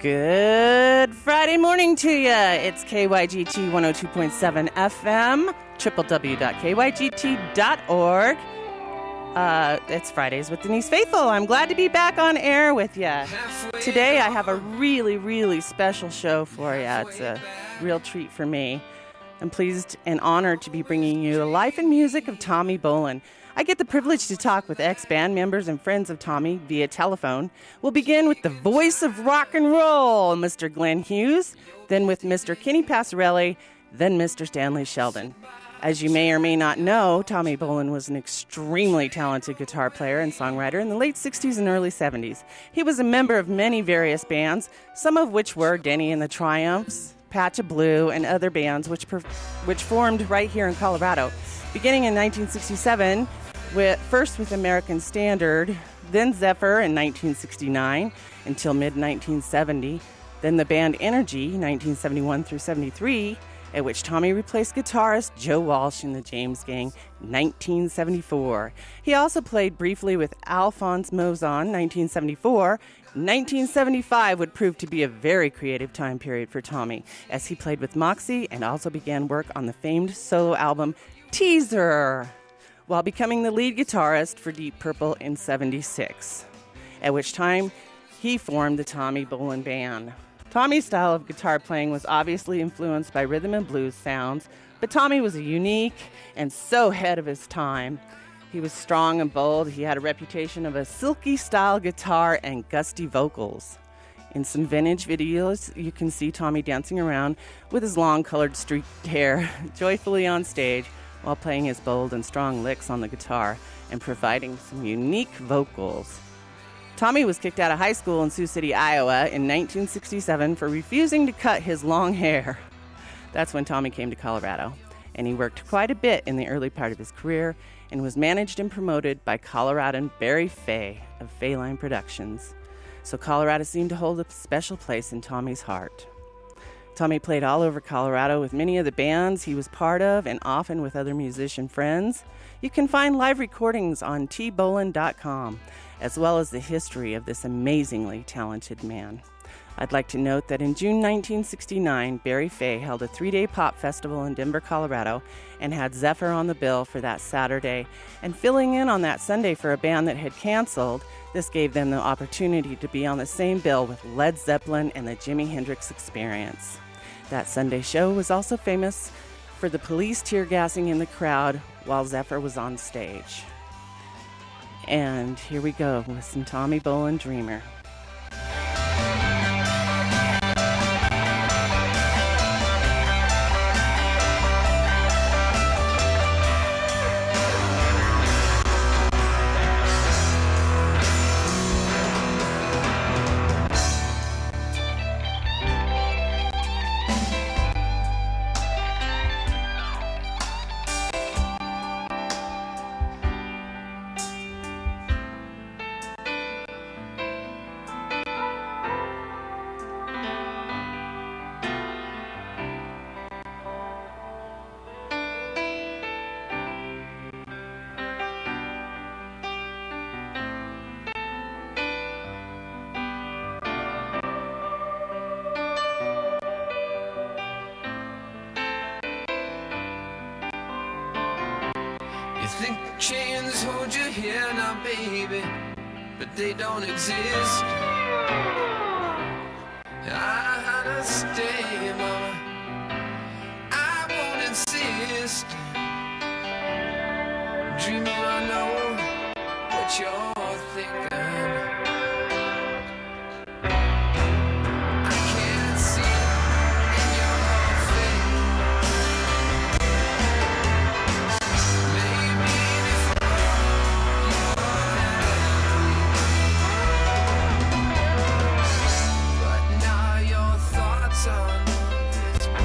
Good Friday morning to you. It's KYGT 102.7 FM, www.kygt.org. It's Fridays with Denise Faithful. I'm glad to be back on air with you. Today I have a really, really special show for you. It's a real treat for me. I'm pleased and honored to be bringing you the life and music of Tommy Bolin. I get the privilege to talk with ex-band members and friends of Tommy via telephone. We'll begin with the voice of rock and roll, Mr. Glenn Hughes, then with Mr. Kenny Passarelli, then Mr. Stanley Sheldon. As you may or may not know, Tommy Bolin was an extremely talented guitar player and songwriter in the late 60s and early 70s. He was a member of many various bands, some of which were Denny and the Triumphs, Patch of Blue, and other bands which formed right here in Colorado. Beginning in 1967, first with American Standard, then Zephyr in 1969 until mid-1970, then the band Energy, 1971 through 73, at which Tommy replaced guitarist Joe Walsh in the James Gang, 1974. He also played briefly with Alphonse Mouzon, 1974. 1975 would prove to be a very creative time period for Tommy, as he played with Moxie and also began work on the famed solo album Teaser, while becoming the lead guitarist for Deep Purple in 76, at which time he formed the Tommy Bolin Band. Tommy's style of guitar playing was obviously influenced by rhythm and blues sounds, but Tommy was unique and so ahead of his time. He was strong and bold. He had a reputation of a silky style guitar and gusty vocals. In some vintage videos, you can see Tommy dancing around with his long colored streaked hair, joyfully on stage, while playing his bold and strong licks on the guitar and providing some unique vocals. Tommy was kicked out of high school in Sioux City, Iowa in 1967 for refusing to cut his long hair. That's when Tommy came to Colorado, and he worked quite a bit in the early part of his career and was managed and promoted by Coloradan Barry Fay of Fayline Productions. So Colorado seemed to hold a special place in Tommy's heart. Tommy played all over Colorado with many of the bands he was part of and often with other musician friends. You can find live recordings on tbolin.com, as well as the history of this amazingly talented man. I'd like to note that in June 1969, Barry Fay held a 3-day pop festival in Denver, Colorado, and had Zephyr on the bill for that Saturday. And filling in on that Sunday for a band that had canceled, this gave them the opportunity to be on the same bill with Led Zeppelin and the Jimi Hendrix Experience. That Sunday show was also famous for the police tear gassing in the crowd while Zephyr was on stage. And here we go with some Tommy Bolin, Dreamer. You think chains hold you here now, baby, but they don't exist. I had to stay, mama, I won't insist. Dreamer, I know what you're thinking. I can't see in your face. Maybe before you were, but now your thoughts are not this way.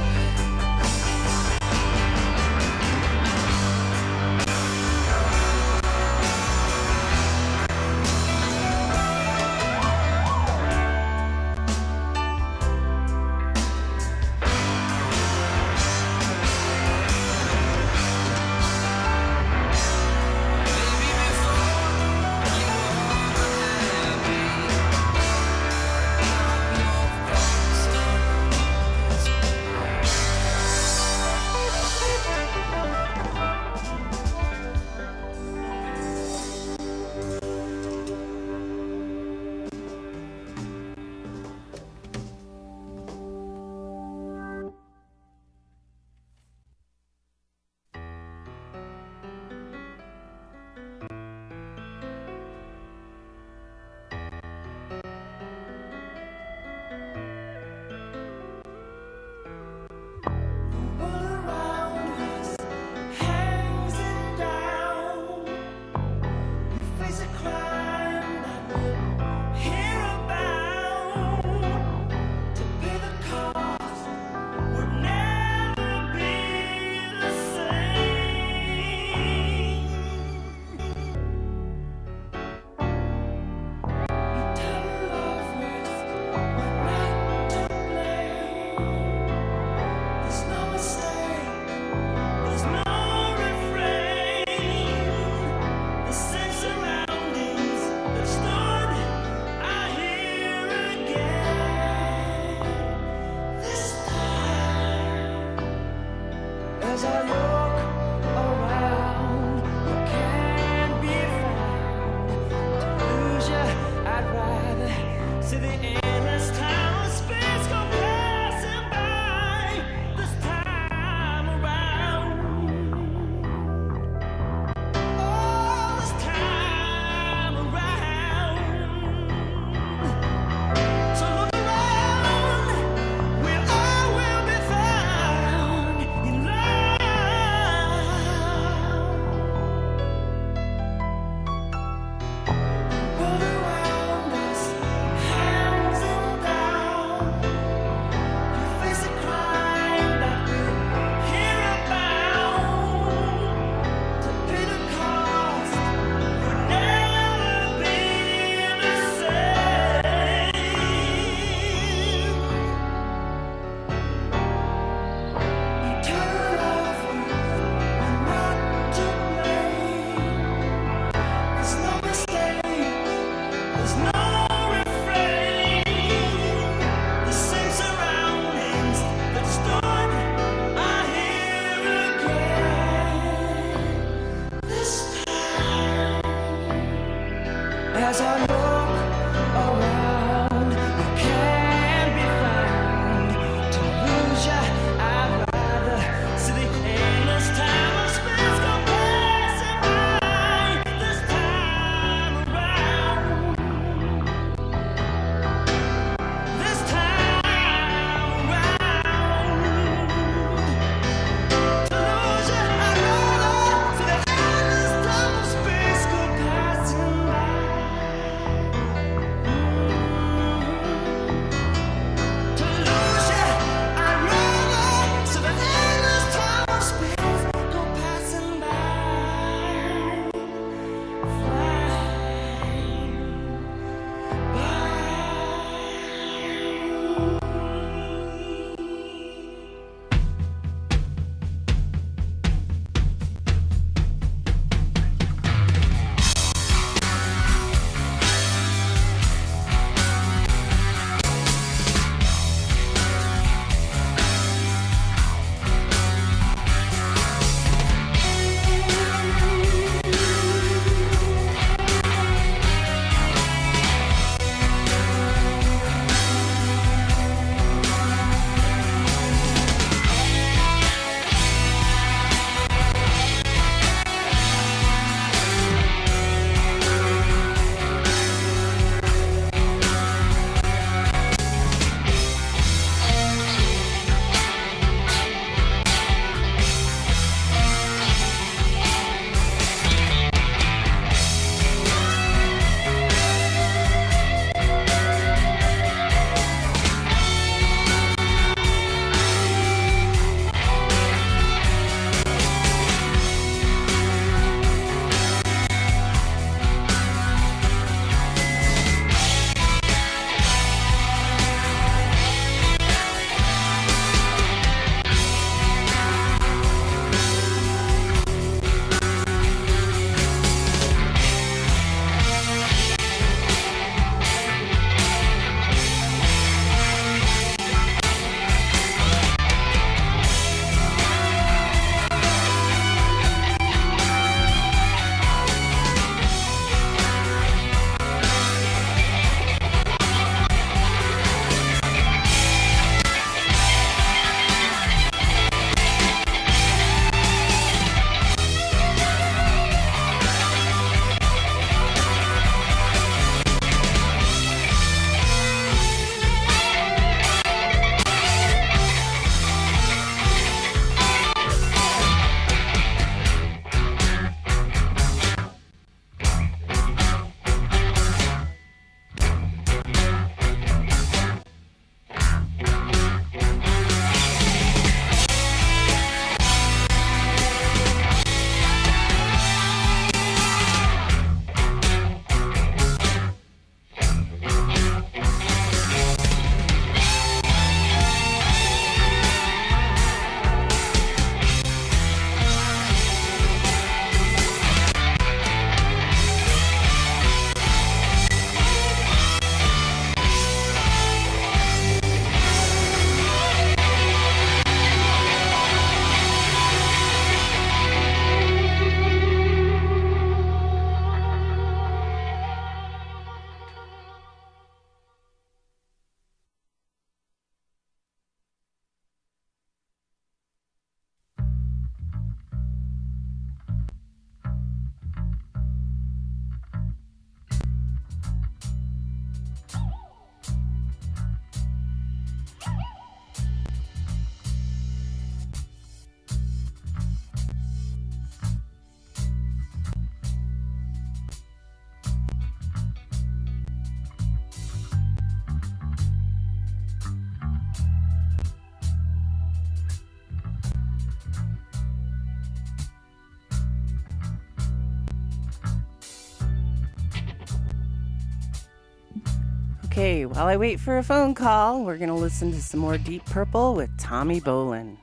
Okay, while I wait for a phone call, we're going to listen to some more Deep Purple with Tommy Bolin.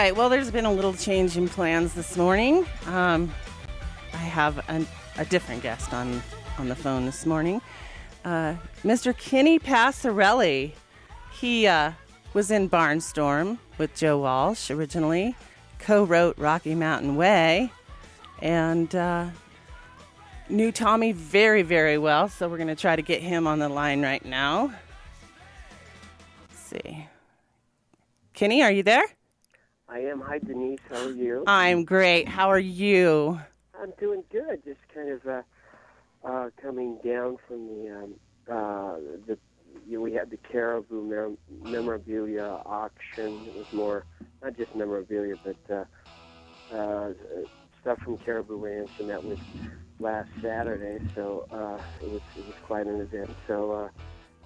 right. Well, there's been a little change in plans this morning. I have a different guest on the phone this morning. Mr. Kenny Passarelli. He was in Barnstorm with Joe Walsh originally, co-wrote Rocky Mountain Way, and knew Tommy very, very well, so we're going to try to get him on the line right now. Let's see. Kenny, are you there? I am. Hi, Denise. How are you? I'm great. How are you? I'm doing good. Just kind of coming down from we had the Caribou memorabilia auction. It was more, not just memorabilia, but stuff from Caribou Ranch, and that was last Saturday. So it was quite an event. So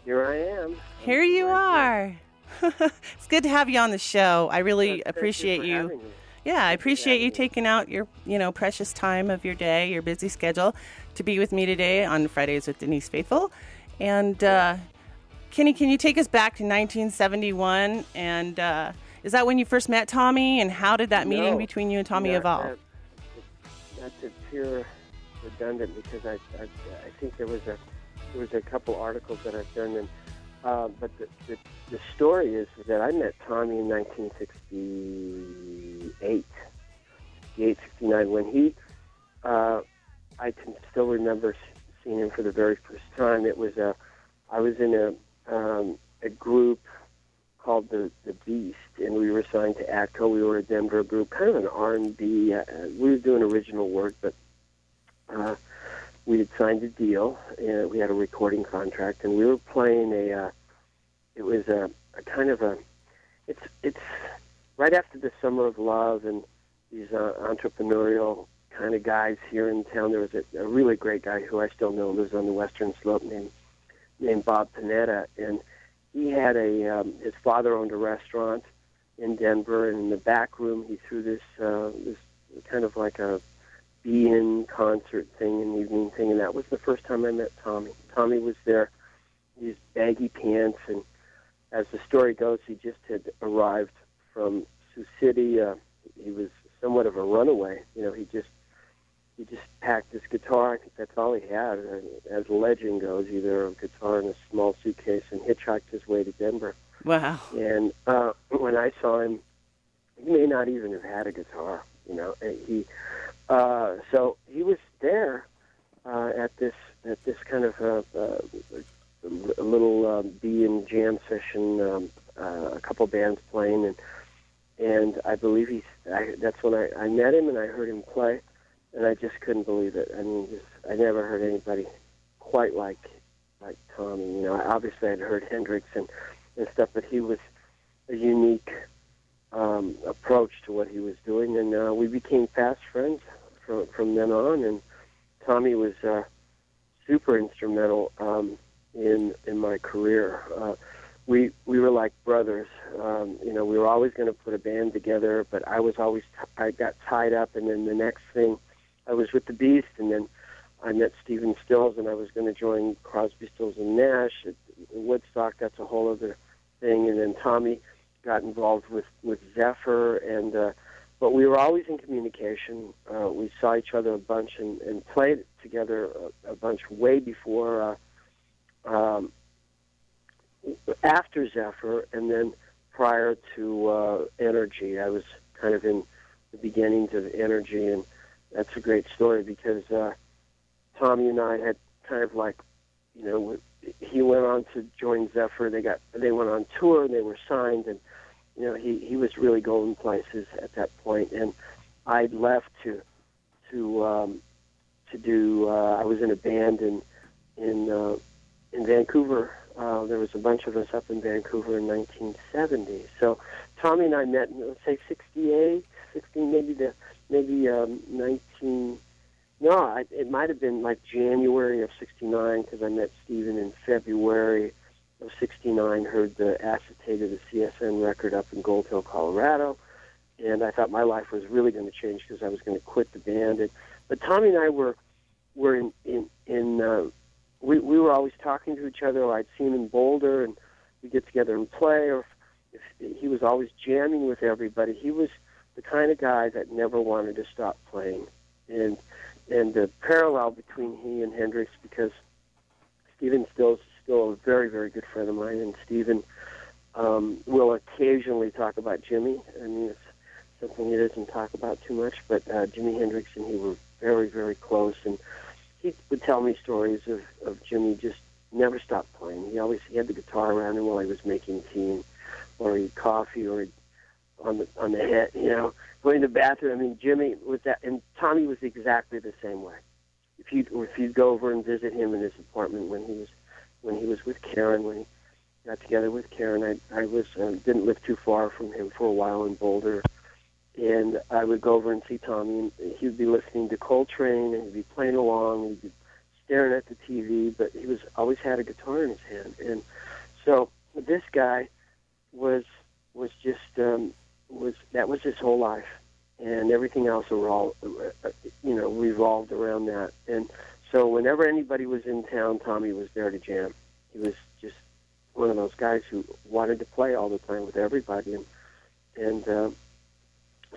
here I am. Here you are. It's good to have you on the show. I really appreciate you. Yeah, I appreciate you taking out your, precious time of your day, your busy schedule, to be with me today on Fridays with Denise Faithful. And Kenny, can you take us back to 1971? And is that when you first met Tommy? And how did that meeting between you and Tommy evolve? That's a pure redundant, because I think there was a couple articles that I've done, and but the story is that I met Tommy in 1968, 69, when he, I can still remember seeing him for the very first time. It was I was in a group called the Beast, and we were assigned to ACTO. We were a Denver group, kind of an R&B. We were doing original work, but we had signed a deal, and we had a recording contract, and we were playing it was a kind of it's right after the Summer of Love, and these entrepreneurial kind of guys here in town. There was a really great guy who I still know lives on the Western Slope named Bob Panetta, and he had his father owned a restaurant in Denver, and in the back room he threw this kind of like a be-in concert thing, an evening thing, and that was the first time I met Tommy. Tommy was there, these baggy pants, and as the story goes, he just had arrived from Sioux City. He was somewhat of a runaway. He just packed his guitar. I think that's all he had, as legend goes, either a guitar and a small suitcase, and hitchhiked his way to Denver. Wow. And when I saw him, he may not even have had a guitar, so he was there at this kind of a little be-in jam session, a couple bands playing, and I believe that's when I met him and I heard him play, and I just couldn't believe it. I mean, I never heard anybody quite like Tommy. Obviously I'd heard Hendrix and stuff, but he was a unique approach to what he was doing, and we became fast friends from then on. And Tommy was super instrumental in my career. We were like brothers. We were always going to put a band together, but I got tied up, and then the next thing, I was with the Beast, and then I met Stephen Stills, and I was going to join Crosby, Stills and Nash at Woodstock. That's a whole other thing. And then Tommy got involved with Zephyr, and but we were always in communication. We saw each other a bunch and played together a bunch way before, after Zephyr, and then prior to Energy. I was kind of in the beginnings of Energy, and that's a great story because Tommy and I had kind of like, he went on to join Zephyr. They went on tour, and they were signed, and he was really going places at that point. And I'd left to do. I was in a band in Vancouver. There was a bunch of us up in Vancouver in 1970. So Tommy and I met in, let's say, 68, 16, maybe 19. No, it might have been like January of 69, because I met Stephen in February of 69, heard the acetate of the CSN record up in Gold Hill, Colorado, and I thought my life was really going to change because I was going to quit the band. But Tommy and I were we were always talking to each other. I'd seen him in Boulder, and we'd get together and play, or he was always jamming with everybody. He was the kind of guy that never wanted to stop playing. And the parallel between he and Hendrix, because Stephen Stills is still a very, very good friend of mine, and Stephen will occasionally talk about Jimi. I mean, it's something he doesn't talk about too much, but Jimi Hendrix and he were very, very close, and he would tell me stories of Jimi just never stopped playing. He had the guitar around him while he was making tea, or he'd coffee, or on the head, going to the bathroom. I mean, Jimi was that, and Tommy was exactly the same way. If you'd go over and visit him in his apartment when he was with Karen, when he got together with Karen, I was didn't live too far from him for a while in Boulder, and I would go over and see Tommy, and he'd be listening to Coltrane, and he'd be playing along, and he'd be staring at the TV, but he always had a guitar in his hand. And so this guy was just that was his whole life, and everything else revolved around that. And so whenever anybody was in town, Tommy was there to jam. He was just one of those guys who wanted to play all the time with everybody. And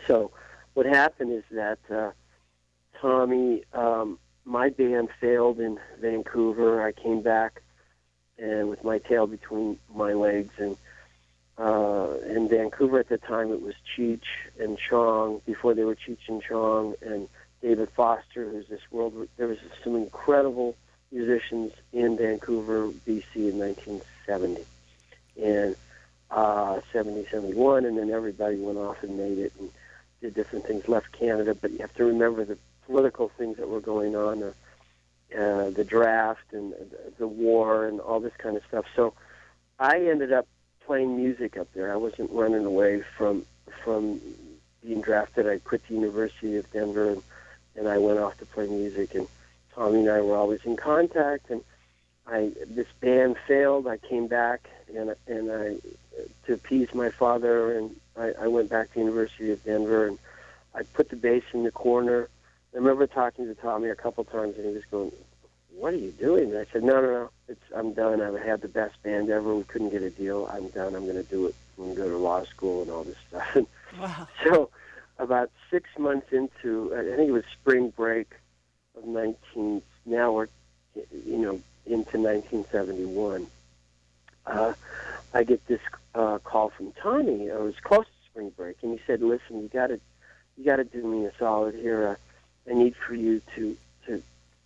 so what happened is that Tommy, my band failed in Vancouver. I came back and with my tail between my legs, and in Vancouver at the time it was Cheech and Chong, before they were Cheech and Chong, and David Foster, who's there was some incredible musicians in Vancouver, BC in 1970, and 70, 71, and then everybody went off and made it and did different things, left Canada. But you have to remember the political things that were going on, the draft and the war and all this kind of stuff. So I ended up playing music up there. I wasn't running away from being drafted. I quit the University of Denver, and I went off to play music. And Tommy and I were always in contact. And this band failed. I came back, and I to appease my father, and I went back to the University of Denver, and I put the bass in the corner. I remember talking to Tommy a couple times, and he was going, "What are you doing?" And I said, No. I'm done. I had the best band ever. We couldn't get a deal. I'm done. I'm going to do it. I'm going to go to law school and all this stuff." Wow. So about 6 months into, I think it was spring break of now we're, into 1971, I get this call from Tommy. It was close to spring break, and he said, "Listen, you got to do me a solid here. I need for you to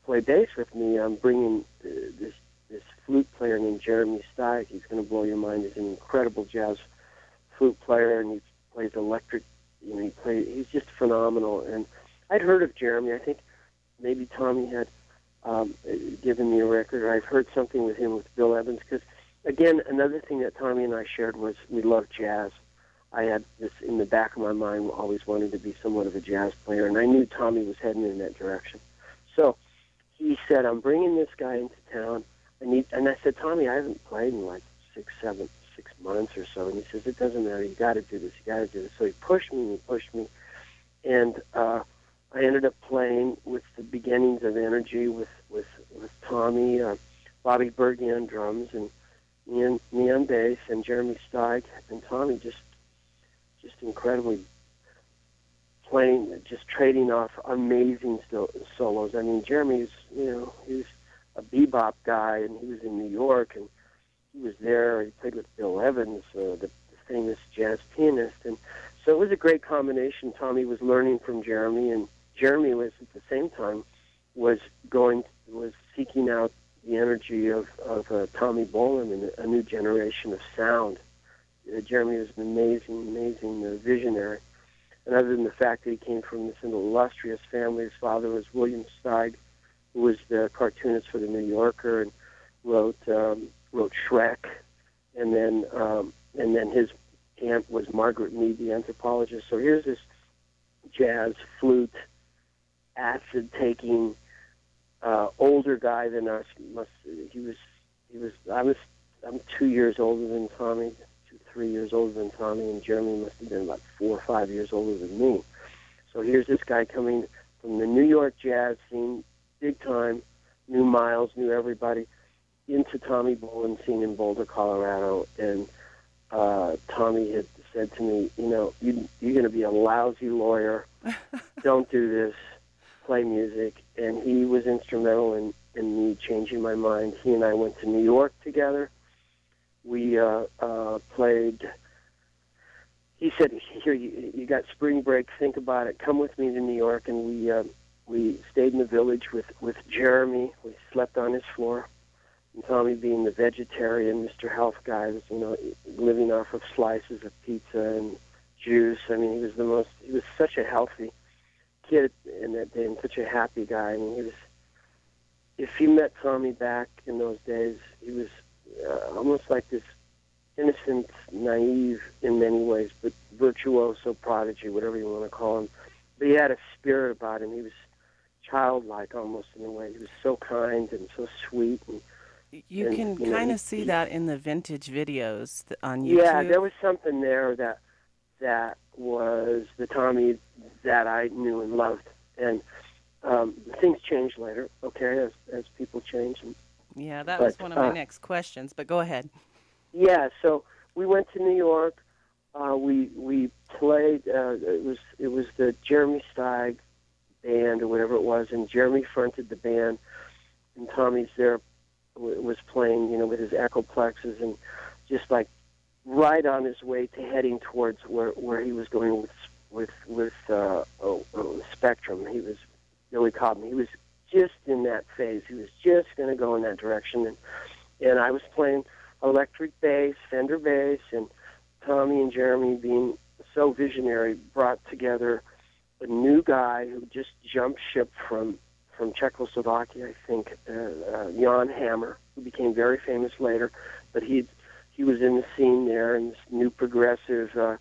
play bass with me. I'm bringing this flute player named Jeremy Steig. He's going to blow your mind. He's an incredible jazz flute player, and he plays electric. He's just phenomenal." And I'd heard of Jeremy. I think maybe Tommy had given me a record, or I've heard something with him with Bill Evans. Because again, another thing that Tommy and I shared was we loved jazz. I had this in the back of my mind, always wanted to be somewhat of a jazz player, and I knew Tommy was heading in that direction. So he said, "I'm bringing this guy into town. And I said, "Tommy, I haven't played in like 6 months or so." And he says, "It doesn't matter. You got to do this. You got to do this." So he pushed me, and I ended up playing with the beginnings of Energy with Tommy, Bobby Berge on drums, and me on bass, and Jeremy Steig, and Tommy just incredibly playing, just trading off amazing solos. I mean, Jeremy's, he's a bebop guy, and he was in New York, and he was there. He played with Bill Evans, the famous jazz pianist, and so it was a great combination. Tommy was learning from Jeremy, and Jeremy was at the same time was seeking out the energy of Tommy Bolin and a new generation of sound. Jeremy was an amazing visionary. And other than the fact that he came from this illustrious family, his father was William Steig, who was the cartoonist for the New Yorker and wrote Shrek, and then his aunt was Margaret Mead, the anthropologist. So here's this jazz flute, acid-taking, older guy than us. I'm 2 years older than Tommy, 3 years older than Tommy, and Jeremy must have been about 4 or 5 years older than me. So here's this guy coming from the New York jazz scene, big time, knew Miles, knew everybody, into Tommy Bolin scene in Boulder, Colorado, and Tommy had said to me, you're going to be a lousy lawyer. Don't do this. Play music. And he was instrumental in me changing my mind. He and I went to New York together. We played. He said, "Here, you got spring break. Think about it. Come with me to New York." And we stayed in the Village with Jeremy. We slept on his floor. And Tommy, being the vegetarian, Mr. Health guy, was living off of slices of pizza and juice. I mean, he was such a healthy kid in that day and such a happy guy. I mean, if you met Tommy back in those days, he was almost like this innocent, naive in many ways, but virtuoso prodigy, whatever you want to call him. But he had a spirit about him. He was childlike almost in a way. He was so kind and so sweet. And you can kind of see that in the vintage videos on YouTube. Yeah, there was something there that was the Tommy that I knew and loved. And things changed later, okay, as people change. Yeah, that was one of my next questions, but go ahead. Yeah, so we went to New York. We played. It was the Jeremy Steig band or whatever it was, and Jeremy fronted the band, and Tommy's there was playing, with his Echoplexes, and just like right on his way to heading towards where he was going with Spectrum. He was Billy Cobham. He was just in that phase. He was just going to go in that direction, and I was playing electric bass, Fender bass, and Tommy and Jeremy, being so visionary, brought together a new guy who just jumped ship from Czechoslovakia, I think, Jan Hammer, who became very famous later, but he was in the scene there, and this new progressive, the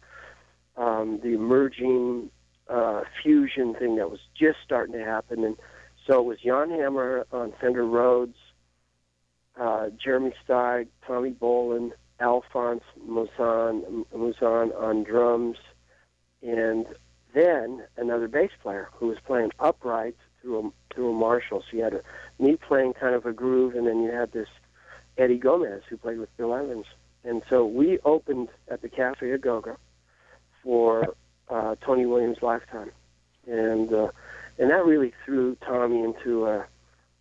emerging fusion thing that was just starting to happen. And so it was Jan Hammer on Fender Rhodes, Jeremy Steig, Tommy Bolin, Alphonse Mouzon on drums, and then another bass player who was playing upright through a Marshall. So you had me playing kind of a groove, and then you had this Eddie Gomez who played with Bill Evans. And so we opened at the Cafe Agoga for Tony Williams' Lifetime, and that really threw Tommy into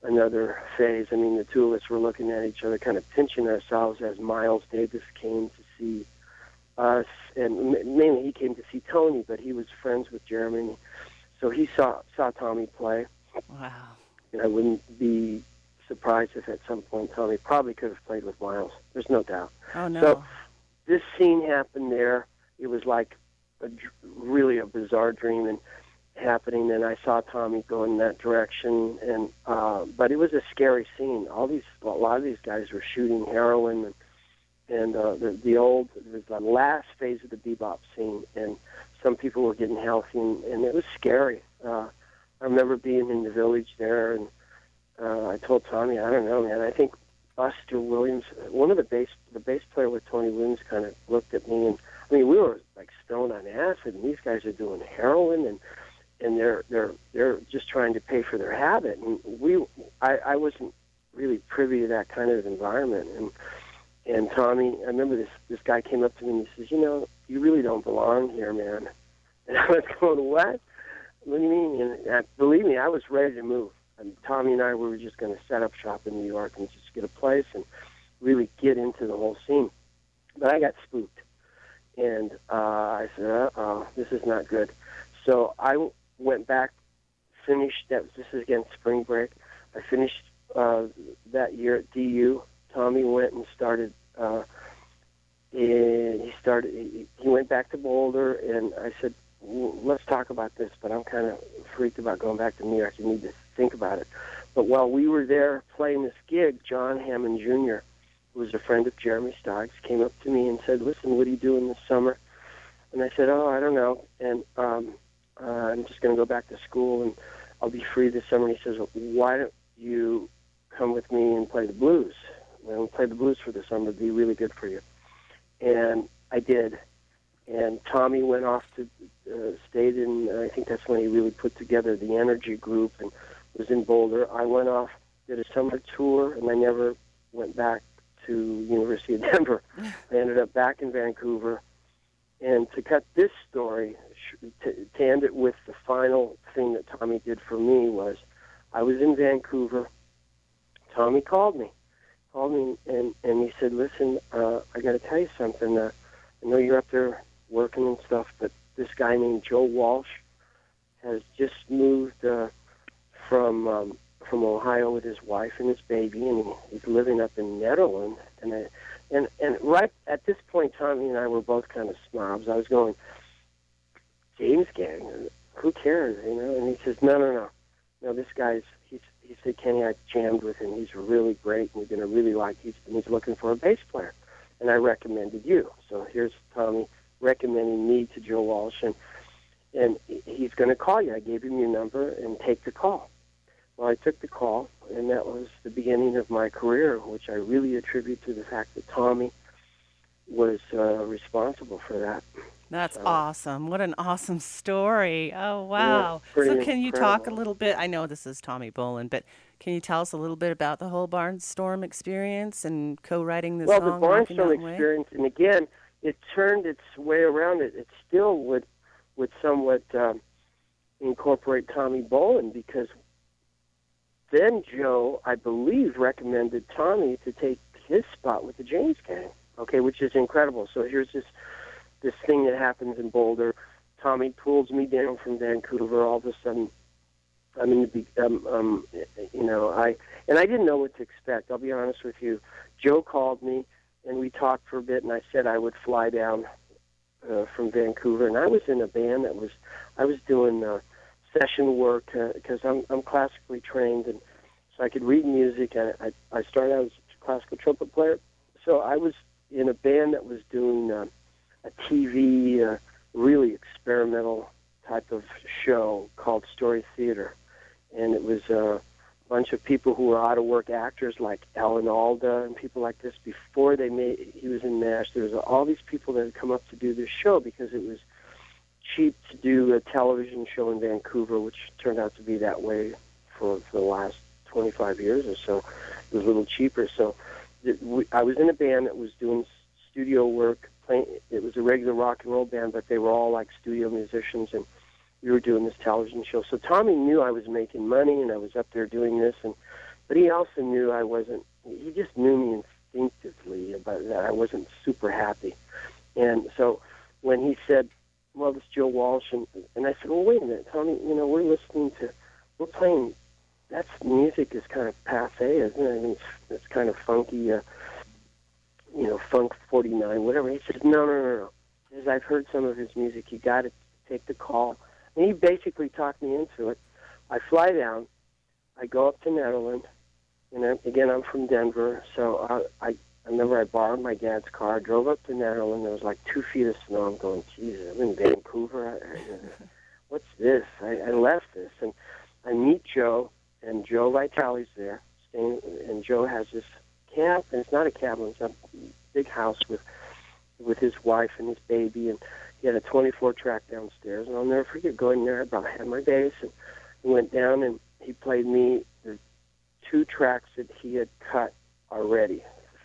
another phase. I mean, the two of us were looking at each other, kind of pinching ourselves as Miles Davis came to see us, and mainly he came to see Tony, but he was friends with Jeremy, so he saw Tommy play. Wow. And I wouldn't be surprised if at some point Tommy probably could have played with Miles. There's no doubt. Oh, no. So this scene happened there. It was like really a bizarre dream and happening, and I saw Tommy go in that direction. And but it was a scary scene. A lot of these guys were shooting heroin, and it was the last phase of the bebop scene, and some people were getting healthy, and it was scary. I remember being in the Village there, and I told Tommy, I don't know, man, I think Buster Williams, one of the bass player with Tony Williams, kind of looked at me, and I mean, we were like stoned on acid, and these guys are doing heroin, and they're just trying to pay for their habit, and I wasn't really privy to that kind of environment, and Tommy, I remember this guy came up to me and he says, you really don't belong here, man. And I was going, what? What do you mean? And believe me, I was ready to move. And Tommy and I were just going to set up shop in New York and just get a place and really get into the whole scene. But I got spooked. And I said, uh-oh, this is not good. So I went back, finished, this is again spring break. I finished that year at DU. Tommy went and started, he went back to Boulder, and I said, let's talk about this, but I'm kind of freaked about going back to New York. You need to think about it. But while we were there playing this gig, John Hammond Jr., who was a friend of Jeremy Steig's, came up to me and said, listen, what are you doing this summer? And I said, I don't know, and I'm just going to go back to school, and I'll be free this summer. And he says, why don't you come with me and play the blues? And play the blues for the summer. It'd be really good for you. And I did. And Tommy went off to stayed in, I think that's when he really put together the Energy Group and was in Boulder. I went off, did a summer tour, and I never went back to University of Denver. I ended up back in Vancouver, And to cut this story, to end it with the final thing that Tommy did for me was, I was in Vancouver. Tommy called me and he said, listen, I got to tell you something. I know you're up there working and stuff, but this guy named Joe Walsh has just moved from Ohio with his wife and his baby, and he's living up in Netherlands. And right at this point, Tommy and I were both kind of snobs. I was going, James Gang, who cares, you know? And he says, no, this guy's, he said, Kenny, I jammed with him. He's really great, and you're going to really like him. He's looking for a bass player. And I recommended you. So here's Tommy recommending me to Joe Walsh, and he's going to call you. I gave him your number, and take the call. Well, I took the call, and that was the beginning of my career, which I really attribute to the fact that Tommy was responsible for that. That's awesome. What an awesome story. Oh, wow. Yeah, so can you talk a incredible. little bit? I know this is Tommy Bolin, but can you tell us a little bit about the whole Barnstorm experience and co-writing the Well, song? the Rockin' Barnstorm Mountain Way? experience, and again, it turned its way around. It still would somewhat incorporate Tommy Bolin, because then Joe, I believe, recommended Tommy to take his spot with the James Gang, okay, which is incredible. So here's this thing that happens in Boulder. Tommy pulls me down from Vancouver. All of a sudden, I'm in I didn't know what to expect. I'll be honest with you. Joe called me, and we talked for a bit, and I said I would fly down from Vancouver, and I was in a band I was doing session work because I'm classically trained, and so I could read music. And I started out as a classical trumpet player, so I was in a band that was doing a TV, really experimental type of show called Story Theater, and it was a bunch of people who were out of work actors like Alan Alda and people like this. Before he was in MASH, there was all these people that had come up to do this show because it was cheap to do a television show in Vancouver, which turned out to be that way for the last 25 years or so. It was a little cheaper. So I was in a band that was doing studio work. It was a regular rock and roll band, but they were all like studio musicians, and we were doing this television show. So Tommy knew I was making money, and I was up there doing this, but he also knew I wasn't. He just knew me instinctively about that I wasn't super happy. And so when he said, well, this Joe Walsh, and I said, well, wait a minute, Tommy, we're playing, that's music is kind of passe, isn't it? I mean, it's kind of funky, Funk 49, whatever. He says, no. He says, I've heard some of his music. You got to take the call. And he basically talked me into it. I fly down. I go up to Netherlands. And I'm from Denver. So I remember I borrowed my dad's car, drove up to Netherlands. There was like 2 feet of snow. I'm going, Jesus, I'm in Vancouver. What's this? I left this. And I meet Joe, and Joe Vitale's there. And Joe has this camp, and it's not a cabin, it's a big house with his wife and his baby, and he had a 24-track downstairs, and I'll never forget going there. I had my bass, and we went down, and he played me the 2 tracks that he had cut already,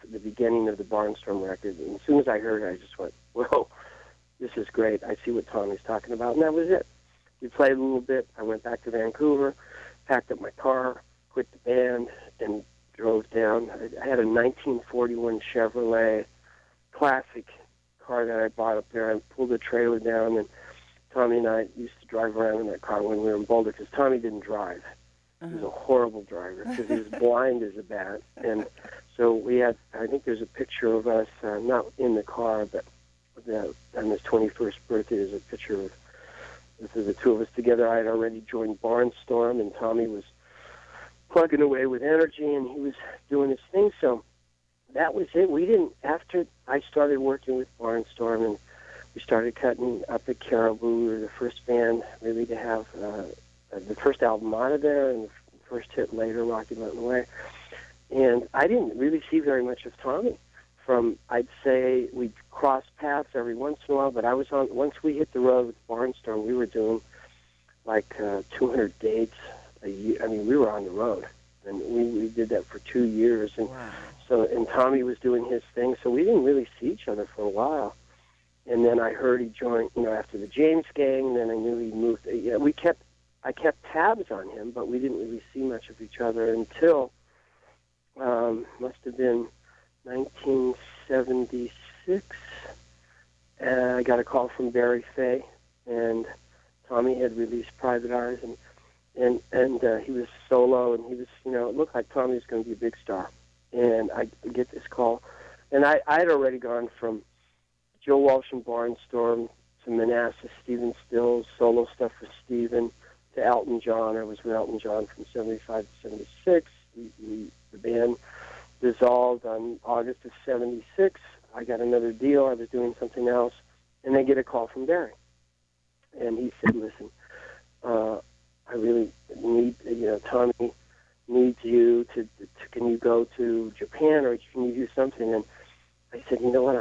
the beginning of the Barnstorm record, and as soon as I heard it, I just went, whoa, this is great, I see what Tommy's talking about, and that was it. We played a little bit, I went back to Vancouver, packed up my car, quit the band, and drove down. I had a 1941 Chevrolet classic car that I bought up there. I pulled the trailer down, and Tommy and I used to drive around in that car when we were in Boulder, because Tommy didn't drive. He was a horrible driver because he was blind as a bat. And so we had, I think there's a picture of us, not in the car, but on his 21st birthday, there's a picture of the 2 of us together. I had already joined Barnstorm, and Tommy was plugging away with energy, and he was doing his thing. So that was it. After I started working with Barnstorm, and we started cutting up at Caribou, we were the first band really to have the first album out of there, and the first hit later, Rockin' Mountain Way. And I didn't really see very much of Tommy. I'd say we'd cross paths every once in a while, but once we hit the road with Barnstorm, we were doing like 200 dates a year. I mean, we were on the road, and we did that for 2 years. And wow. So Tommy was doing his thing, so we didn't really see each other for a while. And then I heard he joined, after the James Gang. Then I knew he moved. I kept tabs on him, but we didn't really see much of each other until must have been 1976. I got a call from Barry Fay, and Tommy had released Private Eyes, and he was solo, and he was, it looked like Tommy was going to be a big star. And I get this call, and I had already gone from Joe Walsh and Barnstorm to Manassas, Stephen Stills, solo stuff with Stephen, to Elton John. I was with Elton John from 75 to 76. The band dissolved on August of 76. I got another deal. I was doing something else, and I get a call from Barry. And he said, listen, I really need, Tommy needs you to can you go to Japan, or can you do something? And I said, you know what,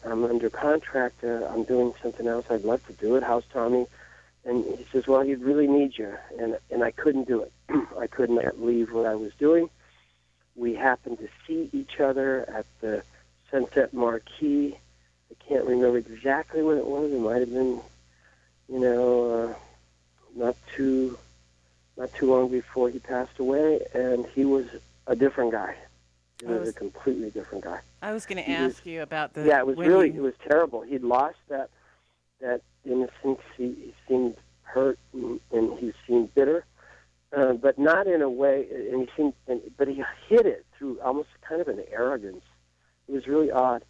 I'm under contract. I'm doing something else. I'd love to do it. How's Tommy? And he says, well, he'd really need you. And I couldn't do it. I could not leave what I was doing. We happened to see each other at the Sunset Marquee. I can't remember exactly what it was. It might have been, not too long before he passed away, and he was a different guy. He was a completely different guy. I was going to ask you about the... Yeah, it was terrible. He'd lost that innocence. He seemed hurt, and he seemed bitter, but not in a way, but he hid it through almost kind of an arrogance. It was really odd.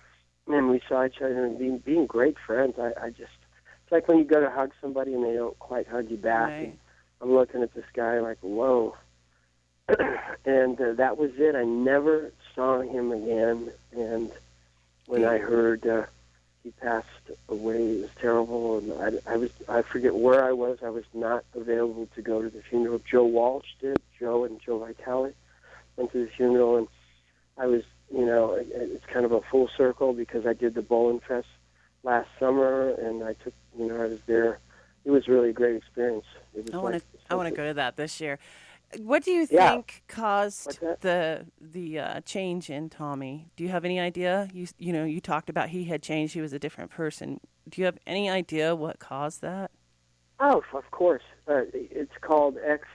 And we saw each other and being great friends. It's like when you go to hug somebody and they don't quite hug you back. Right. I'm looking at this guy like, whoa. And that was it. I never saw him again. And when I heard he passed away, it was terrible. And I forget where I was. I was not available to go to the funeral. Joe Walsh did. Joe and Joe Vitale went to the funeral. And I was, it's kind of a full circle because I did the Bolin Fest last summer, and I was there. It was really a great experience. I want to go to that this year. What do you think caused the change in Tommy? Do you have any idea? You talked about he had changed. He was a different person. Do you have any idea what caused that? Oh, of course. It's called X.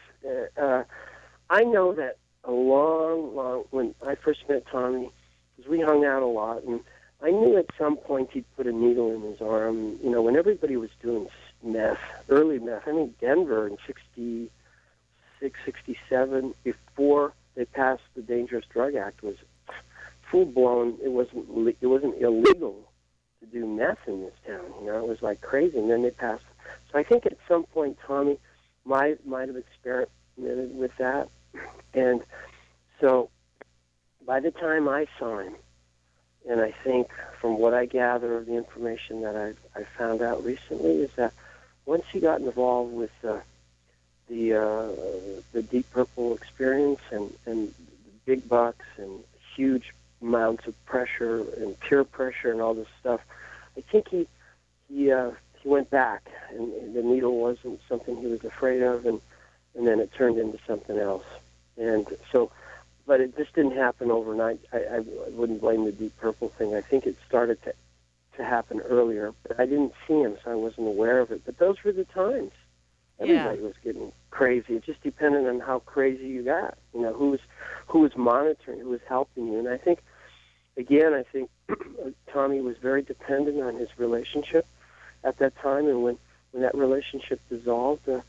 I know that a long, when I first met Tommy, because we hung out a lot, and I knew at some point he'd put a needle in his arm. When everybody was doing meth, early meth, Denver in 66, 67, before they passed the Dangerous Drug Act, was full-blown. It wasn't illegal to do meth in this town. It was like crazy, and then they passed. So I think at some point Tommy might have experimented with that. And so by the time I saw him, and I think from what I gather of the information that I found out recently, is that once he got involved with the Deep Purple experience and big bucks and huge amounts of pressure and peer pressure and all this stuff, I think he went back, and the needle wasn't something he was afraid of, and then it turned into something else. And so, but it just didn't happen overnight. I wouldn't blame the Deep Purple thing. I think it started to happen earlier, but I didn't see him, so I wasn't aware of it. But those were the times. Everybody was getting crazy. It just depended on how crazy you got. Who was monitoring, who was helping you. And I think Tommy was very dependent on his relationship at that time. And when that relationship dissolved, I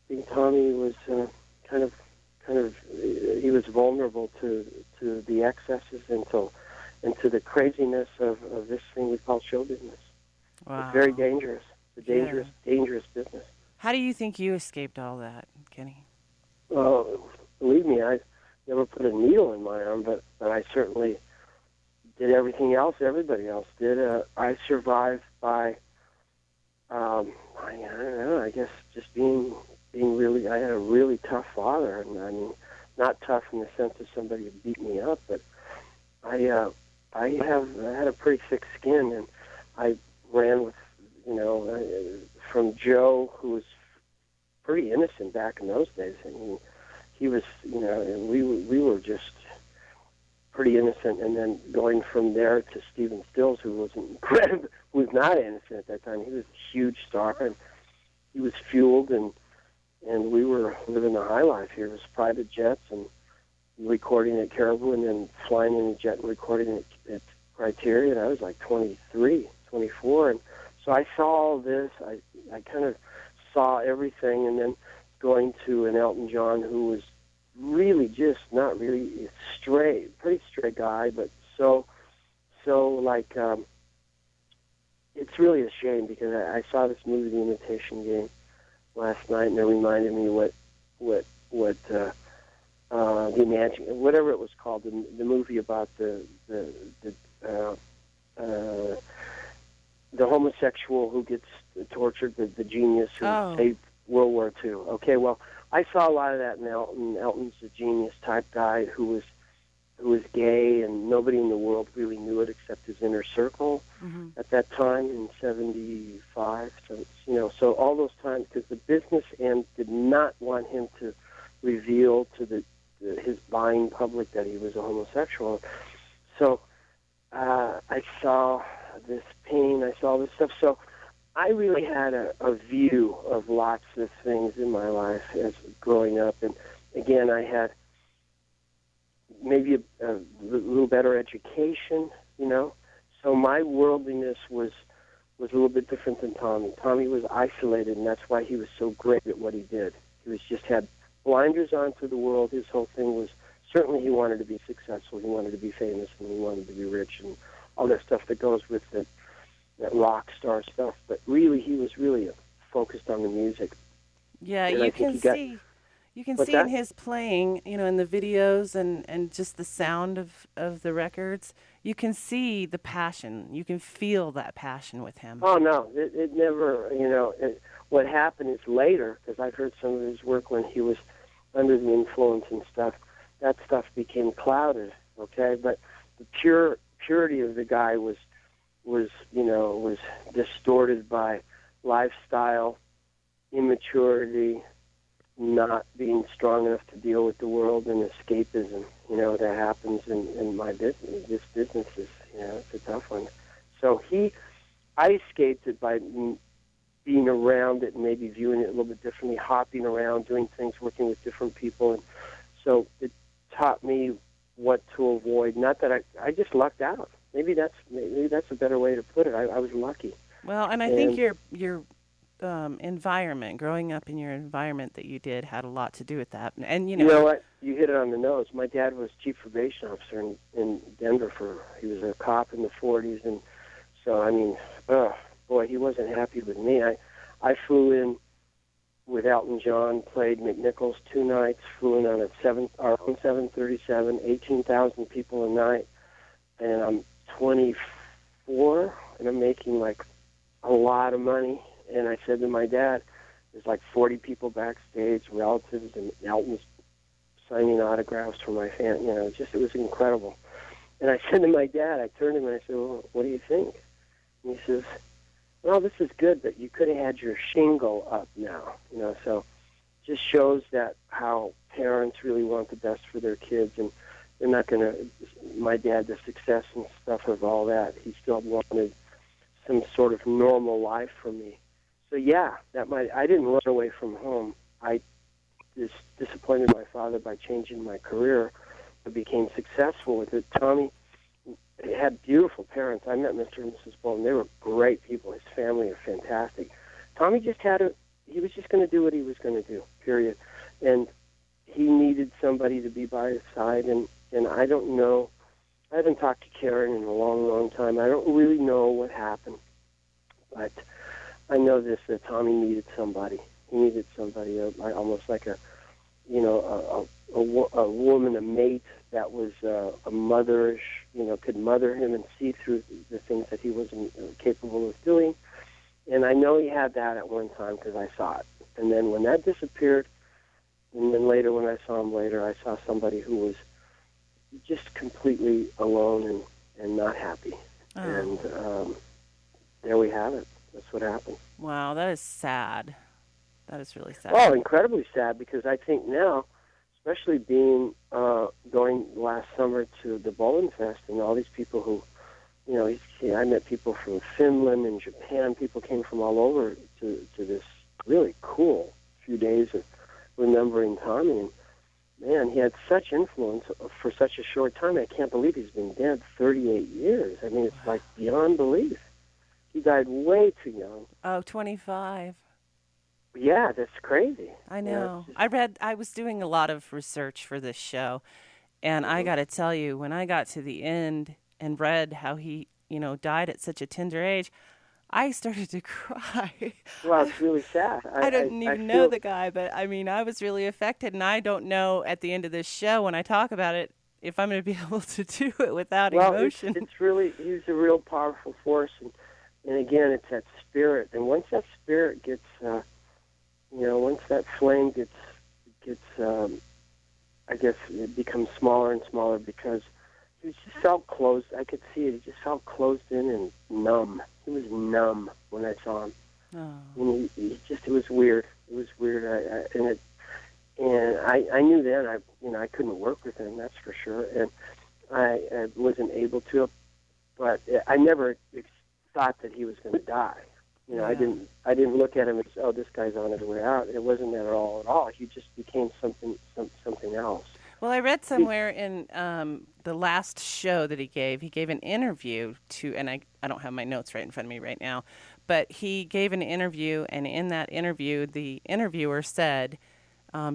think Tommy was kind of he was vulnerable to the excesses and to the craziness of this thing we call show business. Wow. It's very dangerous. It's a dangerous business. How do you think you escaped all that, Kenny? Well, believe me, I never put a needle in my arm, but I certainly did everything else everybody else did. I survived by, I don't know, I guess just being really, I had a really tough father, and not tough in the sense of somebody who beat me up, but I had a pretty thick skin, and I ran with, from Joe, who was pretty innocent back in those days. He was, we were just pretty innocent, and then going from there to Stephen Stills, who was incredible, who was not innocent at that time. He was a huge star, and he was fueled, and we were living the high life here. It was private jets and recording at Caribou, and then flying in a jet and recording at Criterion. I was like 23, 24, and so I saw all this. I kind of saw everything, and then going to an Elton John who was really just not really pretty straight guy, but so like it's really a shame because I saw this movie, The Imitation Game, last night, and it reminded me what the whatever it was called, the movie about the homosexual who gets tortured, the genius who saved World War II. Okay, well, I saw a lot of that in Elton. Elton's a genius type guy who was gay, and nobody in the world really knew it except his inner circle at that time in '75. So all those times, because the business end did not want him to reveal to his buying public that he was a homosexual. So I saw this pain, I saw this stuff. So I really had a view of lots of things in my life as growing up. And again, I had maybe a little better education, So my worldliness was a little bit different than Tommy. Tommy was isolated, and that's why he was so great at what he did. He just had blinders on to the world. His whole thing was, certainly he wanted to be successful, he wanted to be famous, and he wanted to be rich, and all that stuff that goes with that rock star stuff. But really, he was really focused on the music. Yeah, and you can see in his playing, in the videos and just the sound of the records, you can see the passion. You can feel that passion with him. Oh, no, it never, what happened is later, because I've heard some of his work when he was under the influence and stuff, that stuff became clouded, okay? But the purity of the guy was distorted by lifestyle, immaturity, not being strong enough to deal with the world, and escapism, that happens in my business. This business is, it's a tough one. So I escaped it by being around it and maybe viewing it a little bit differently, hopping around, doing things, working with different people. And so it taught me what to avoid. Not that I just lucked out. Maybe that's a better way to put it. I was lucky. Well, and I think your environment, growing up in your environment that you did, had a lot to do with that. And you know what? You hit it on the nose. My dad was chief probation officer in Denver he was a cop in the 40s, and so I mean, boy, he wasn't happy with me. I flew in with Elton John, played McNichols 2 nights, flew in on our own 737, 18,000 people a night, and I'm 24, and I'm making like a lot of money. And I said to my dad, there's like 40 people backstage, relatives, and Elton's signing autographs for my fan. It was incredible. And I said to my dad, I turned to him and I said, well, what do you think? And he says, well, this is good, but you could have had your shingle up now. So just shows that how parents really want the best for their kids, and they're not going to, my dad, the success and stuff of all that, he still wanted some sort of normal life for me. So yeah, I didn't run away from home. I just disappointed my father by changing my career. I became successful with it. Tommy had beautiful parents. I met Mr. and Mrs. Bolin. They were great people. His family are fantastic. Tommy he was just going to do what he was going to do, period. And he needed somebody to be by his side, and I don't know. I haven't talked to Karen in a long, long time. I don't really know what happened, but I know this, that Tommy needed somebody. He needed somebody, almost like a woman, a mate that was a motherish, could mother him and see through the things that he wasn't capable of doing. And I know he had that at one time because I saw it. And then when that disappeared, and then later when I saw him later, I saw somebody who was just completely alone and not happy. Oh. And there we have it. That's what happened. Wow, that is sad. That is really sad. Oh, incredibly sad, because I think now, especially going last summer to the Bolin Fest, and all these people who, I met people from Finland and Japan. People came from all over to this really cool few days of remembering Tommy. And man, he had such influence for such a short time. I can't believe he's been dead 38 years. I mean, it's like beyond belief. He died way too young. Oh, 25. Yeah, that's crazy. I know. I was doing a lot of research for this show, and I got to tell you, when I got to the end and read how he, died at such a tender age, I started to cry. Well, it's really sad. I didn't even know the guy, but I mean, I was really affected, and I don't know at the end of this show when I talk about it if I'm going to be able to do it without emotion. It's really, he was a real powerful force, and again, it's that spirit. And once that spirit gets, once that flame gets, I guess it becomes smaller and smaller because he just felt closed. I could see it. He just felt closed in and numb. He was numb when I saw him. Oh. And it was weird. It was weird. I knew then I couldn't work with him. That's for sure. And I wasn't able to, but I never thought that he was going to die. I didn't look at him as, oh, this guy's on his way out. It wasn't that at all. He just became something else. Well, I read somewhere in the last show that he gave an interview to, and I don't have my notes right in front of me right now, but he gave an interview, and in that interview, the interviewer said,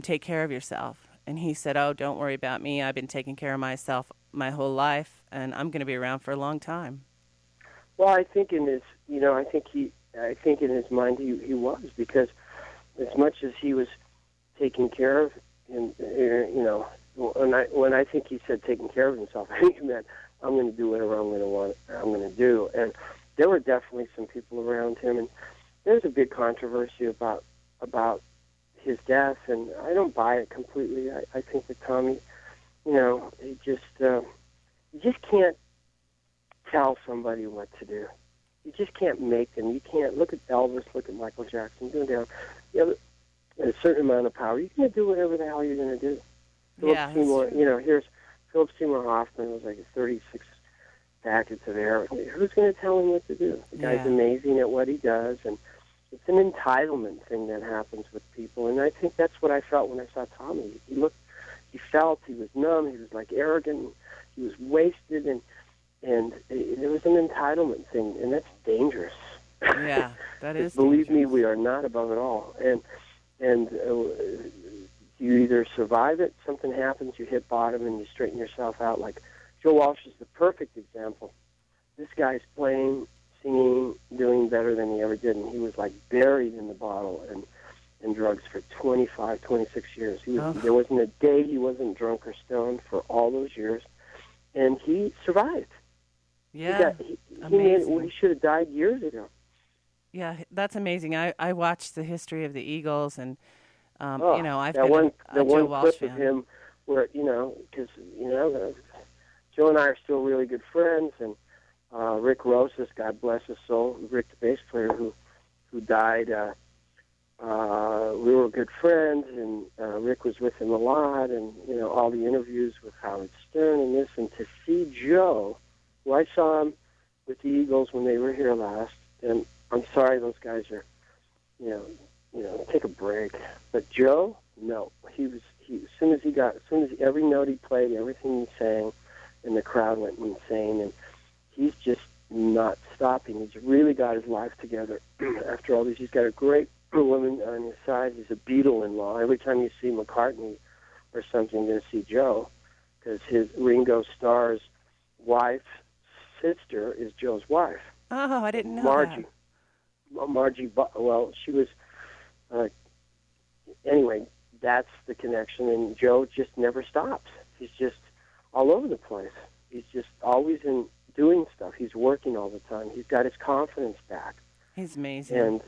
take care of yourself. And he said, oh, don't worry about me. I've been taking care of myself my whole life, and I'm going to be around for a long time. Well, I think in his, I think in his mind he was, because as much as he was taking care of him, when I think he said taking care of himself, I think he meant I'm going to do whatever I'm going to do. And there were definitely some people around him, and there's a big controversy about his death, and I don't buy it completely. I think that Tommy, you just can't tell somebody what to do. You just can't make them. You can't look at Elvis, look at Michael Jackson, go down. You have a certain amount of power. You can do whatever the hell you're going to do. Philip Seymour, here's Philip Seymour Hoffman was like 36 packets of air. Who's going to tell him what to do? The guy's amazing at what he does, and it's an entitlement thing that happens with people. And I think that's what I felt when I saw Tommy. He was numb. He was like arrogant. He was wasted, and it was an entitlement thing, and that's dangerous. Yeah, that is. Believe me, we are not above it all. And you either survive it, something happens, you hit bottom, and you straighten yourself out. Like Joe Walsh is the perfect example. This guy's playing, singing, doing better than he ever did, and he was like buried in the bottle and drugs for 25, 26 years. There wasn't a day he wasn't drunk or stoned for all those years, and he survived. Yeah, he should have died years ago. Yeah, that's amazing. I watched the history of the Eagles, and I've been a Joe Walsh fan. Of him where because Joe and I are still really good friends, and Rick Rosas, God bless his soul, Rick the bass player who died. We were good friends, and Rick was with him a lot, and all the interviews with Howard Stern and this, and to see Joe. Well, I saw him with the Eagles when they were here last, and I'm sorry those guys are, take a break. But Joe, no, as soon as every note he played, everything he sang, and the crowd went insane, and he's just not stopping. He's really got his life together after all this. He's got a great woman on his side. He's a Beatle-in-law. Every time you see McCartney or something, you're going to see Joe, because his Ringo Starr's wife's sister is Joe's wife. Oh, I didn't know Margie. that. Margie, well, she was, anyway, that's the connection, and Joe just never stops. He's just all over the place. He's just always doing stuff. He's working all the time. He's got his confidence back. He's amazing. And,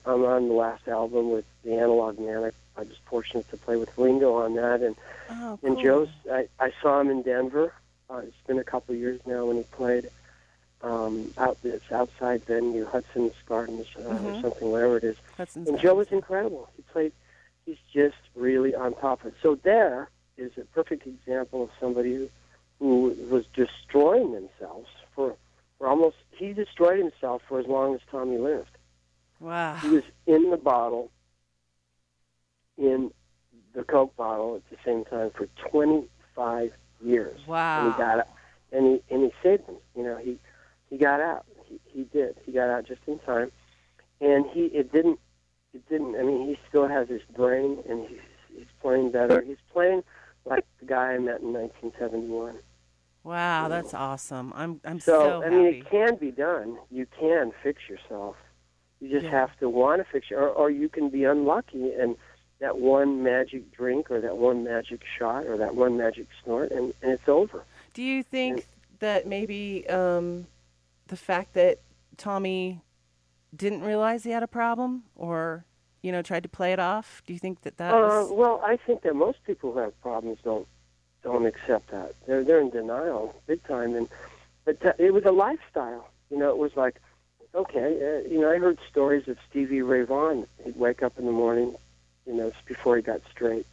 I'm on the last album with the Analog Man. I was fortunate to play with Ringo on that, and cool. And Joe's, I saw him in Denver. It's been a couple of years now when he played this outside venue, Hudson's Gardens or something, whatever it is. Hudson's and Joe was incredible. He's just really on top of it. So there is a perfect example of somebody who was destroying themselves for almost, he destroyed himself for as long as Tommy lived. Wow. He was in the bottle, in the Coke bottle at the same time for 25 years. Wow. And he got out, and he saved him. You know, he got out. He did. He got out just in time. And it didn't, I mean, he still has his brain, and he's playing better. He's playing like the guy I met in 1971. Wow, that's awesome. I'm so happy. I mean, it can be done. You can fix yourself. You just have to want to fix it, or you can be unlucky, and that one magic drink or that one magic shot or that one magic snort, and it's over. Do you think that maybe the fact that Tommy didn't realize he had a problem, or tried to play it off? Do you think that was? Well, I think that most people who have problems don't accept that. They're in denial big time, but it was a lifestyle. It was like, okay, I heard stories of Stevie Ray Vaughan. He'd wake up in the morning, before he got straight.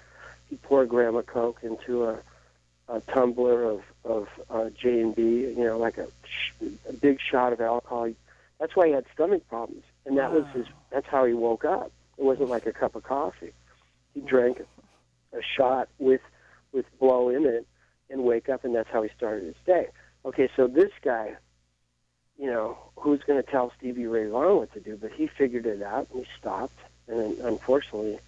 He'd pour a gram of Coke into a tumbler of J&B, like a big shot of alcohol. That's why he had stomach problems, and that's how he woke up. It wasn't like a cup of coffee. He drank a shot with blow in it and wake up, and that's how he started his day. Okay, so this guy, who's going to tell Stevie Ray Vaughan what to do? But he figured it out, and he stopped. And then, unfortunately,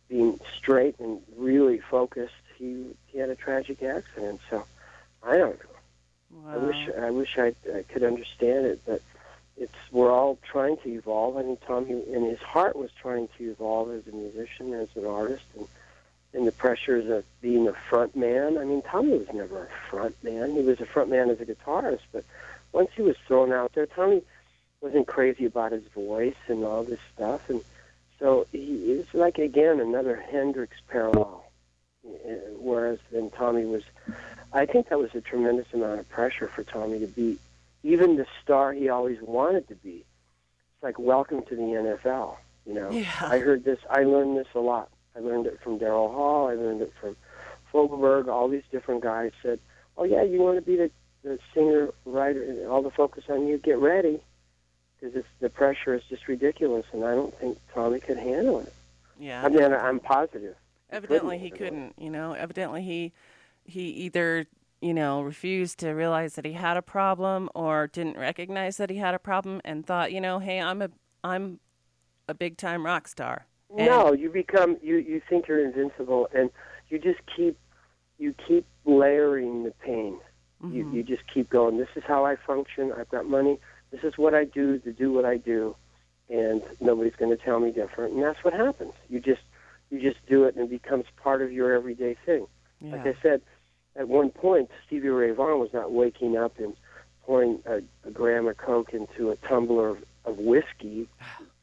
being straight and really focused, he had a tragic accident. So I don't know. Wow. I wish I could understand it, but we're all trying to evolve. I mean, Tommy, in his heart, was trying to evolve as a musician, as an artist, and the pressures of being a front man. I mean, Tommy was never a front man. He was a front man as a guitarist, but once he was thrown out there, Tommy wasn't crazy about his voice and all this stuff, and so it's like, again, another Hendrix parallel, whereas then Tommy was, I think that was a tremendous amount of pressure for Tommy to be even the star he always wanted to be. It's like, welcome to the NFL, Yeah. I heard this, I learned this a lot. I learned it from Darryl Hall, I learned it from Fogelberg, all these different guys said, oh yeah, you want to be the singer, writer, and all the focus on you, get ready. Because the pressure is just ridiculous, and I don't think Tommy could handle it. Yeah. I mean, I'm positive. Evidently he couldn't. Evidently he either refused to realize that he had a problem, or didn't recognize that he had a problem, and thought, hey, I'm a big time rock star. And no, you become you think you're invincible, and you just keep layering the pain. Mm-hmm. You just keep going. This is how I function. I've got money. This is what I do to do what I do, and nobody's going to tell me different. And that's what happens. You just do it, and it becomes part of your everyday thing. Yeah. Like I said, at one point, Stevie Ray Vaughan was not waking up and pouring a gram of Coke into a tumbler of whiskey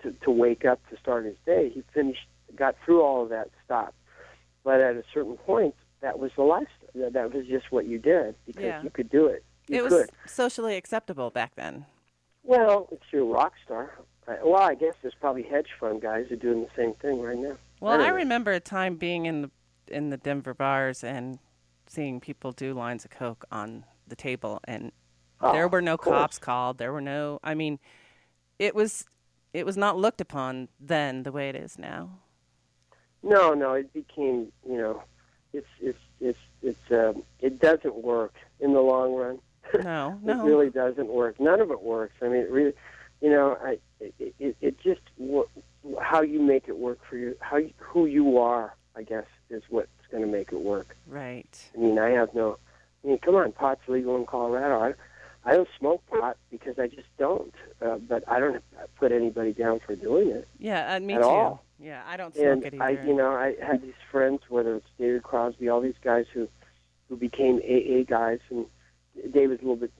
to wake up to start his day. He got through all of that, stopped. But at a certain point, that was the lifestyle. That was just what you did, because you could do it. It was socially acceptable back then. Well, if you're a rock star. Well, I guess there's probably hedge fund guys who are doing the same thing right now. Well, I remember a time being in the Denver bars and seeing people do lines of Coke on the table, and there were no cops called. There were no. I mean, it was not looked upon then the way it is now. No, it became, it doesn't work in the long run. No. It really doesn't work. None of it works. I mean, it really, it just, how you make it work for you, who you are, I guess, is what's going to make it work. Right. I mean, come on, pot's legal in Colorado. I don't smoke pot because I just don't. But I don't put anybody down for doing it. Yeah, me at too. All. Yeah, I don't smoke it either. I had these friends, whether it's David Crosby, all these guys who became AA guys, and David's a little bit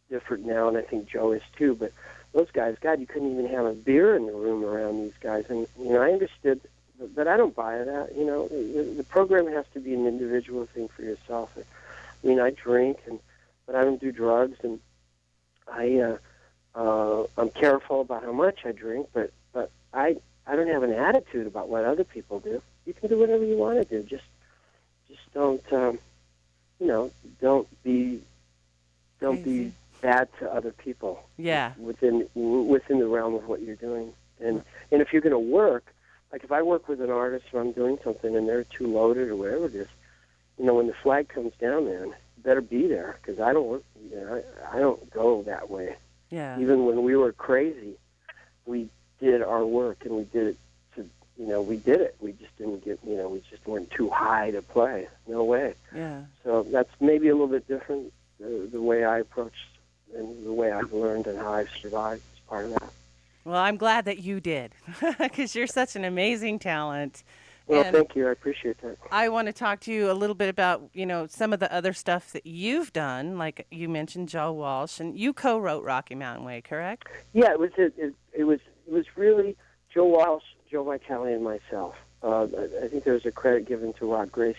different now, and I think Joe is too, but those guys, God, you couldn't even have a beer in the room around these guys. And, I understood, but I don't buy that. The program has to be an individual thing for yourself. I mean, I drink, but I don't do drugs, and I'm careful about how much I drink, but I I don't have an attitude about what other people do. You can do whatever you want to do. Just don't, don't be bad to other people. Yeah. Within the realm of what you're doing. And if you're going to work, like if I work with an artist or I'm doing something and they're too loaded or whatever it is, when the flag comes down, man, you better be there, because I don't go that way. Yeah. Even when we were crazy, we did our work and we did it. We did it. We just didn't we just weren't too high to play. No way. Yeah. So that's maybe a little bit different, the way I approached and the way I've learned and how I've survived is part of that. Well, I'm glad that you did, because you're such an amazing talent. Well, And thank you. I appreciate that. I want to talk to you a little bit about, some of the other stuff that you've done. Like you mentioned Joe Walsh, and you co-wrote Rocky Mountain Way, correct? Yeah, it was really Joe Walsh, Joe Vitale, and myself. I think there was a credit given to Rod Grace.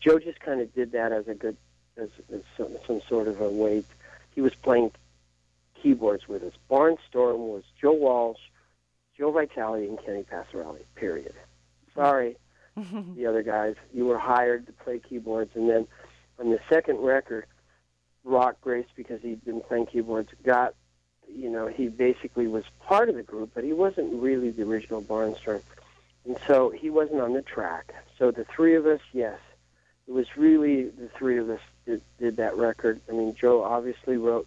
Joe just kind of did that as some sort of a way. He was playing keyboards with us. Barnstorm was Joe Walsh, Joe Vitale, and Kenny Passarelli, period. Sorry, the other guys. You were hired to play keyboards. And then on the second record, Rock Grace, because he'd been playing keyboards, he basically was part of the group, but he wasn't really the original Barnstorm. And so he wasn't on the track. So the three of us, yes, it was really the three of us did that record. I mean, Joe obviously wrote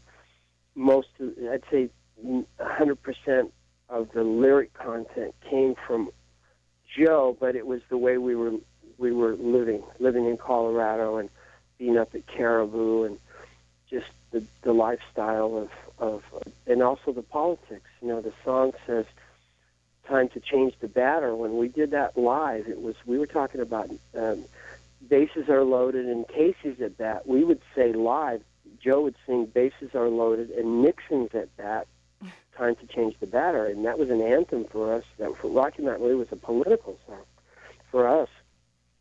I'd say 100% of the lyric content came from Joe, but it was the way we were living in Colorado and being up at Caribou and just the lifestyle of and also the politics. The song says "Time to Change the Batter." When we did that live, we were talking about bases are loaded and Casey's at bat. We would say live, Joe would sing "Bases are loaded" and Nixon's at bat. Time to change the batter, and that was an anthem for us. That for Rocky Mountain Way was a political song for us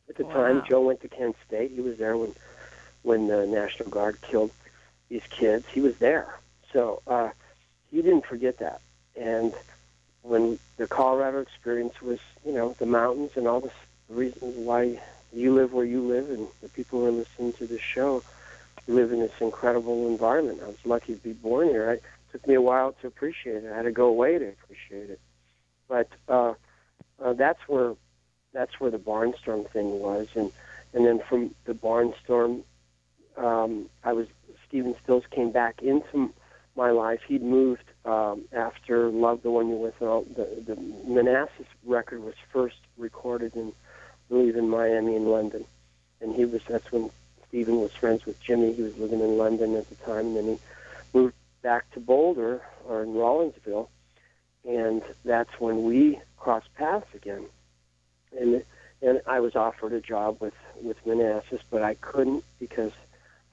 at the time. Joe went to Kent State. He was there when the National Guard killed these kids. He was there, so he didn't forget that. And when the Colorado experience was, the mountains and all the reasons why you live where you live, and the people who are listening to this show live in this incredible environment. I was lucky to be born here. It took me a while to appreciate it. I had to go away to appreciate it. But that's where the Barnstorm thing was, and then from the Barnstorm, Stephen Stills came back into my life. He'd moved after "Love the One You're With." The Manassas record was first recorded in Miami and London, and that's when Stephen was friends with Jimmy. He was living in London at the time, and then he moved back to Boulder or in Rollinsville, and that's when we crossed paths again. And I was offered a job with Manassas, but I couldn't because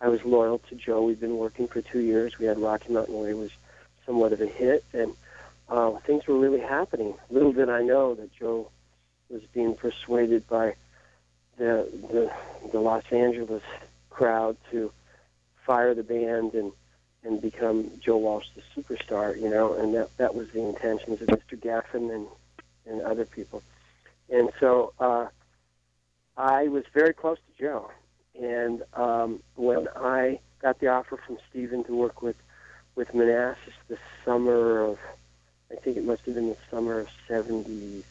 I was loyal to Joe. We'd been working for 2 years. We had Rocky Mountain Way was somewhat of a hit, and things were really happening. Little did I know that Joe was being persuaded by the Los Angeles crowd to fire the band and become Joe Walsh the superstar, and that was the intentions of Mr. Gaffin and other people. And so I was very close to Joe. And when I got the offer from Stephen to work with Manassas the summer of, I think it must have been the summer of 73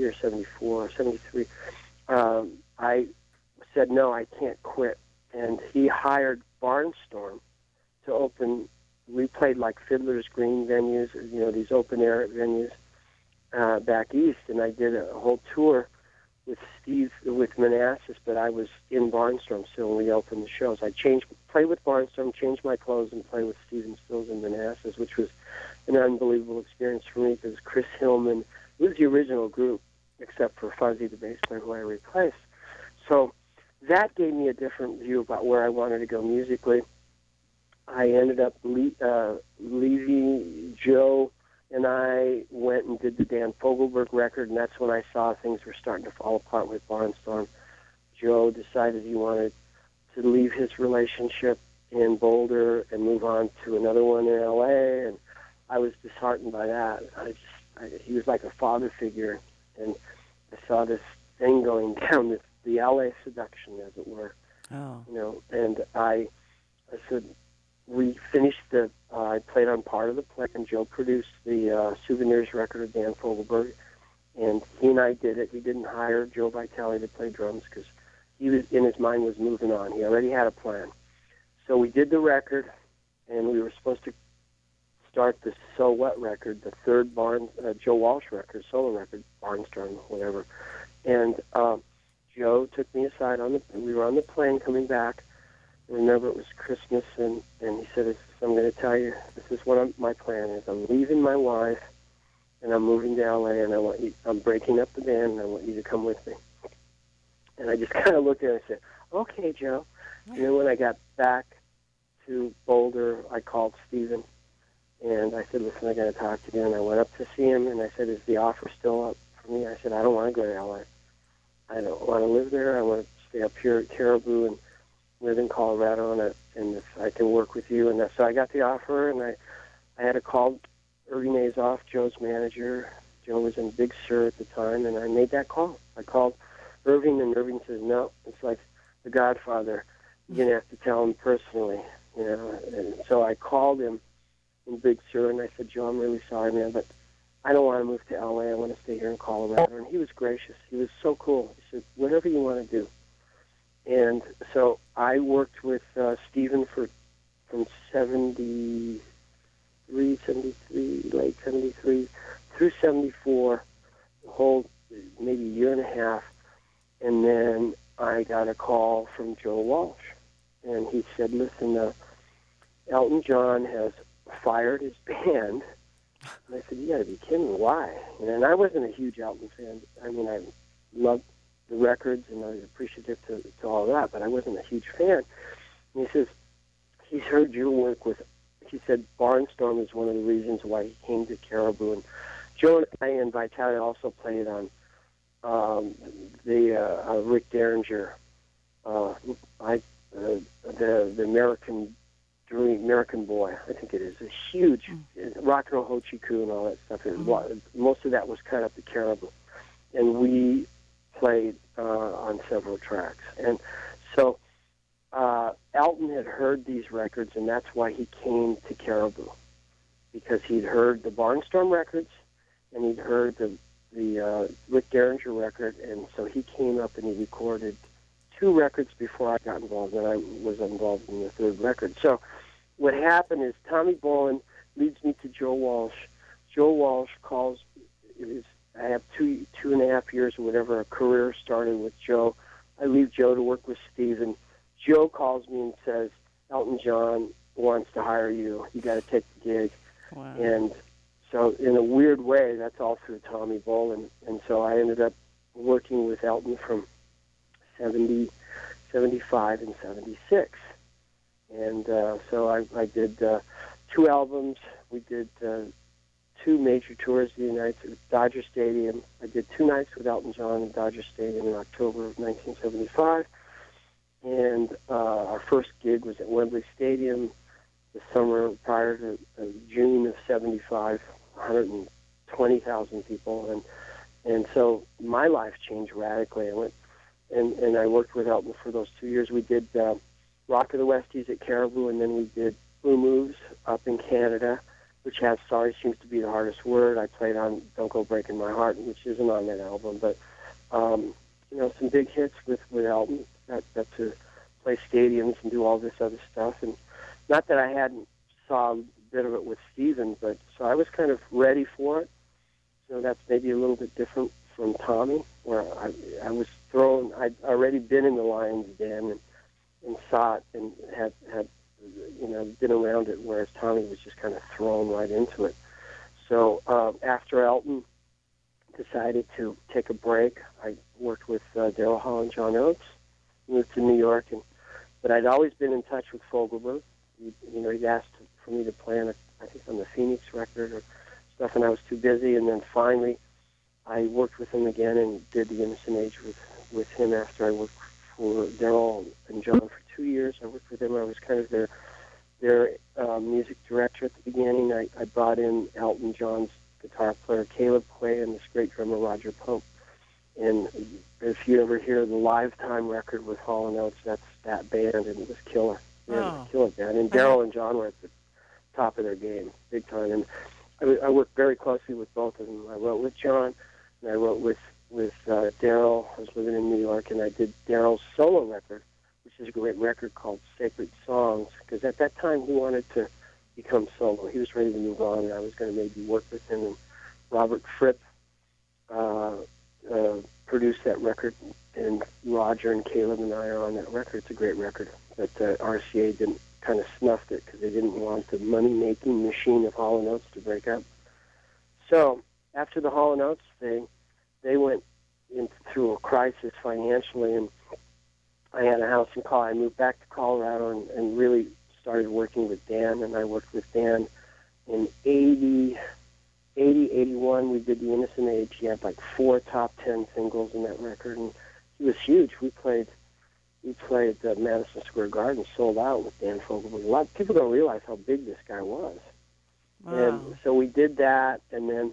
or 74 or 73, I said, no, I can't quit. And he hired Barnstorm to open. We played like Fiddler's Green venues, these open air venues back east, and I did a whole tour with Manassas, but I was in Barnstorm still when we opened the shows. I played with Barnstorm, changed my clothes, and played with Stephen Stills in Manassas, which was an unbelievable experience for me because Chris Hillman was the original group, except for Fuzzy, the bass player, who I replaced. So that gave me a different view about where I wanted to go musically. I ended up leaving Joe, and I went and did the Dan Fogelberg record, and that's when I saw things were starting to fall apart with Barnstorm. Joe decided he wanted to leave his relationship in Boulder and move on to another one in L.A., and I was disheartened by that. He was like a father figure, and I saw this thing going down, the LA seduction, as it were. Oh. And I said, we finished I played on part of the play, and Joe produced the Souvenirs record of Dan Fogelberg, and he and I did it. We didn't hire Joe Vitale to play drums because he was, in his mind, was moving on. He already had a plan. So we did the record, and we were supposed to start the So What record, the third Joe Walsh record, solo record, Barnstorm, whatever. And Joe took me aside we were on the plane coming back. I remember it was Christmas, and he said, I'm going to tell you, this is what my plan is. I'm leaving my wife, and I'm moving to LA, and I'm breaking up the band, and I want you to come with me. And I just kind of looked at him and said, okay, Joe. And then when I got back to Boulder, I called Steven, and I said, listen, I got to talk to you. And I went up to see him, and I said, is the offer still up for me? I said, I don't want to go to LA. I don't want to live there. I want to stay up here at Caribou and live in Colorado, and if I can work with you. And so I got the offer, and I had to call Irving Azoff, Joe's manager. Joe was in Big Sur at the time, and I made that call. I called Irving, and Irving says, no, it's like The Godfather. You're going to have to tell him personally, And so I called him in Big Sur, and I said, Joe, I'm really sorry, man, but I don't want to move to L.A. I want to stay here in Colorado. And he was gracious. He was so cool. He said, whatever you want to do. And so I worked with Steven from 73, late 73, through 74, the whole maybe year and a half. And then I got a call from Joe Walsh. And he said, listen, Elton John has fired his band. And I said, you got to be kidding me. Why? And I wasn't a huge Elton fan. I mean, I loved the records, and I was appreciative to all that, but I wasn't a huge fan. And he says, he's heard your work with, he said, Barnstorm is one of the reasons why he came to Caribou. And Joe and I and Vitale also played on the Rick Derringer, the American Dream, American Boy, I think it is, a huge rock and roll Ho Chi Koo and all that stuff. Most of that was cut up at Caribou, and we played on several tracks. And so Elton had heard these records, and that's why he came to Caribou, because he'd heard the Barnstorm records, and he'd heard the Rick Derringer record, and so he came up and he recorded 2 records before I got involved, and I was involved in the 3rd record. So what happened is Tommy Bolin leads me to Joe Walsh. Joe Walsh calls, I have 2.5 years or whatever, a career started with Joe. I leave Joe to work with Steven. Joe calls me and says, Elton John wants to hire you. You got to take the gig. Wow. And so in a weird way, that's all through Tommy Bolin. And so I ended up working with Elton from 70, 75, and 76. And so I did 2 albums. We did 2 major tours of the United States, Dodger Stadium. I did 2 nights with Elton John in Dodger Stadium in October of 1975. And our first gig was at Wembley Stadium the summer prior to June of 75, 120,000 people. And so my life changed radically. I went and I worked with Elton for those 2 years. We did Rock of the Westies at Caribou, and then we did Blue Moves up in Canada, which has Sorry Seems to Be the Hardest Word. I played on Don't Go Breaking My Heart, which isn't on that album, but some big hits with Elton. Got to play stadiums and do all this other stuff. And not that I hadn't saw a bit of it with Steven, but so I was kind of ready for it. So that's maybe a little bit different from Tommy, where I was thrown. I'd already been in the Lions Den and saw it and had been around it, whereas Tommy was just kind of thrown right into it. So after Elton decided to take a break, I worked with Daryl Hall and John Oates, moved to New York, but I'd always been in touch with Fogelberg. He'd asked for me to play on, I think, on the Phoenix record or stuff, and I was too busy. And then finally, I worked with him again and did the Innocent Age with him after I worked for Daryl and John for 2 years. I worked with him. I was kind of their their music director at the beginning. I brought in Elton John's guitar player, Caleb Quay, and this great drummer, Roger Pope. And if you ever hear the Lifetime record with Hall & Oates, that's that band, and it was killer. Yeah, it was a killer band. And Daryl and John were at the top of their game, big time. And I worked very closely with both of them. I wrote with John, and I wrote with Daryl. I was living in New York, and I did Daryl's solo record, which is a great record called Sacred Songs, because at that time he wanted to become solo. He was ready to move on, and I was going to maybe work with him. And Robert Fripp produced that record, and Roger and Caleb and I are on that record. It's a great record, but RCA didn't kind of snuffed it because they didn't want the money-making machine of Hall & Oates to break up. So after the Hall & Oates thing, they went through a crisis financially, and I had a house in Colorado. I moved back to Colorado and really started working with Dan, and I worked with Dan in 80, 81. We did The Innocent Age. He had like 4 top 10 singles in that record, and he was huge. We played Madison Square Garden, sold out with Dan Fogelberg. A lot of people don't realize how big this guy was. Wow. And so we did that, and then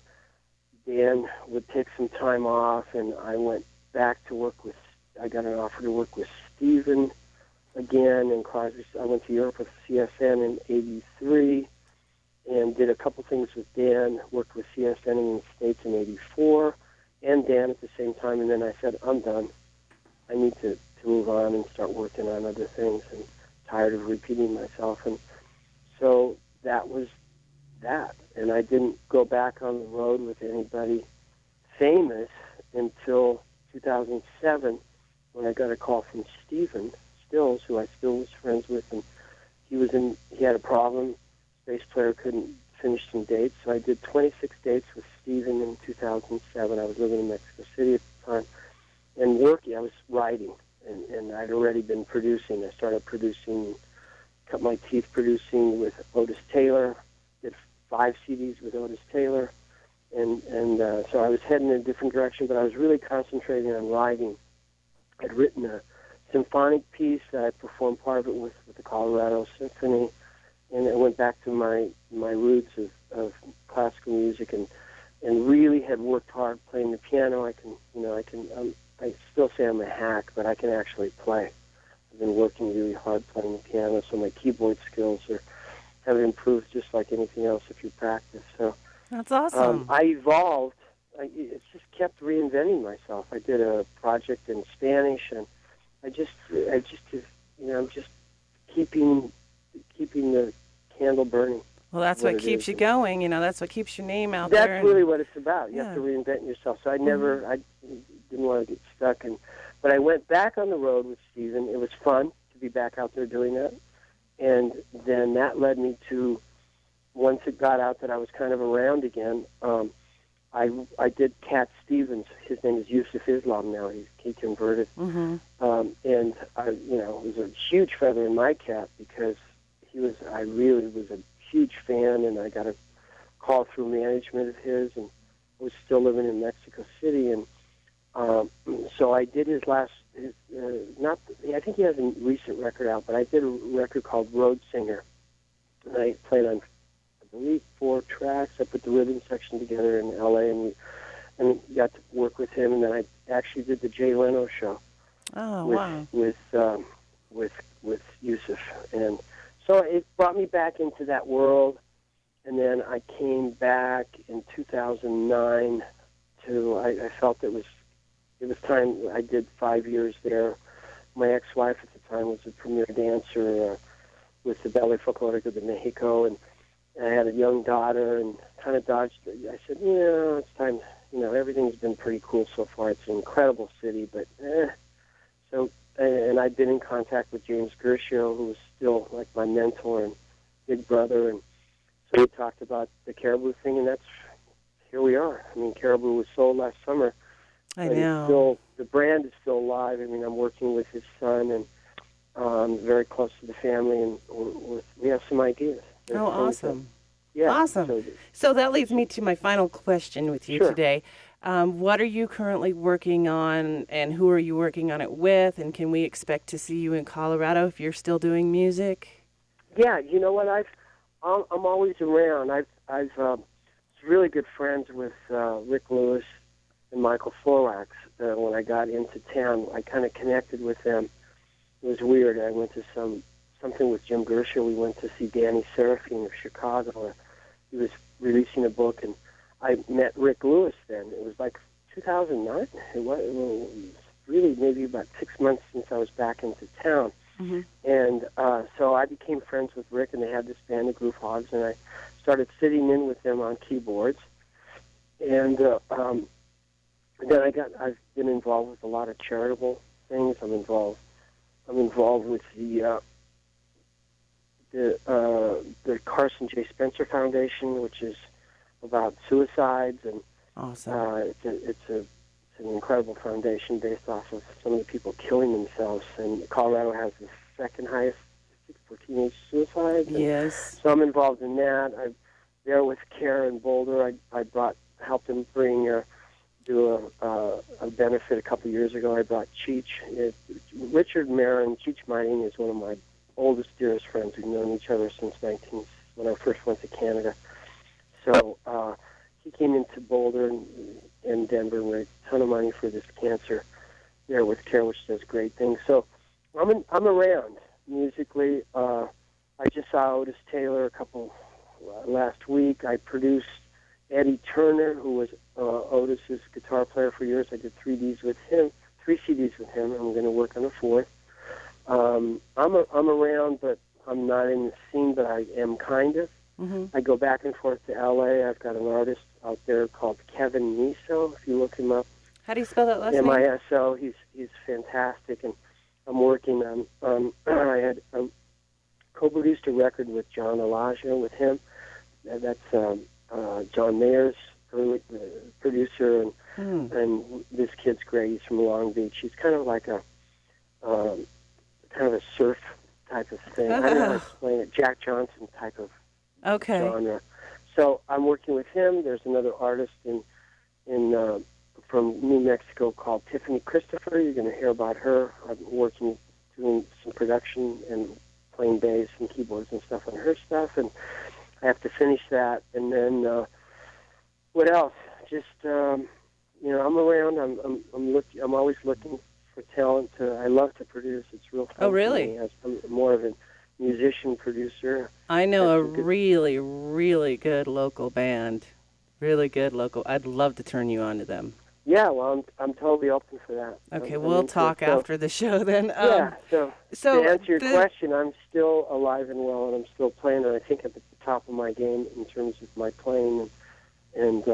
Dan would take some time off, and I went back to work with, I got an offer to work with Stephen again, and I went to Europe with CSN in 83, and did a couple things with Dan, worked with CSN in the States in 84, and Dan at the same time, and then I said, I'm done. I need to move on and start working on other things, and tired of repeating myself. And so that was that. And I didn't go back on the road with anybody famous until 2007, when I got a call from Stephen Stills, who I still was friends with, and he had a problem. Bass player couldn't finish some dates, so I did 26 dates with Stephen in 2007. I was living in Mexico City at the time, and working. I was writing, and I'd already been producing. I started producing, cut my teeth producing with Otis Taylor, did 5 CDs with Otis Taylor, and so I was heading in a different direction, but I was really concentrating on writing. I'd written a symphonic piece that I performed part of it with the Colorado Symphony, and I went back to my roots of classical music, and really had worked hard playing the piano. I still say I'm a hack, but I can actually play. I've been working really hard playing the piano, so my keyboard skills have improved just like anything else if you practice. So that's awesome. I evolved. It's just kept reinventing myself. I did a project in Spanish, and I'm just keeping the candle burning. Well, that's what keeps you going. That's what keeps your name out there. That's really what it's about. You have to reinvent yourself. So I didn't want to get stuck. But I went back on the road with Stephen. It was fun to be back out there doing that. And then that led me to, once it got out that I was kind of around again, I did Cat Stevens. His name is Yusuf Islam now. He converted. Mm-hmm. And it was a huge feather in my cap, because I really was a huge fan, and I got a call through management of his, and I was still living in Mexico City, and so I did I think he has a recent record out, but I did a record called Road Singer, and I played on, I believe, 4 tracks. I put the rhythm section together in L.A., and got to work with him, and then I actually did the Jay Leno show. Oh, wow. With Yusuf, and so it brought me back into that world, and then I came back in 2009 I felt it was time. I did 5 years there. My ex-wife at the time was a premier dancer with the Ballet Folklorico de Mexico, and I had a young daughter, and kind of dodged it. I said, it's time. Everything's been pretty cool so far. It's an incredible city, but so. And I'd been in contact with James Gershio, who was still like my mentor and big brother, and so we talked about the Caribou thing, and here we are. I mean, Caribou was sold last summer. I know. The brand is still alive. I mean, I'm working with his son, and very close to the family, and we have some ideas. Oh, awesome. Yeah. Awesome. So that leads me to my final question with you today. What are you currently working on, and who are you working on it with, and can we expect to see you in Colorado if you're still doing music? Yeah, you know what? I'm always around. I've really good friends with Rick Lewis and Michael Florax. When I got into town, I kind of connected with them. It was weird. I went to something with Jim Gersha. We went to see Danny Serafine of Chicago. He was releasing a book, and I met Rick Lewis then. It was like 2009. It was really maybe about 6 months since I was back into town. Mm-hmm. And so I became friends with Rick, and they had this band, the Groove Hogs, and I started sitting in with them on keyboards. And then I've been involved with a lot of charitable things. I'm involved with the Carson J. Spencer Foundation, which is about suicides, and awesome. It's an incredible foundation based off of some of the people killing themselves. And Colorado has the second highest for teenage suicides. Yes. So I'm involved in that. I'm there with CARE in Boulder. I helped them do a benefit a couple of years ago. I brought Cheech. Richard Marin, Cheech Mining, is one of my oldest, dearest friends. We've known each other since when I first went to Canada. So he came into Boulder and Denver and raised a ton of money for this cancer there with CARE, which does great things. So I'm around musically. I just saw Otis Taylor last week. I produced Eddie Turner, who was Otis's guitar player for years. I did 3 CDs with him. I'm going to work on a 4th. I'm around, but I'm not in the scene, but I am kind of. Mm-hmm. I go back and forth to L.A. I've got an artist out there called Kevin Miso, if you look him up. How do you spell that last name? M-I-S-O. He's fantastic, and I'm working on I had co-produced a record with John Elijah with him. That's John Mayer's producer, and this kid's great. He's from Long Beach. He's kind of like a surf type of thing. I don't know how to explain it. Jack Johnson type of genre. So I'm working with him. There's another artist from New Mexico called Tiffany Christopher. You're going to hear about her. I'm doing some production and playing bass and keyboards and stuff on her stuff, and I have to finish that. And then what else? Just I'm around. I'm always looking for talent. I love to produce. It's real fun. Oh, really? For me. I'm more of a musician producer. I know a really, really good local band. Really good local. I'd love to turn you on to them. Yeah, well, I'm totally open for that. Okay, we'll talk after the show then. So to answer your question, I'm still alive and well, and I'm still playing, and I think I'm at the top of my game in terms of my playing and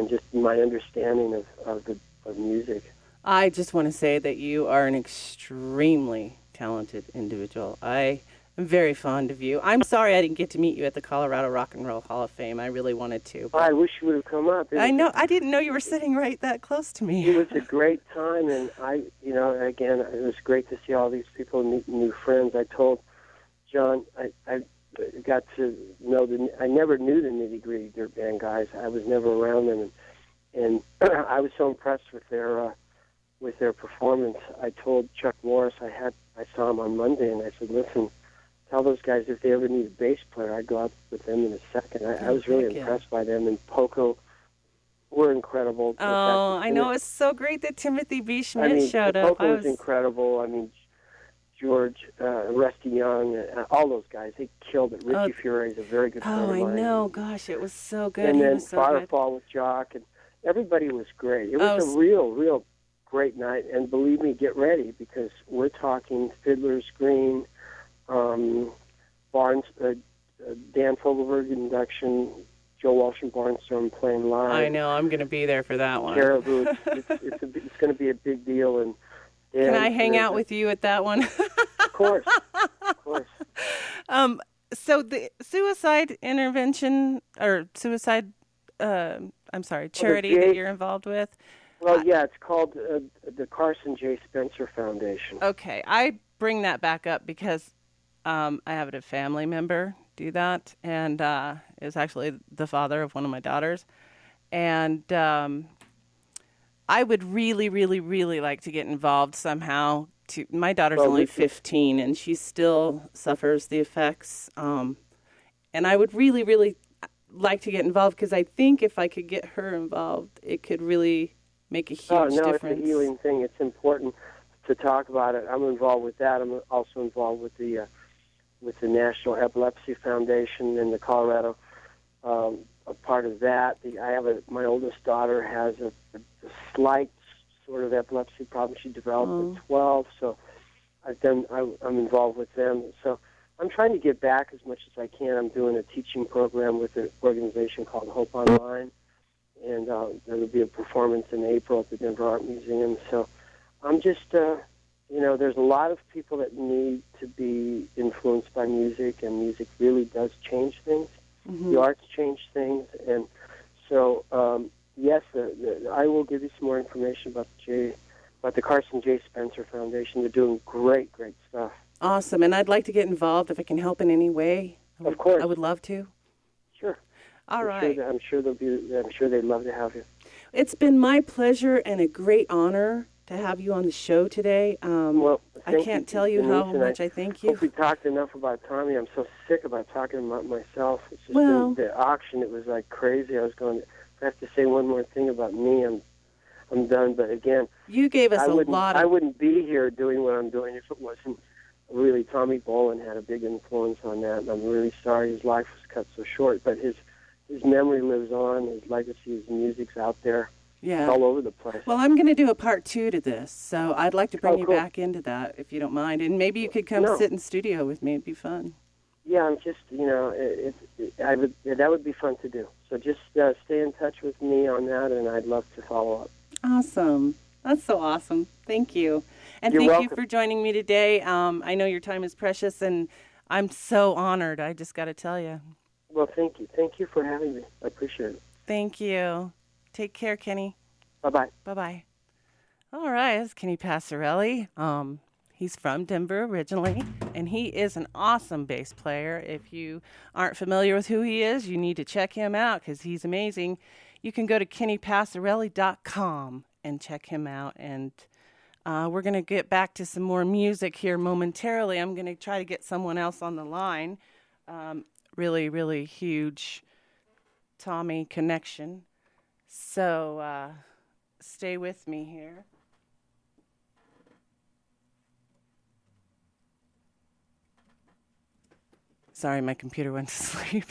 just my understanding of music. I just want to say that you are an extremely talented individual. I am very fond of you. I'm sorry I didn't get to meet you at the Colorado Rock and Roll Hall of Fame. I really wanted to. I wish you would have come up. I know. I didn't know you were sitting right that close to me. It was a great time, and again, it was great to see all these people and meet new friends. I told John, I got to know I never knew the Nitty Gritty Dirt Band guys. I was never around them, and I was so impressed with their performance. I told Chuck Morris, I saw him on Monday, and I said, listen, tell those guys if they ever need a bass player, I'd go out with them in a second. I was really impressed by them, and Poco were incredible. Oh, I know. It's so great that Timothy B. Schmidt showed up. Poco was incredible. I mean, George, Rusty Young, all those guys, they killed it. Richie Fury is a very good friend of mine. Oh, I know. Gosh, it was so good. And then Firefall with Jock, and everybody was great. It was a real great night, and believe me, get ready, because we're talking Fiddler's Green, Dan Fogelberg induction, Joe Walsh and Barnstorm playing live. I know, I'm going to be there for that one. Caribou, it's going to be a big deal. And can I hang out with you at that one? Of course. So the suicide intervention, or suicide, charity that you're involved with? Well, yeah, it's called the Carson J. Spencer Foundation. Okay, I bring that back up because I have a family member do that, and is actually the father of one of my daughters. And I would really, really, really like to get involved somehow my daughter's Well, only we can- 15, and she still suffers the effects. And I would really, really like to get involved because I think if I could get her involved, it could really make a huge Oh, no, difference. it's a healing thing. It's important to talk about it. I'm involved with that. I'm also involved with the National Epilepsy Foundation in the Colorado. A part of that. My oldest daughter has a slight sort of epilepsy problem she developed at 12. So I'm involved with them. So I'm trying to give back as much as I can. I'm doing a teaching program with an organization called Hope Online, and there will be a performance in April at the Denver Art Museum. So I'm just, there's a lot of people that need to be influenced by music, and music really does change things. Mm-hmm. The arts change things, and so yes, I will give you some more information about the Carson J. Spencer Foundation. They're doing great stuff. Awesome, and I'd like to get involved if I can help in any way. Of course, I would love to. Sure. All right. I'm sure they'd love to have you. It's been my pleasure and a great honor to have you on the show today. I can't tell you how much I thank you. Hope we talked enough about Tommy. I'm so sick about talking about myself. It's just the auction. It was like crazy. I was going. If I have to say one more thing about me, I'm done. But again, you gave us I wouldn't be here doing what I'm doing if it wasn't really Tommy Bolin had a big influence on that. And I'm really sorry his life was cut so short. But his memory lives on. His legacy, his music's out there. Yeah. It's all over the place. Well, I'm going to do a part 2 to this, so I'd like to bring you back into that, if you don't mind. And maybe you could come sit in studio with me. It'd be fun. Yeah, I'm just, that would be fun to do. So just stay in touch with me on that, and I'd love to follow up. Awesome. That's so awesome. Thank you. And You're thank welcome. you for joining me today. I know your time is precious, and I'm so honored. I just got to tell you. Well, thank you. Thank you for having me. I appreciate it. Thank you. Take care, Kenny. Bye-bye. Bye-bye. All right, it's Kenny Passarelli. He's from Denver originally, and he is an awesome bass player. If you aren't familiar with who he is, you need to check him out because he's amazing. You can go to kennypassarelli.com and check him out. And we're going to get back to some more music here momentarily. I'm going to try to get someone else on the line. Really, really huge Tommy connection. So stay with me here. Sorry, my computer went to sleep.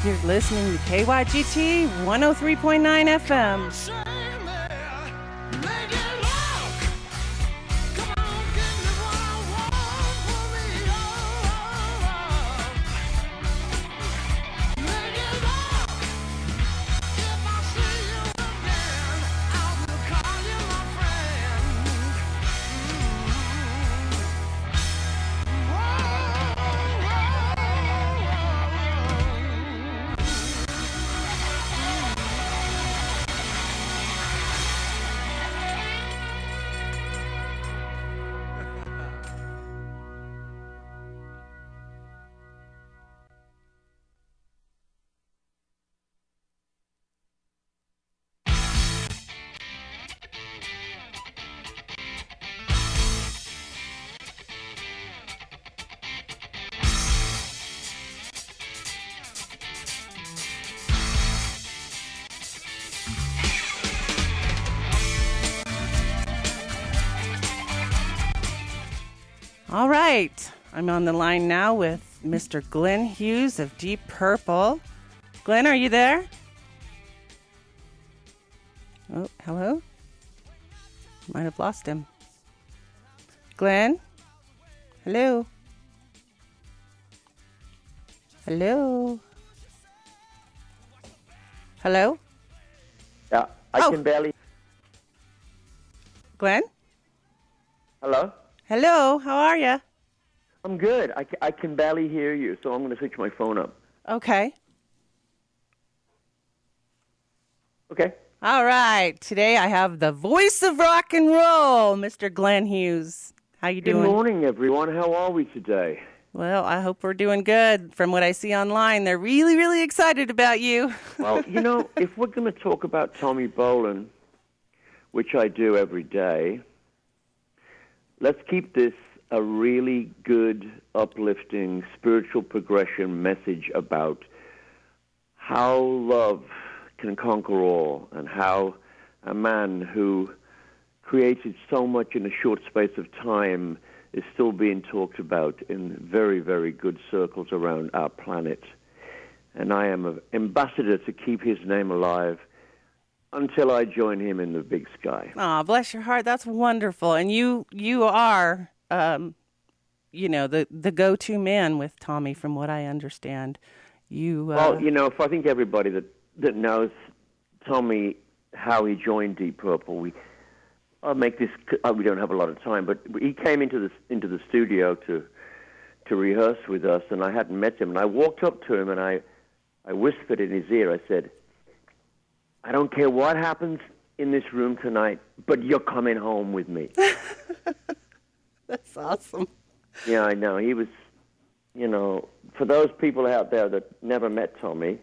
You're listening to KYGT 103.9 FM. All right, I'm on the line now with Mr. Glenn Hughes of Deep Purple. Glenn, are you there? Oh, hello? Might have lost him. Glenn? Hello? Hello? Hello? Yeah, I can barely... Glenn? Hello? Hello, how are you? I'm good. I can barely hear you, so I'm going to switch my phone up. Okay. Okay. All right. Today I have the voice of rock and roll, Mr. Glenn Hughes. How you doing? Good morning, everyone. How are we today? Well, I hope we're doing good. From what I see online, they're really, really excited about you. Well, you know, if we're going to talk about Tommy Bolin, which I do every day, let's keep this a really good, uplifting, spiritual progression message about how love can conquer all and how a man who created so much in a short space of time is still being talked about in very, very good circles around our planet. And I am an ambassador to keep his name alive until I join him in the big sky. Oh, bless your heart. That's wonderful. And you are, the go-to man with Tommy, from what I understand. Well, you know, I think everybody that knows Tommy, how he joined Deep Purple, I'll make this. We don't have a lot of time, but he came into the studio to rehearse with us, and I hadn't met him. And I walked up to him and I whispered in his ear. I said, "I don't care what happens in this room tonight, but you're coming home with me." That's awesome. Yeah, I know. He was, you know, for those people out there that never met Tommy,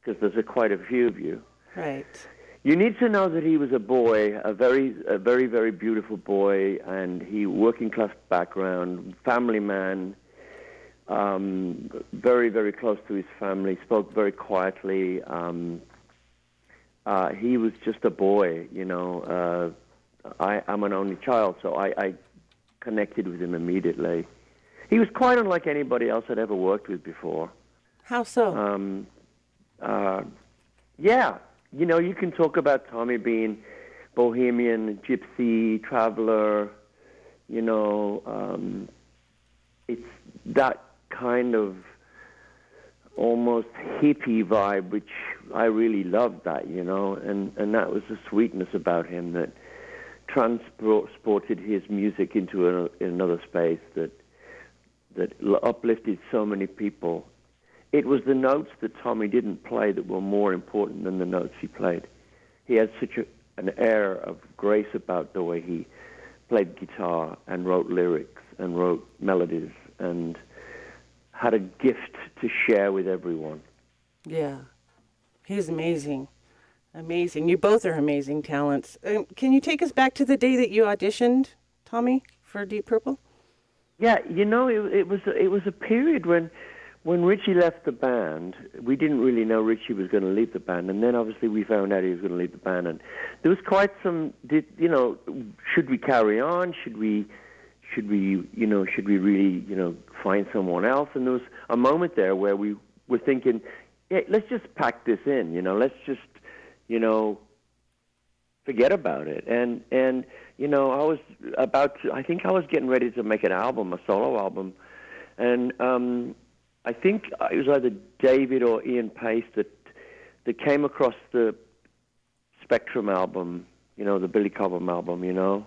because there's quite a few of you. Right. You need to know that he was a boy, a very, very beautiful boy, and he working class background, family man, very, very close to his family, spoke very quietly. He was just a boy, you know. I'm an only child, so I connected with him immediately. He was quite unlike anybody else I'd ever worked with before. How so? Yeah, you know, you can talk about Tommy being bohemian, gypsy, traveler, you know. It's that kind of almost hippie vibe, which I really loved that, you know, and that was the sweetness about him that transported his music into another space that uplifted so many people. It was the notes that Tommy didn't play that were more important than the notes he played. He had such an air of grace about the way he played guitar and wrote lyrics and wrote melodies and had a gift to share with everyone. Yeah. He's amazing. Amazing. You both are amazing talents. Can you take us back to the day that you auditioned, Tommy, for Deep Purple? Yeah, you know, it was a period when Richie left the band. We didn't really know Richie was going to leave the band, and then obviously we found out he was going to leave the band, and there was quite some, you know, should we carry on? Should we really, you know, find someone else? And there was a moment there where we were thinking, yeah, let's just pack this in, you know, let's just, you know, forget about it. And you know, I think I was getting ready to make an album, a solo album, and I think it was either David or Ian Pace that came across the Spectrum album, you know, the Billy Cobham album, you know,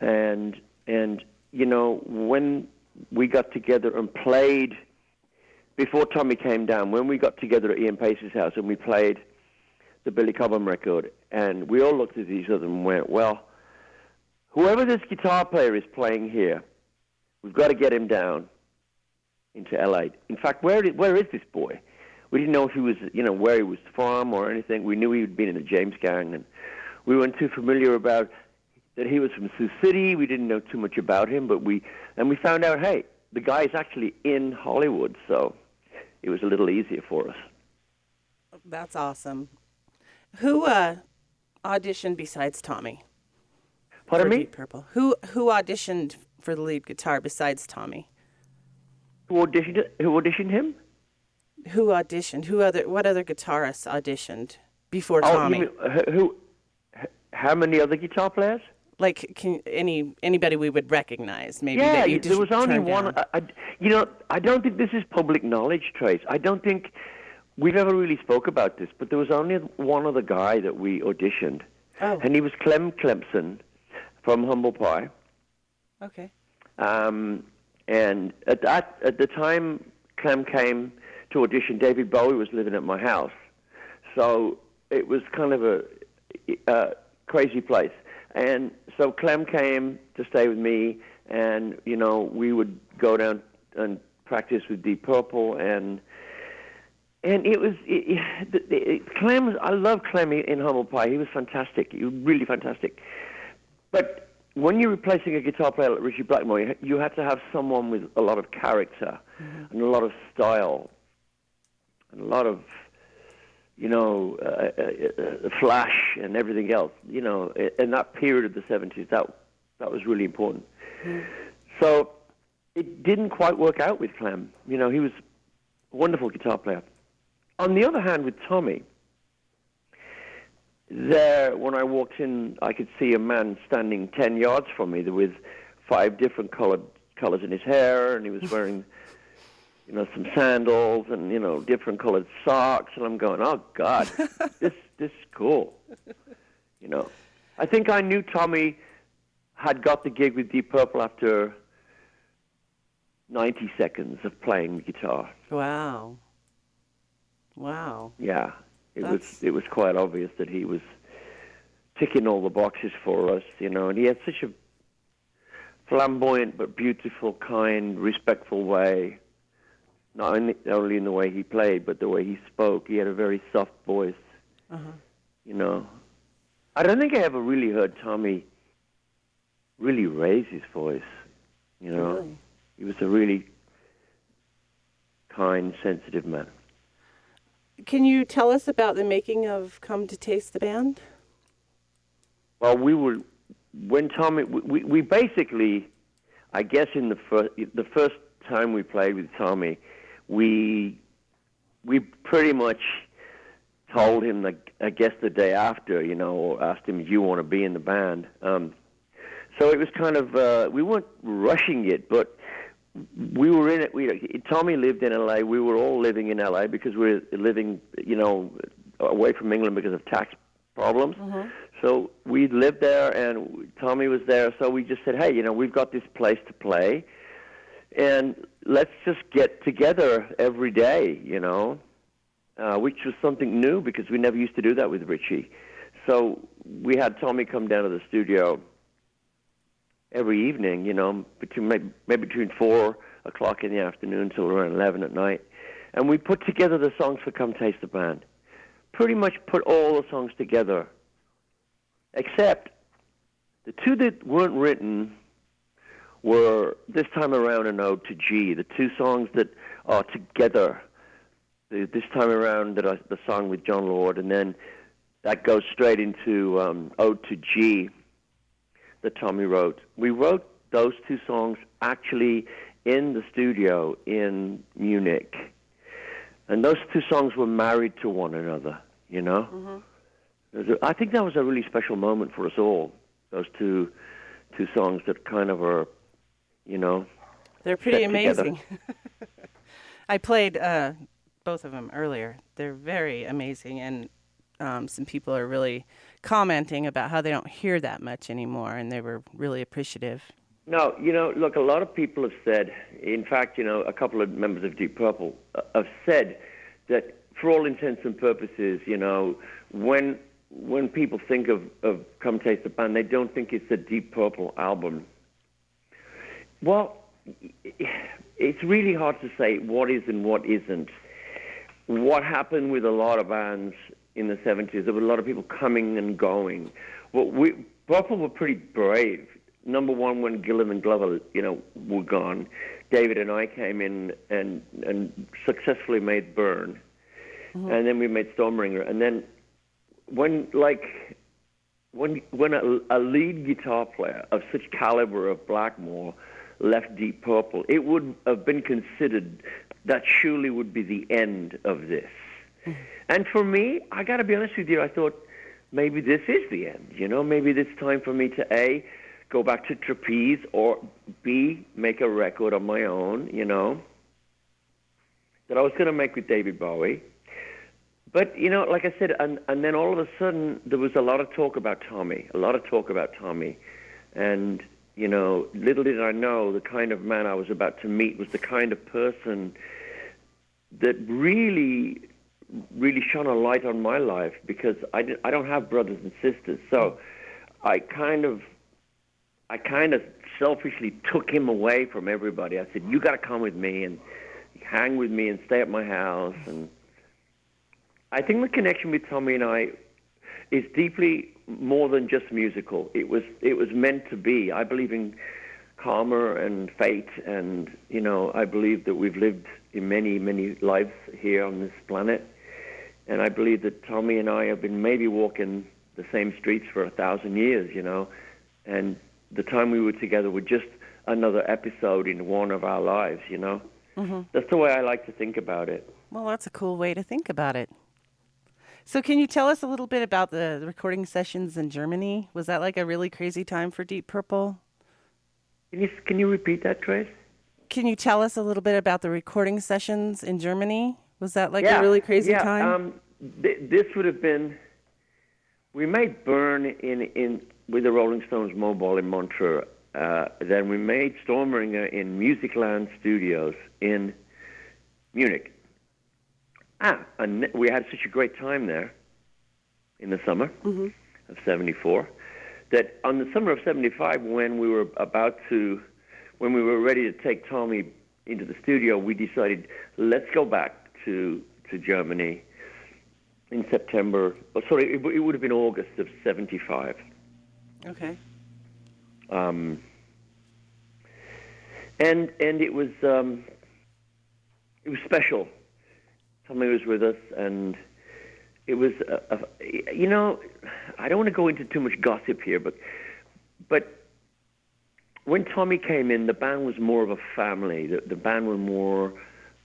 and you know, when we got together and played, before Tommy came down, when we got together at Ian Pace's house and we played the Billy Cobham record, and we all looked at each other and went, well, whoever this guitar player is playing here, we've got to get him down into L.A. In fact, where is this boy? We didn't know if he was, you know, where he was from or anything. We knew he'd been in the James Gang, and we weren't too familiar about that he was from Sioux City. We didn't know too much about him, but we found out, hey, the guy is actually in Hollywood, so it was a little easier for us. That's awesome. Who auditioned besides Tommy? Pardon me? Deep Purple. Who auditioned for the lead guitar besides Tommy? Who auditioned him? Who auditioned? What other guitarists auditioned before Tommy? You mean, how many other guitar players? Like anybody we would recognize, maybe. Yeah, that you there was only one. You know, I don't think this is public knowledge, Trace. I don't think we've ever really spoke about this, but there was only one other guy that we auditioned, and he was Clem Clemson from Humble Pie. Okay. And at the time Clem came to audition, David Bowie was living at my house, so it was kind of a crazy place. And so Clem came to stay with me, and you know, we would go down and practice with Deep Purple, and it was Clem. I love Clem in Humble Pie. He was fantastic. He was really fantastic. But when you're replacing a guitar player like Richie Blackmore, you had to have someone with a lot of character and a lot of style and a lot of, you know, flash and everything else. You know, in that period of the 70s, that was really important. So it didn't quite work out with Clem. You know, he was a wonderful guitar player. On the other hand, with Tommy, when I walked in, I could see a man standing 10 yards from me with 5 different colors in his hair, and he was wearing, you know, some sandals and, you know, different colored socks, and I'm going, oh, God, this is cool. You know, I think I knew Tommy had got the gig with Deep Purple after 90 seconds of playing the guitar. Wow. Yeah. It was quite obvious that he was ticking all the boxes for us, you know, and he had such a flamboyant but beautiful, kind, respectful way, not only in the way he played, but the way he spoke. He had a very soft voice, you know. I don't think I ever really heard Tommy really raise his voice, you know. Really? He was a really kind, sensitive man. Can you tell us about the making of Come to Taste the Band? Well, when Tommy, we basically, I guess in the first time we played with Tommy, we pretty much told him, I guess the day after, you know, or asked him if you want to be in the band. So it was kind of, we weren't rushing it, but we were in it. Tommy lived in L.A. We were all living in L.A. because we were living, you know, away from England because of tax problems. So we lived there, and Tommy was there. So we just said, hey, you know, we've got this place to play, and let's just get together every day, you know, which was something new because we never used to do that with Richie. So we had Tommy come down to the studio every evening, you know, maybe between 4 o'clock in the afternoon till around 11 at night. And we put together the songs for Come Taste the Band. Pretty much put all the songs together, except the 2 that weren't written were This Time Around and Ode to G, the 2 songs that are together. This Time Around, the song with John Lord, and then that goes straight into Ode to G that Tommy wrote. We wrote those 2 songs actually in the studio in Munich. And those two songs were married to one another, you know? Mm-hmm. I think that was a really special moment for us all, those two songs that kind of are, you know, they're pretty amazing. I played both of them earlier. They're very amazing, and some people are really commenting about how they don't hear that much anymore, and they were really appreciative. No, you know, look, a lot of people have said, in fact, you know, a couple of members of Deep Purple have said that for all intents and purposes, you know, when people think of Come Taste the Band, they don't think it's a Deep Purple album. Well, it's really hard to say what is and what isn't. What happened with a lot of bands in the 70s, there were a lot of people coming and going. Well, Purple were pretty brave. Number one, when Gillan and Glover, you know, were gone, David and I came in and successfully made Burn. Mm-hmm. And then we made Stormbringer. And then when a lead guitar player of such caliber of Blackmore left Deep Purple, it would have been considered that surely would be the end of this. Mm-hmm. And for me, I got to be honest with you, I thought maybe this is the end. You know, maybe it's time for me to A, go back to Trapeze, or B, make a record on my own, you know, that I was going to make with David Bowie. But, you know, like I said, and then all of a sudden there was a lot of talk about Tommy. And, you know, little did I know the kind of man I was about to meet was the kind of person that really shone a light on my life, because I don't have brothers and sisters. So I kind of selfishly took him away from everybody. I said, you got to come with me and hang with me and stay at my house. And I think the connection with Tommy and I is deeply more than just musical. It was meant to be. I believe in karma and fate, and, you know, I believe that we've lived in many, many lives here on this planet. And I believe that Tommy and I have been maybe walking the same streets for 1,000 years, you know, and the time we were together was just another episode in one of our lives, you know. Mm-hmm. That's the way I like to think about it. Well, that's a cool way to think about it. So can you tell us a little bit about the recording sessions in Germany? Was that like a really crazy time for Deep Purple? Can you repeat that, Trace? Can you tell us a little bit about the recording sessions in Germany? Was that like a really crazy time? This would have been... We made Burn in with the Rolling Stones Mobile in Montreux. Then we made Stormbringer in Musicland Studios in Munich. And we had such a great time there in the summer of 74 that on the summer of 75, when we were ready to take Tommy into the studio, we decided, let's go back to Germany in September. It would have been August of 75. Okay. And it was special. Tommy was with us, and it was you know, I don't want to go into too much gossip here, but when Tommy came in, the band was more of a family. The band were more.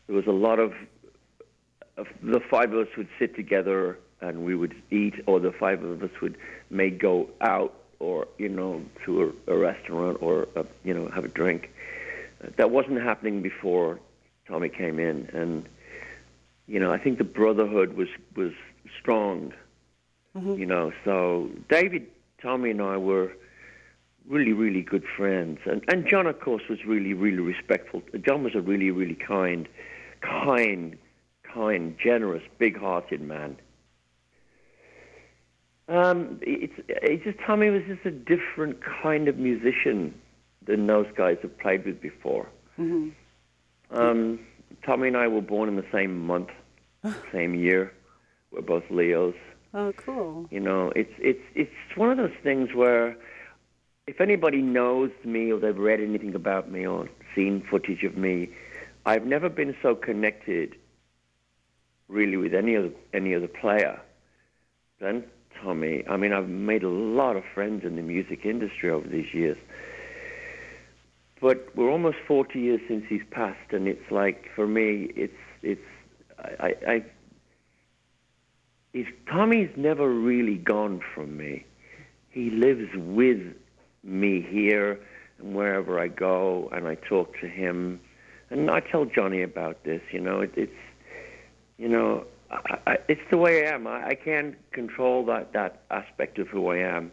There was a lot of the five of us would sit together and we would eat, or the five of us may go out, or, you know, to a restaurant, or you know, have a drink. That wasn't happening before Tommy came in, and you know, I think the brotherhood was strong. Mm-hmm. You know, so David, Tommy, and I were really, really good friends, and John, of course, was really, really respectful. John was a really, really kind, generous, big-hearted man. It's just Tommy was just a different kind of musician than those guys have played with before. Mm-hmm. Tommy and I were born in the same month, same year. We're both Leos. Oh, cool. You know, it's one of those things where if anybody knows me, or they've read anything about me, or seen footage of me, I've never been so connected really with any other player than Tommy. I mean, I've made a lot of friends in the music industry over these years. But we're almost 40 years since he's passed, and it's like, for me, it's Tommy's never really gone from me. He lives with me here and wherever I go, and I talk to him, and I tell Johnny about this. It's the way I am. I can't control that aspect of who I am.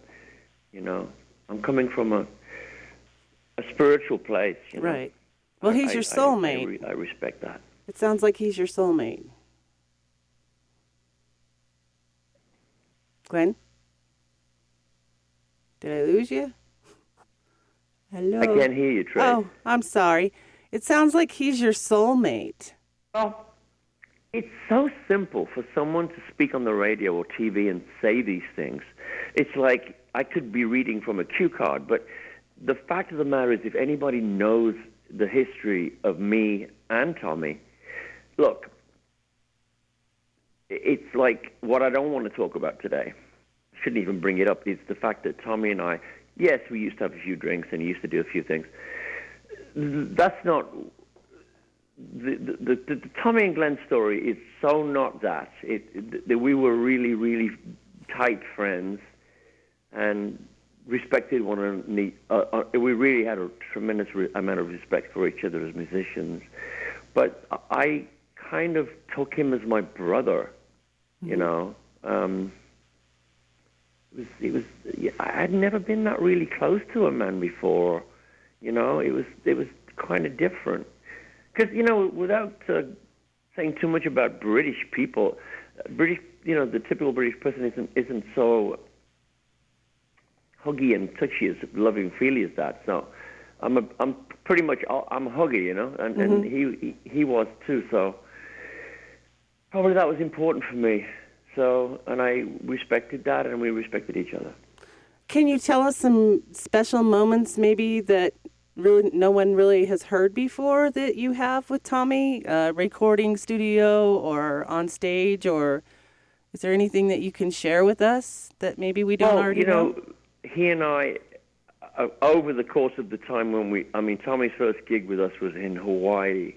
I'm coming from a spiritual place. Right. Well, he's your soulmate. I respect that. It sounds like he's your soulmate. Glenn? Did I lose you? Hello? I can't hear you, Trey. Oh, I'm sorry. It sounds like he's your soulmate. Well, it's so simple for someone to speak on the radio or TV and say these things. It's like I could be reading from a cue card, but the fact of the matter is if anybody knows the history of me and Tommy, look, it's like what I don't want to talk about today. I shouldn't even bring it up. It's the fact that Tommy and I, yes, we used to have a few drinks and he used to do a few things. That's not... The Tommy and Glenn story is so not that. We were really, really tight friends and respected one another. We really had a tremendous amount of respect for each other as musicians. But I kind of took him as my brother, I had never been that really close to a man before. It was kind of different. Because, without saying too much about British people, the typical British person isn't so huggy and touchy as loving-feely as that. So I'm pretty much, I'm huggy, and he was too. So probably that was important for me. So, and I respected that, and we respected each other. Can you tell us some special moments maybe that really no one really has heard before that you have with Tommy, recording studio or on stage, or is there anything that you can share with us that maybe we don't already know? He and I, over the course of the time Tommy's first gig with us was in Hawaii.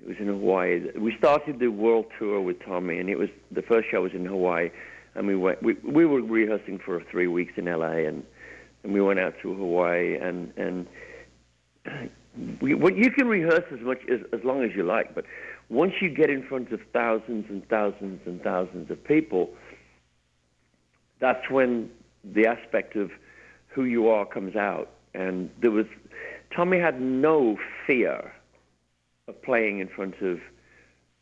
It was in Hawaii. We started the world tour with Tommy, and the first show was in Hawaii, and we were rehearsing for 3 weeks in LA, and we went out to Hawaii, and you can rehearse as long as you like, but once you get in front of thousands and thousands and thousands of people, that's when the aspect of who you are comes out. And Tommy had no fear of playing in front of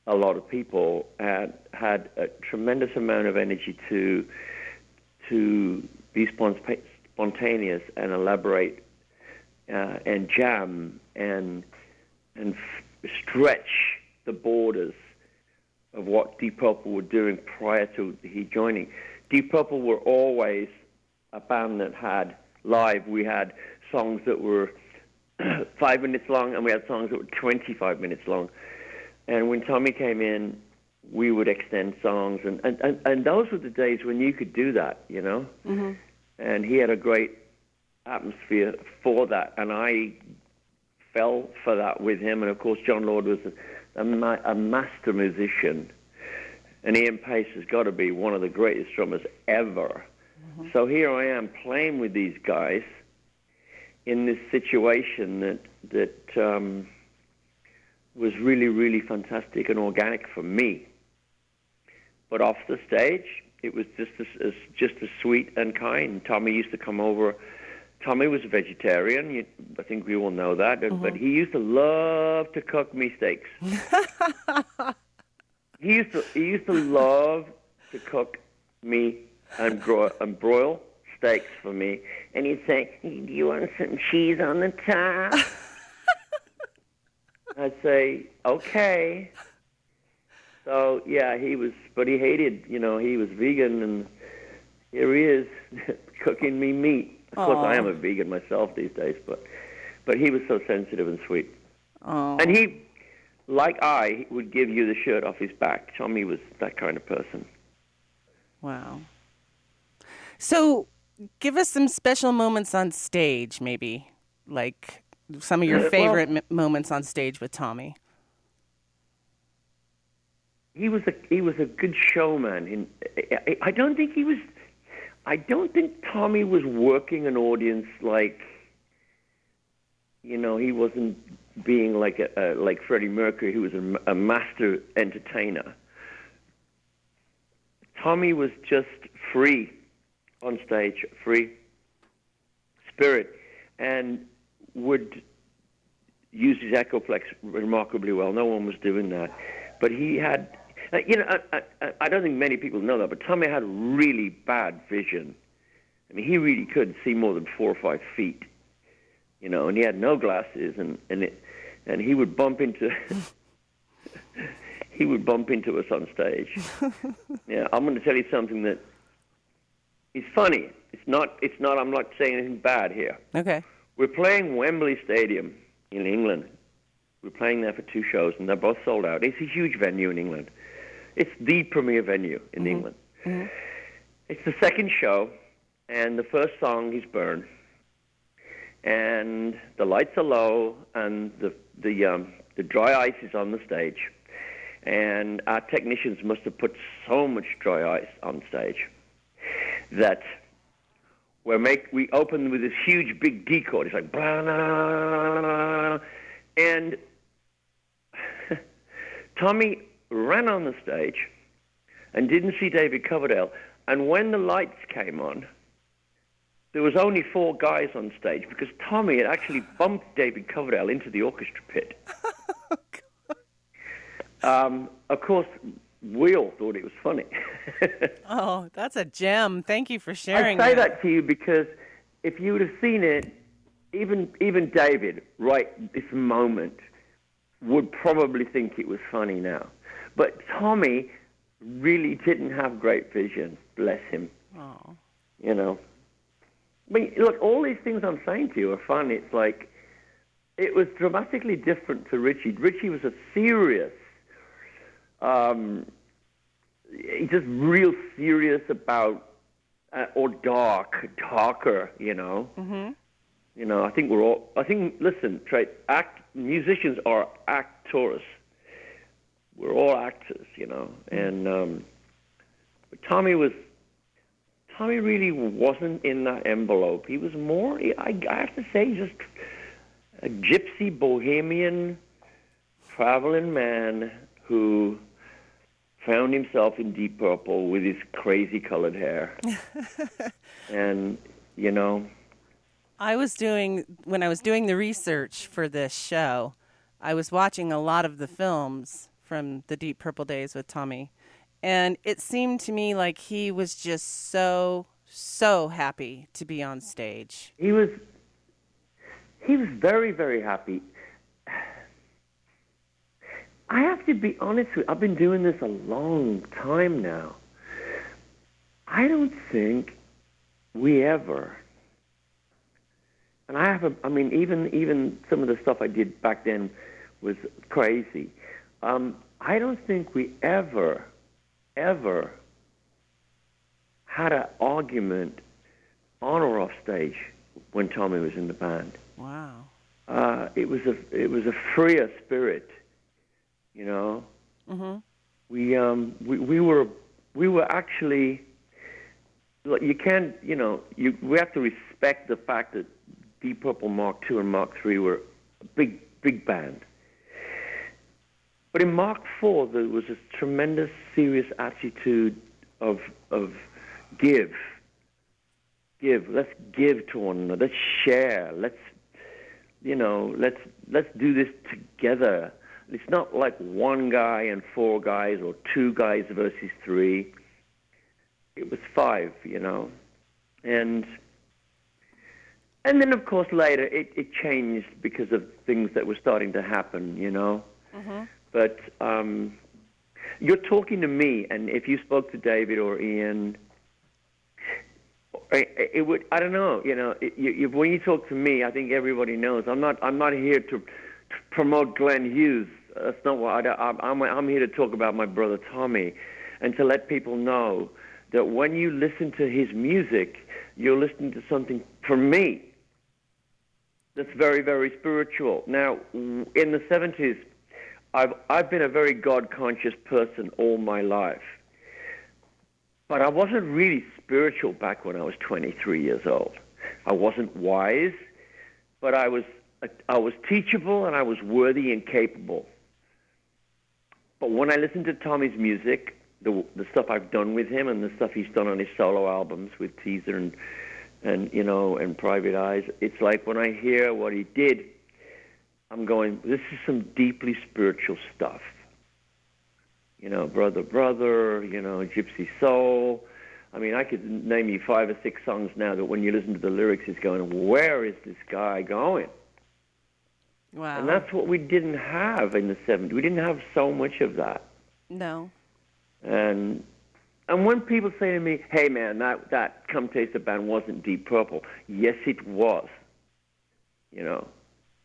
a lot of people, and had a tremendous amount of energy to be spontaneous and elaborate and jam and stretch the borders of what Deep Purple were doing prior to he joining. Deep Purple were always a band that had live. We had songs that were 5 minutes long, and we had songs that were 25 minutes long. And when Tommy came in, we would extend songs, and those were the days when you could do that, Mm-hmm. And he had a great atmosphere for that, and I fell for that with him. And of course, John Lord was a master musician, and Ian Pace has got to be one of the greatest drummers ever. Mm-hmm. So here I am playing with these guys in this situation that was really, really fantastic and organic for me. But off the stage, it was just as sweet and kind. Tommy used to come over. Tommy was a vegetarian. I think we all know that. Mm-hmm. But he used to love to cook me steaks. He used to love to cook me and broil steaks for me. And he'd say, "Do you want some cheese on the top?" I'd say, "Okay." So, yeah, but he hated, he was vegan, and here he is cooking me meat. Of course, I am a vegan myself these days, but he was so sensitive and sweet. Aww. And he, like I, would give you the shirt off his back. Tommy was that kind of person. Wow. So, give us some special moments on stage, maybe, like some of your favorite moments on stage with Tommy. he was a good showman. I don't think Tommy was working an audience like, you know, he wasn't being like like Freddie Mercury, who was a master entertainer. Tommy was just free on stage, free spirit, and would use his echoplex remarkably well. No one was doing that. But he had, you know, I don't think many people know that, but Tommy had really bad vision. I mean, he really couldn't see more than 4 or 5 feet, you know, and he had no glasses, and he would bump into he would bump into us on stage. Yeah, I'm going to tell you something that is funny. It's not. I'm not saying anything bad here. Okay. We're playing Wembley Stadium in England. We're playing there for 2 shows, and they're both sold out. It's a huge venue in England. It's the premier venue in England. Mm-hmm. It's the second show, and the first song is Burn. And the lights are low, and the dry ice is on the stage. And our technicians must have put so much dry ice on stage that we open with this huge big D chord. It's like blah, blah, blah, blah, and Tommy ran on the stage and didn't see David Coverdale. And when the lights came on, there was only 4 guys on stage because Tommy had actually bumped David Coverdale into the orchestra pit. Of course, we all thought it was funny. Oh, that's a gem. Thank you for sharing I say that to you because if you would have seen it, even David, right this moment, would probably think it was funny now. But Tommy really didn't have great vision, bless him. Oh. You know. I mean, look, all these things I'm saying to you are fun. It's like, it was dramatically different to Richie. Richie was a serious, he's just real serious about, or darker, you know. Mm-hmm. You know, listen, Trey, musicians are actors. We're all actors, you know. And but Tommy really wasn't in that envelope. He was more, I have to say, just a gypsy, bohemian, traveling man who found himself in Deep Purple with his crazy colored hair. And, you know. When I was doing the research for this show, I was watching a lot of the films from the Deep Purple days with Tommy. And it seemed to me like he was just so happy to be on stage. He was very, very happy. I have to be honest with you, I've been doing this a long time now. I don't think we ever, and even some of the stuff I did back then was crazy. I don't think we ever had an argument on or off stage when Tommy was in the band. Wow. It was a freer spirit, you know. Mm-hmm. We were actually, you can't, you know, we have to respect the fact that Deep Purple Mark II and Mark III were a big band. But in Mark IV, there was a tremendous, serious attitude of give. Let's give to one another. Let's share. Let's do this together. It's not like one guy and 4 guys or 2 guys versus 3. It was 5, you know. And then, of course, later it changed because of things that were starting to happen, you know. Mm-hmm. But you're talking to me, and if you spoke to David or Ian, it would, I don't know, you know, when you talk to me, I think everybody knows. I'm not here to promote Glenn Hughes. That's not what I'm here to talk about my brother Tommy, and to let people know that when you listen to his music, you're listening to something, for me, that's very, very spiritual. Now, in the 70s, I've been a very God-conscious person all my life. But I wasn't really spiritual back when I was 23 years old. I wasn't wise, but I was teachable and I was worthy and capable. But when I listen to Tommy's music, the stuff I've done with him and the stuff he's done on his solo albums with Teaser and Private Eyes, it's like when I hear what he did, I'm going, this is some deeply spiritual stuff. Brother, Gypsy Soul. I mean, I could name you 5 or 6 songs now that when you listen to the lyrics, it's going, where is this guy going? Wow. And that's what we didn't have in the 70s. We didn't have so much of that. No. And when people say to me, hey, man, that Come Taste the Band wasn't Deep Purple. Yes, it was.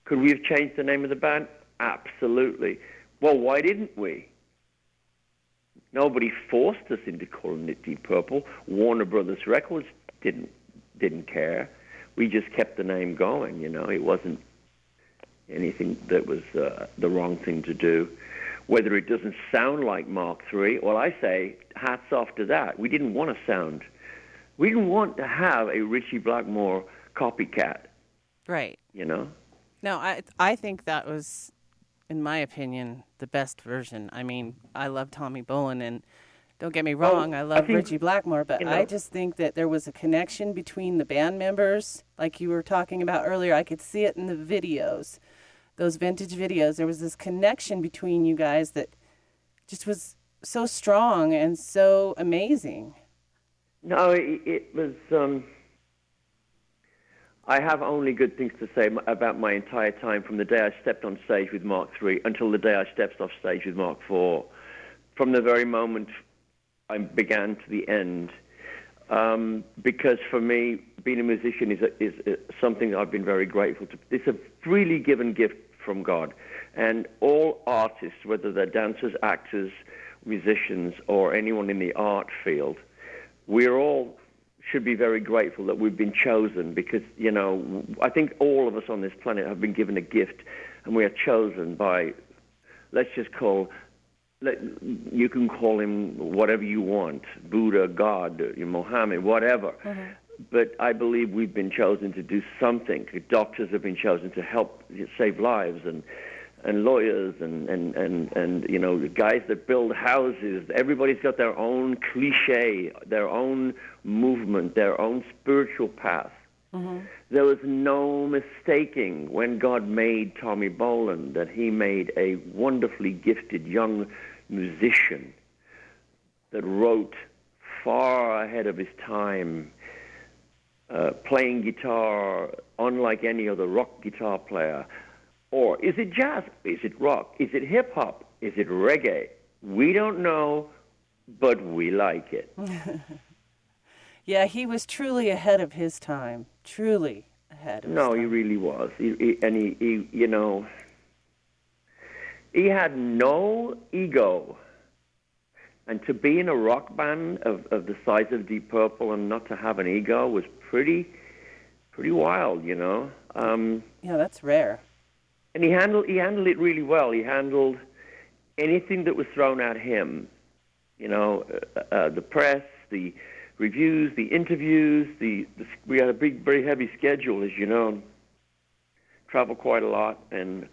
Could we have changed the name of the band? Absolutely. Well, why didn't we? Nobody forced us into calling it Deep Purple. Warner Brothers Records didn't care. We just kept the name going, It wasn't anything that was the wrong thing to do. Whether it doesn't sound like Mark III, well, I say hats off to that. We didn't want to have a Ritchie Blackmore copycat. Right. No, I think that was, in my opinion, the best version. I mean, I love Tommy Bolin, and don't get me wrong, I love Ritchie Blackmore, but I just think that there was a connection between the band members, like you were talking about earlier. I could see it in the videos. Those vintage videos, there was this connection between you guys that just was so strong and so amazing. No, it was... I have only good things to say about my entire time from the day I stepped on stage with Mark III until the day I stepped off stage with Mark IV. From the very moment I began to the end. Because for me, being a musician is something I've been very grateful to. It's a freely given gift from God. And all artists, whether they're dancers, actors, musicians, or anyone in the art field, we're all should be very grateful that we've been chosen because, I think all of us on this planet have been given a gift and we are chosen by, you can call him whatever you want, Buddha, God, Mohammed, whatever. Mm-hmm. But I believe we've been chosen to do something. Doctors have been chosen to help save lives, and lawyers, and the guys that build houses. Everybody's got their own cliche, their own movement, their own spiritual path. Mm-hmm. There was no mistaking when God made Tommy Bolin that he made a wonderfully gifted young musician that wrote far ahead of his time, playing guitar unlike any other rock guitar player. Or is it jazz? Is it rock? Is it hip-hop? Is it reggae? We don't know, but we like it. Yeah, he was truly ahead of his time. Truly ahead of his time. No, he really was. He had no ego. And to be in a rock band of the size of Deep Purple and not to have an ego was pretty wild, Yeah, that's rare. And he handled it really well. He handled anything that was thrown at him, the press, the reviews, the interviews. We had a big, very heavy schedule, as you know. Traveled quite a lot, and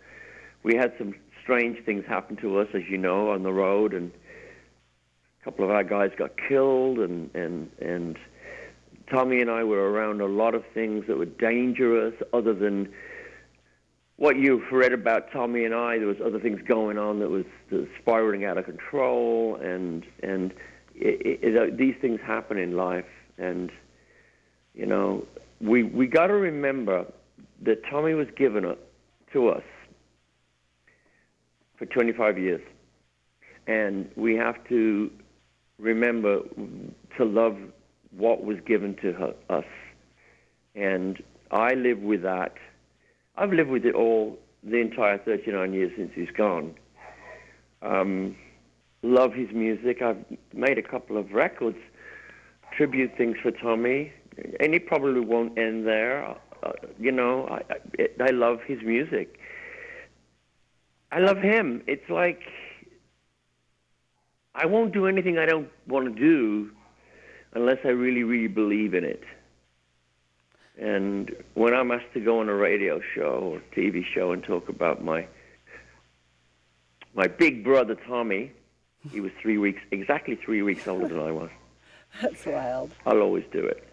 we had some strange things happen to us, as you know, on the road. And a couple of our guys got killed, and Tommy and I were around a lot of things that were dangerous, other than what you've read about Tommy and I. There was other things going on that was spiraling out of control, and these things happen in life. And we got to remember that Tommy was given to us for 25 years, and we have to remember to love what was given to us. And I live with that. I've lived with it all the entire 39 years since he's gone. Love his music. I've made a couple of records, tribute things for Tommy, and it probably won't end there. I love his music. I love him. It's like I won't do anything I don't want to do unless I really, really believe in it. And when I'm asked to go on a radio show or TV show and talk about my big brother Tommy, he was exactly 3 weeks older than I was. That's wild. I'll always do it.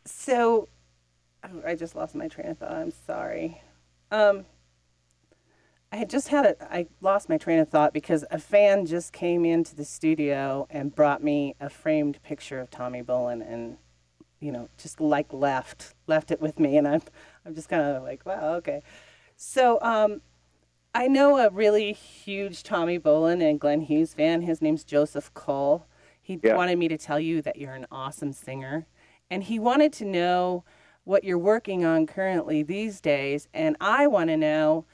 So, I just lost my train of thought. I'm sorry. I lost my train of thought because a fan just came into the studio and brought me a framed picture of Tommy Bolin and, just like left it with me. And I'm just kind of like, wow, okay. So, I know a really huge Tommy Bolin and Glenn Hughes fan. His name's Joseph Cole. He wanted me to tell you that you're an awesome singer. And he wanted to know what you're working on currently these days. And I want to know,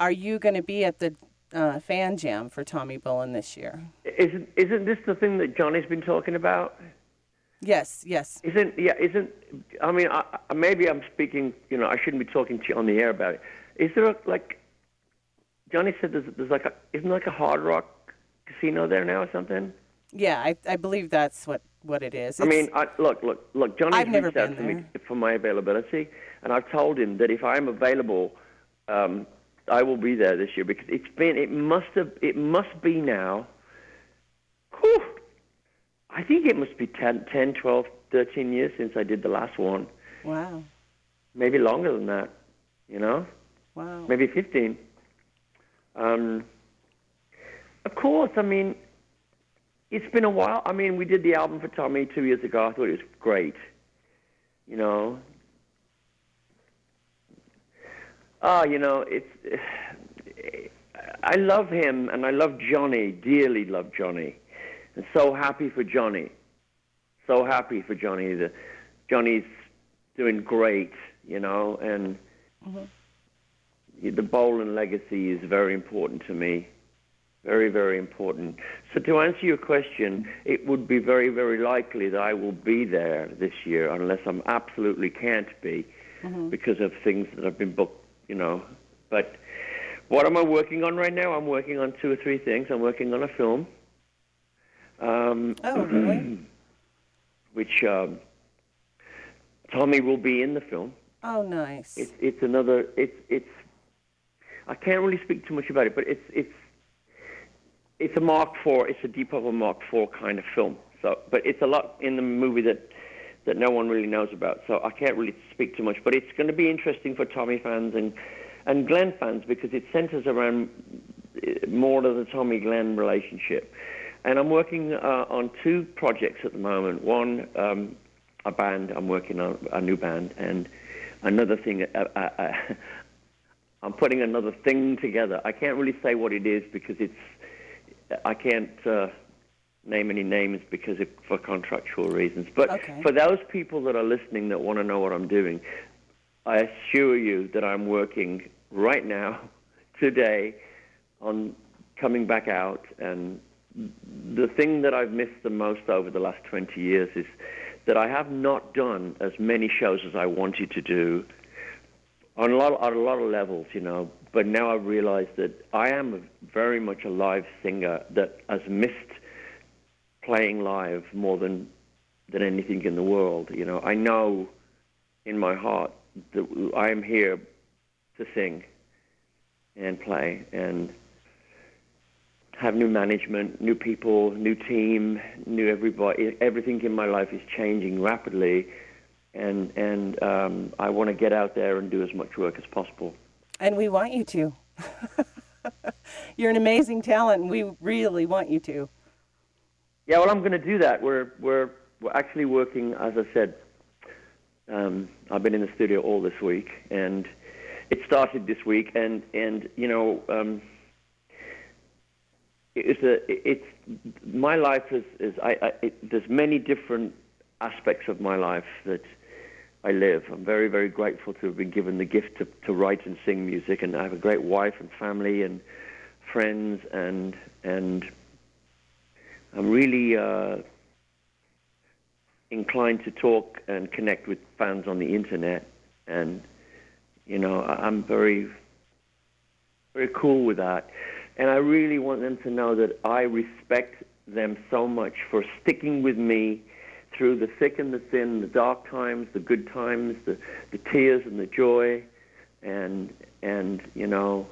are you going to be at the fan jam for Tommy Bolin this year? Isn't this the thing that Johnny's been talking about? Yes. I mean, maybe I'm speaking, I shouldn't be talking to you on the air about it. Is there Johnny said there's isn't a Hard Rock casino there now or something? Yeah, I believe that's what it is. I mean, look, Johnny's reached out to me for my availability, and I've told him that if I'm available, I will be there this year because it must be now. Whew, I think it must be 10, 12, 13 years since I did the last one. Wow. Maybe longer than that, Wow. Maybe 15. Of course, I mean, it's been a while. I mean, we did the album for Tommy 2 years ago. I thought it was great, I love him, and I love Johnny, dearly love Johnny. And so happy for Johnny. So happy for Johnny. Johnny's doing great, and the Bolin legacy is very important to me. Very, very important. So to answer your question, it would be very, very likely that I will be there this year unless I absolutely can't be because of things that have been booked, But what am I working on right now? I'm working on 2 or 3 things. I'm working on a film. Really? Which Tommy will be in the film. Oh, nice. It's another. It's. I can't really speak too much about it, but it's a Mark IV. It's a Deep Purple Mark IV kind of film. So, but it's a lot in the movie that no one really knows about. So I can't really speak too much. But it's going to be interesting for Tommy fans and Glenn fans because it centers around more of the Tommy-Glenn relationship. And I'm working on 2 projects at the moment. One, a band. I'm working on a new band, and another thing. I'm putting another thing together. I can't really say what it is because I can't name any names for contractual reasons. But for those people that are listening that want to know what I'm doing, I assure you that I'm working right now, today, on coming back out. And the thing that I've missed the most over the last 20 years is that I have not done as many shows as I wanted to do on a lot of levels, But now I've realized that I am very much a live singer that has missed playing live more than anything in the world. I know in my heart that I am here to sing and play and have new management, new people, new team, new everybody. Everything in my life is changing rapidly. And I want to get out there and do as much work as possible. And we want you to. You're an amazing talent, and we really want you to. Yeah, well, I'm going to do that. We're actually working, as I said. I've been in the studio all this week, and it started this week. And it's my life is there's many different aspects of my life that I live. I'm very, very grateful to have been given the gift to write and sing music, and I have a great wife and family and friends, and I'm really inclined to talk and connect with fans on the internet, and I'm very very cool with that. And I really want them to know that I respect them so much for sticking with me through the thick and the thin, the dark times, the good times, the tears and the joy. And you know,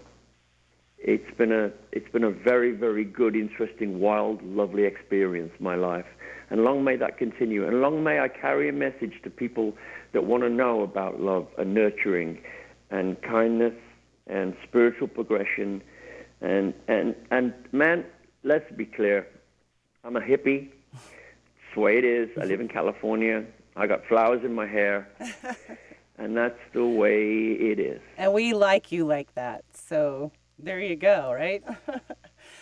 it's been a very, very good, interesting, wild, lovely experience, my life. And long may that continue. And long may I carry a message to people that want to know about love and nurturing and kindness and spiritual progression. And man, let's be clear. I'm a hippie. It's the way it is. I live in California. I got flowers in my hair. And that's the way it is. And we like you like that. So there you go, right?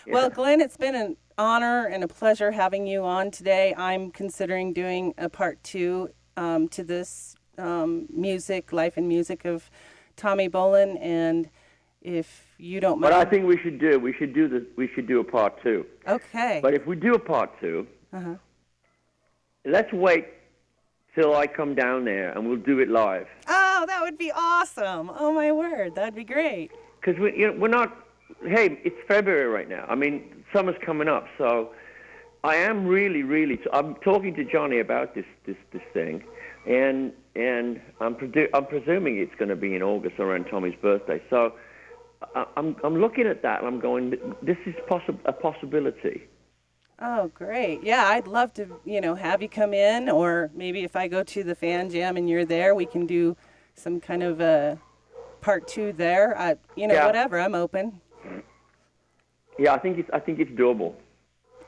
Well, Glenn, it's been an honor and a pleasure having you on today. I'm considering doing a part 2 to this life and music of Tommy Bolin. And if you don't mind. But I think we should do a part 2. Okay. But if we do a part 2, let's wait till I come down there and we'll do it live. Oh, that would be awesome. Oh, my word. That'd be great. Because we're not, hey, it's February right now. I mean, summer's coming up, so I am really, I'm talking to Johnny about this thing, and I'm presuming it's going to be in August around Tommy's birthday. So I'm looking at that and I'm going, this is a possibility. Oh, great. Yeah, I'd love to, have you come in, or maybe if I go to the fan jam and you're there, we can do some kind of a part 2 there. Whatever, I'm open. Yeah, I think it's doable.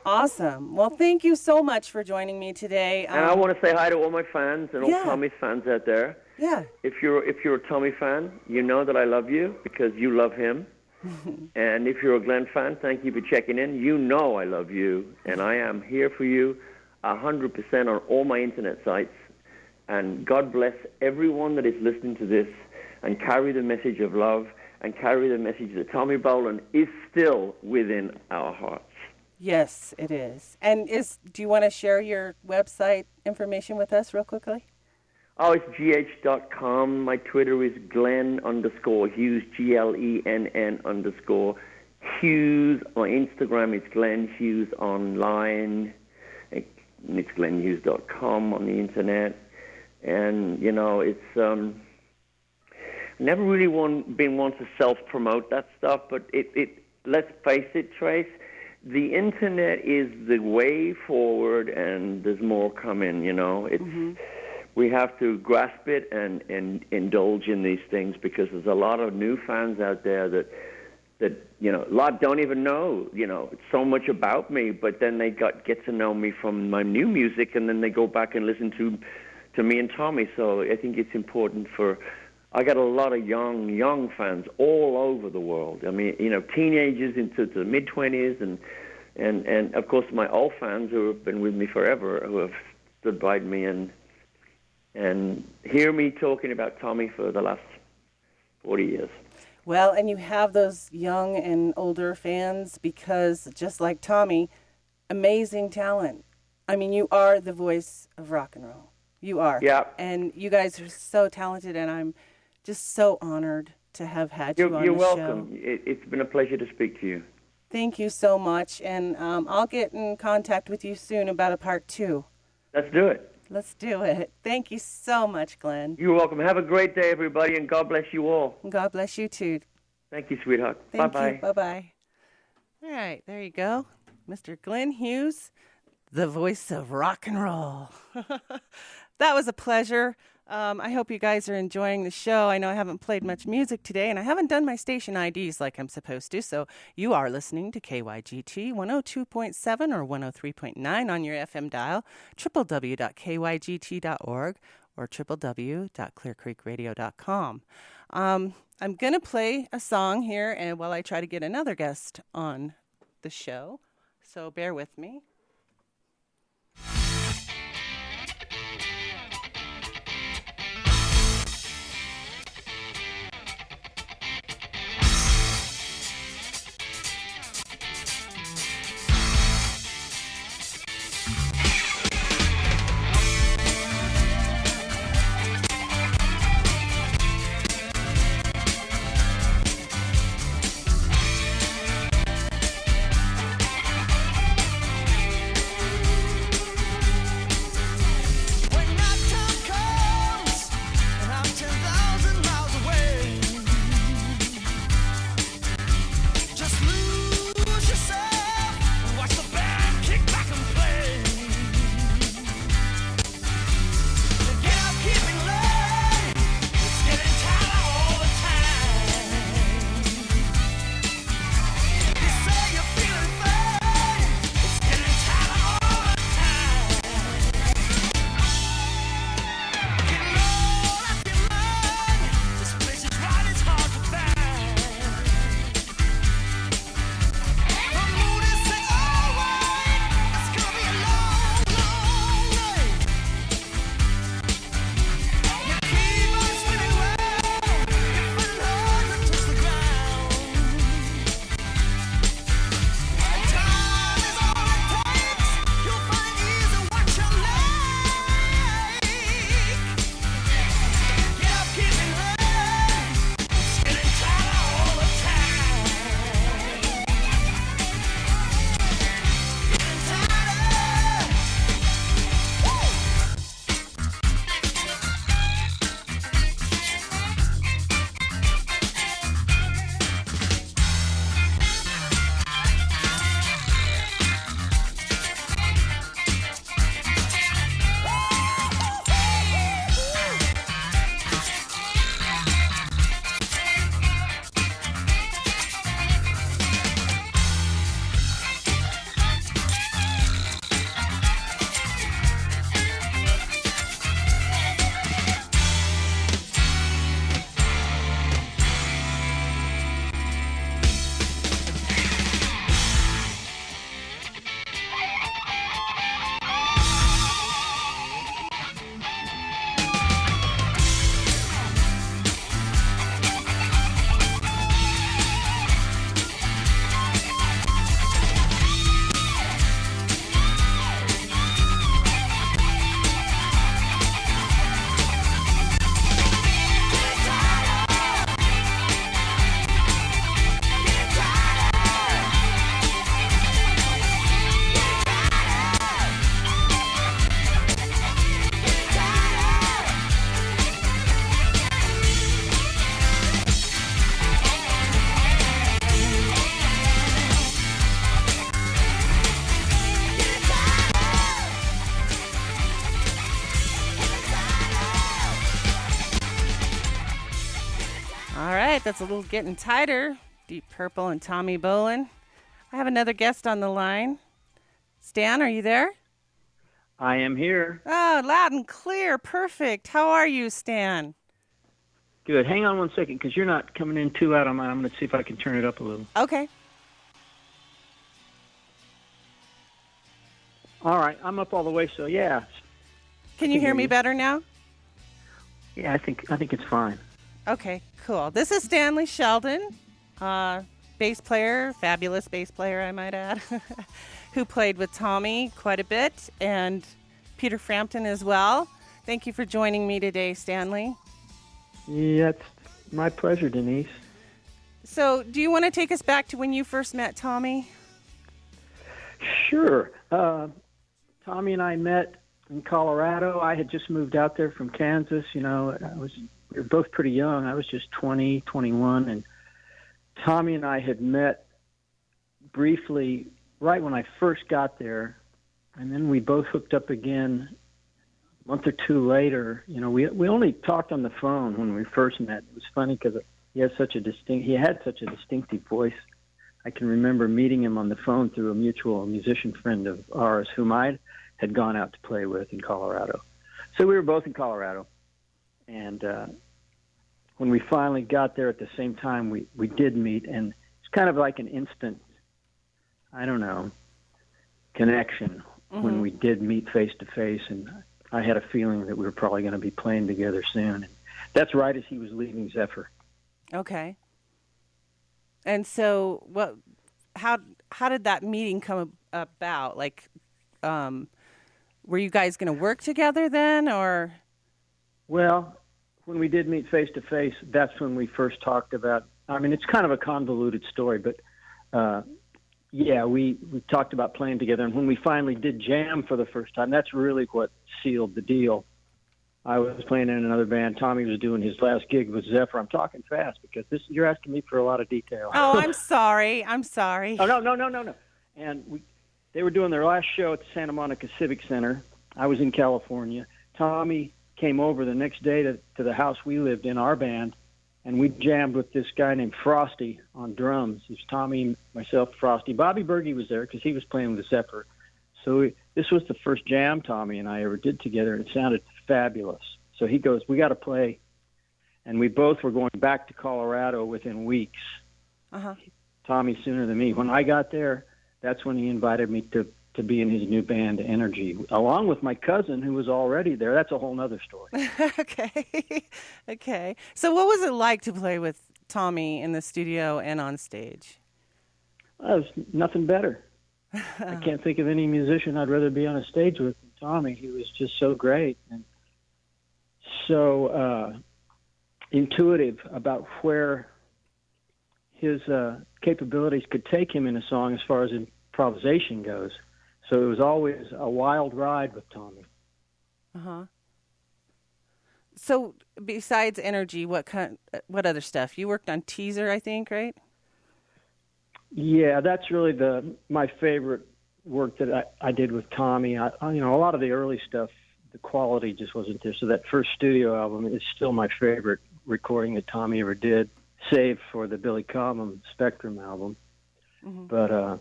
Awesome. Well, thank you so much for joining me today. And I want to say hi to all my fans and all Tommy's fans out there. Yeah. If you're a Tommy fan, you know that I love you because you love him. And if you're a Glenn fan, thank you for checking in. You know I love you, and I am here for you 100% on all my internet sites. And God bless everyone that is listening to this, and carry the message of love, and carry the message that Tommy Bolin is still within our hearts. Yes, it is. And do you want to share your website information with us real quickly? Oh, it's gh.com. My Twitter is Glenn_Hughes, GLENN_Hughes. My Instagram is Glenn Hughes Online. It's glenhughes.com on the internet. And, it's never really been one to self-promote that stuff, but let's face it, Trace, the internet is the way forward, and there's more coming, It's... We have to grasp it and indulge in these things, because there's a lot of new fans out there that a lot don't even know, so much about me, but then they get to know me from my new music, and then they go back and listen to me and Tommy. So I think it's important I got a lot of young fans all over the world. I mean, teenagers into the mid-20s, and of course my old fans who have been with me forever, who have stood by me and hear me talking about Tommy for the last 40 years. Well, and you have those young and older fans because, just like Tommy, amazing talent. I mean, you are the voice of rock and roll. You are. Yeah. And you guys are so talented, and I'm just so honored to have had you on the show. You're welcome. It's been a pleasure to speak to you. Thank you so much, and I'll get in contact with you soon about a part 2. Let's do it. Let's do it. Thank you so much, Glenn. You're welcome. Have a great day, everybody, and God bless you all. God bless you, too. Thank you, sweetheart. Thank Bye-bye. you. Bye-bye. All right, there you go. Mr. Glenn Hughes, the voice of rock and roll. That was a pleasure. I hope you guys are enjoying the show. I know I haven't played much music today, and I haven't done my station IDs like I'm supposed to, so you are listening to KYGT 102.7 or 103.9 on your FM dial, www.kygt.org or www.clearcreekradio.com. I'm going to play a song here and while I try to get another guest on the show, so bear with me. right, that's a little getting tighter. Deep Purple and Tommy Bolin. I have another guest on the line. Stan, are you there? I am here. Oh, loud and clear. Perfect. How are you, Stan? Good. Hang on 1 second, because you're not coming in too loud on mine. I'm going to see if I can turn it up a little. Okay. All right. I'm up all the way, so yeah. Can you hear me better now? Yeah, I think it's fine. Okay, cool. This is Stanley Sheldon, bass player, fabulous bass player, I might add, who played with Tommy quite a bit, and Peter Frampton as well. Thank you for joining me today, Stanley. Yeah, it's my pleasure, Denise. So, do you want to take us back to when you first met We Sure. Tommy and I met in Colorado. I had just moved out there from Kansas. You know, we were both pretty young. I was just 20, 21, and Tommy and I had met briefly right when I first got there, and then we both hooked up again a month or two later. You know, we only talked on the phone when we first met. It was funny because he had such a distinctive voice. I can remember meeting him on the phone through a mutual musician friend of ours whom I had gone out to play with in Colorado. So we were both in Colorado. And when we finally got there at the same time, we did meet. And it's kind of like an instant, I don't know, connection when we did meet face to face. And I had a feeling that we were probably going to be playing together soon. And that's right as he was leaving Zephyr. Okay. And so, how did that meeting come about? Like, were you guys going to work together then, or? Well, when we did meet face to face, that's when we first talked about. I mean, it's kind of a convoluted story, but yeah, we talked about playing together. And when we finally did jam for the first time, that's really what sealed the deal. I was playing in another band. Tommy was doing his last gig with Zephyr. I'm talking fast because you're asking me for a lot of detail. Oh, I'm sorry. I'm sorry. Oh, no. And they were doing their last show at the Santa Monica Civic Center. I was in California. Tommy came over the next day to the house we lived in, our band, and we jammed with this guy named Frosty on drums. It was Tommy, myself, Frosty. Bobby Berge was there because he was playing with Zephyr. So this was the first jam Tommy and I ever did together, and it sounded fabulous. So he goes, we got to play. And we both were going back to Colorado within weeks. Tommy sooner than me. When I got there, that's when he invited me to be in his new band, Energy, along with my cousin who was already there. That's a whole nother story. Okay. So what was it like to play with Tommy in the studio and on stage? Well, it was nothing better. I can't think of any musician I'd rather be on a stage with than Tommy. He was just so great and so intuitive about where his capabilities could take him in a song as far as improvisation goes. So it was always a wild ride with Tommy. So besides Energy, what other stuff? You worked on Teaser, I think, right? Yeah, that's really my favorite work that I did with Tommy. A lot of the early stuff, the quality just wasn't there. So that first studio album is still my favorite recording that Tommy ever did, save for the Billy Cobham Spectrum album. But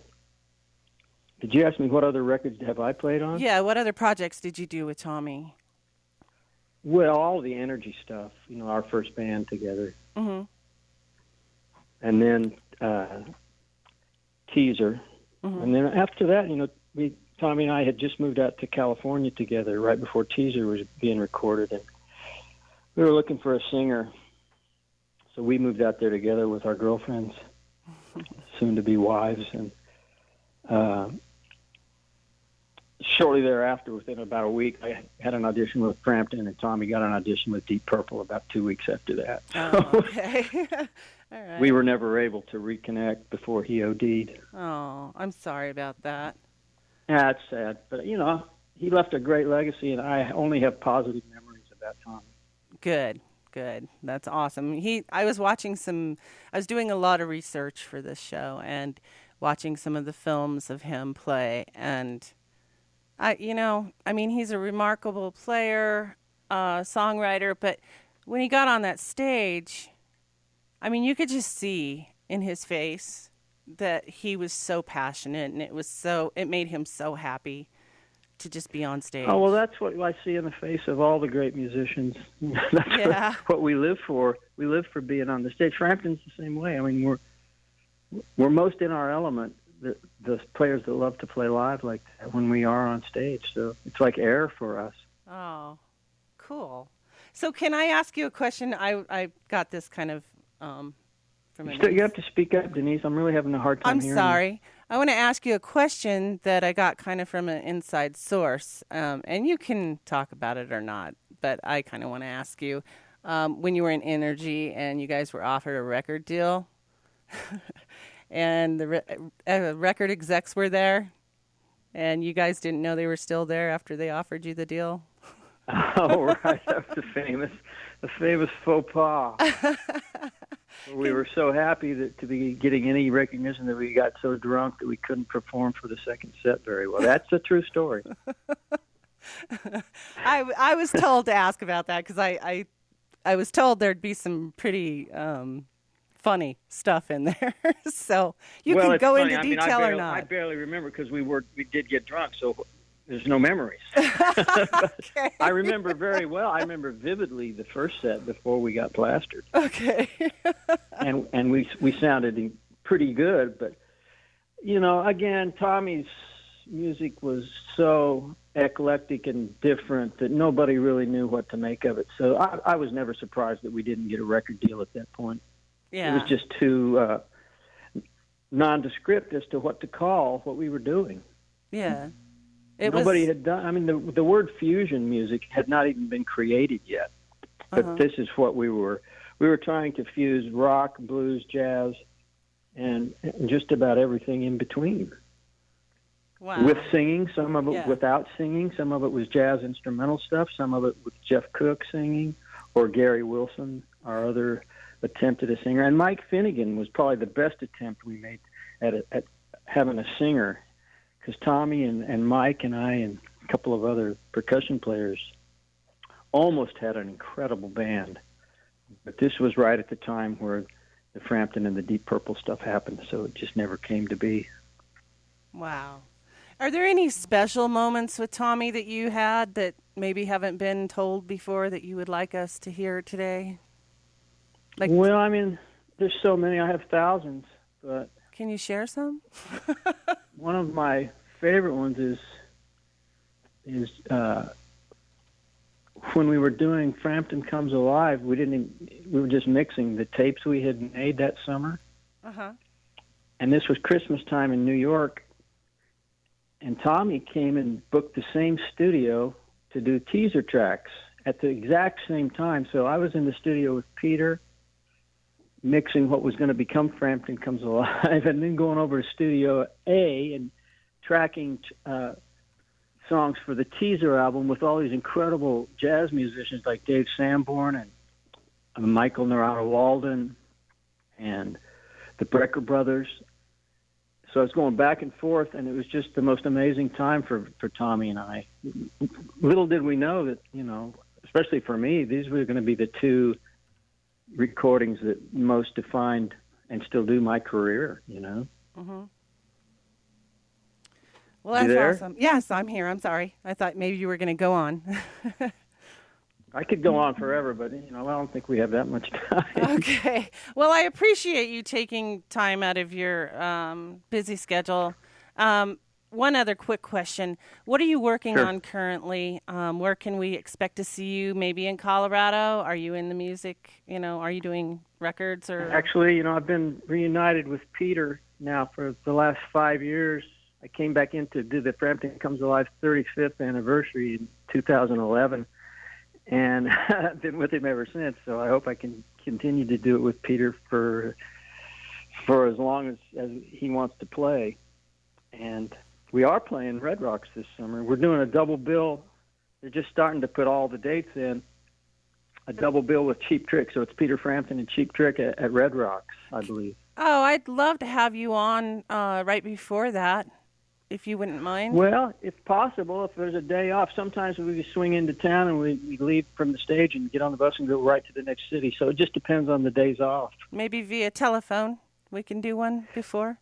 did you ask me what other records have I played on? Yeah, what other projects did you do with Tommy? Well, all the Energy stuff, our first band together. And then Teaser. And then after that, Tommy and I had just moved out to California together right before Teaser was being recorded. And we were looking for a singer. So we moved out there together with our girlfriends, soon to be wives. And shortly thereafter, within about a week, I had an audition with Frampton, and Tommy got an audition with Deep Purple about 2 weeks after that. Okay. All right. We were never able to reconnect before he OD'd. Oh, I'm sorry about that. Yeah, it's sad. But, he left a great legacy, and I only have positive memories about Tommy. Good. That's awesome. I was doing a lot of research for this show and watching some of the films of him play, and he's a remarkable player, songwriter, but when he got on that stage, I mean, you could just see in his face that he was so passionate, and it made him so happy to just be on stage. Oh, well, that's what I see in the face of all the great musicians. That's what we live for. We live for being on the stage. Frampton's the same way. I mean, we're most in our element, the players that love to play live like that when we are on stage. So it's like air for us. Oh, cool. So can I ask you a question? I got this kind of from you have to speak up, Denise. I'm really having a hard time hearing I'm sorry. You. I want to ask you a question that I got kind of from an inside source, and you can talk about it or not, but I kind of want to ask you, when you were in Energy and you guys were offered a record deal, and the record execs were there, and you guys didn't know they were still there after they offered you the deal? Oh, right. That was the famous faux pas. We were so happy to be getting any recognition that we got so drunk that we couldn't perform for the second set very well. That's a true story. I was told to ask about that because I was told there'd be some pretty funny stuff in there. So you can go funny. into detail or not. I barely remember because we did get drunk, so there's no memories. Okay. I remember very well. I remember vividly the first set before we got plastered. Okay. and we sounded pretty good, but again, Tommy's music was so eclectic and different that nobody really knew what to make of it. So I was never surprised that we didn't get a record deal at that point. Yeah. It was just too nondescript as to what to call what we were doing. Yeah. Nobody had done. I mean, the word fusion music had not even been created yet. But this is what we were. We were trying to fuse rock, blues, jazz, and just about everything in between. Wow. With singing, some of it without singing, some of it was jazz instrumental stuff, some of it with Jeff Cook singing, or Gary Wilson, our other attempt at a singer. And Mike Finnegan was probably the best attempt we made at having a singer. Because Tommy and Mike and I and a couple of other percussion players almost had an incredible band. But this was right at the time where the Frampton and the Deep Purple stuff happened, so it just never came to be. Wow. Are there any special moments with Tommy that you had that maybe haven't been told before that you would like us to hear today? Well, I mean, there's so many. I have thousands, but... Can you share some? One of my favorite ones is when we were doing Frampton Comes Alive. We were just mixing the tapes we had made that summer. And this was Christmas time in New York. And Tommy came and booked the same studio to do teaser tracks at the exact same time. So I was in the studio with Peter, mixing what was going to become Frampton Comes Alive, and then going over to Studio A and tracking songs for the teaser album with all these incredible jazz musicians like Dave Sanborn and Michael Narada Walden and the Brecker Brothers. So I was going back and forth, and it was just the most amazing time for Tommy and I. Little did we know that, especially for me, these were going to be the two recordings that most defined and still do my career, Mm-hmm. Well, that's awesome. Yes, I'm here. I'm sorry. I thought maybe you were going to go on. I could go on forever, but, I don't think we have that much time. Okay. Well, I appreciate you taking time out of your busy schedule. One other quick question. What are you working on currently? Where can we expect to see you? Maybe in Colorado? Are you in the music? Are you doing records? Or Actually, I've been reunited with Peter now for the last 5 years. I came back in to do the Frampton Comes Alive 35th anniversary in 2011, and I've been with him ever since. So I hope I can continue to do it with Peter for as long as he wants to play. And we are playing Red Rocks this summer. We're doing a double bill. They're just starting to put all the dates in. A double bill with Cheap Trick. So it's Peter Frampton and Cheap Trick at Red Rocks, I believe. Oh, I'd love to have you on right before that. if you wouldn't mind. Well, if possible, if there's a day off, sometimes we swing into town and we leave from the stage and get on the bus and go right to the next city. So it just depends on the days off. Maybe via telephone we can do one before.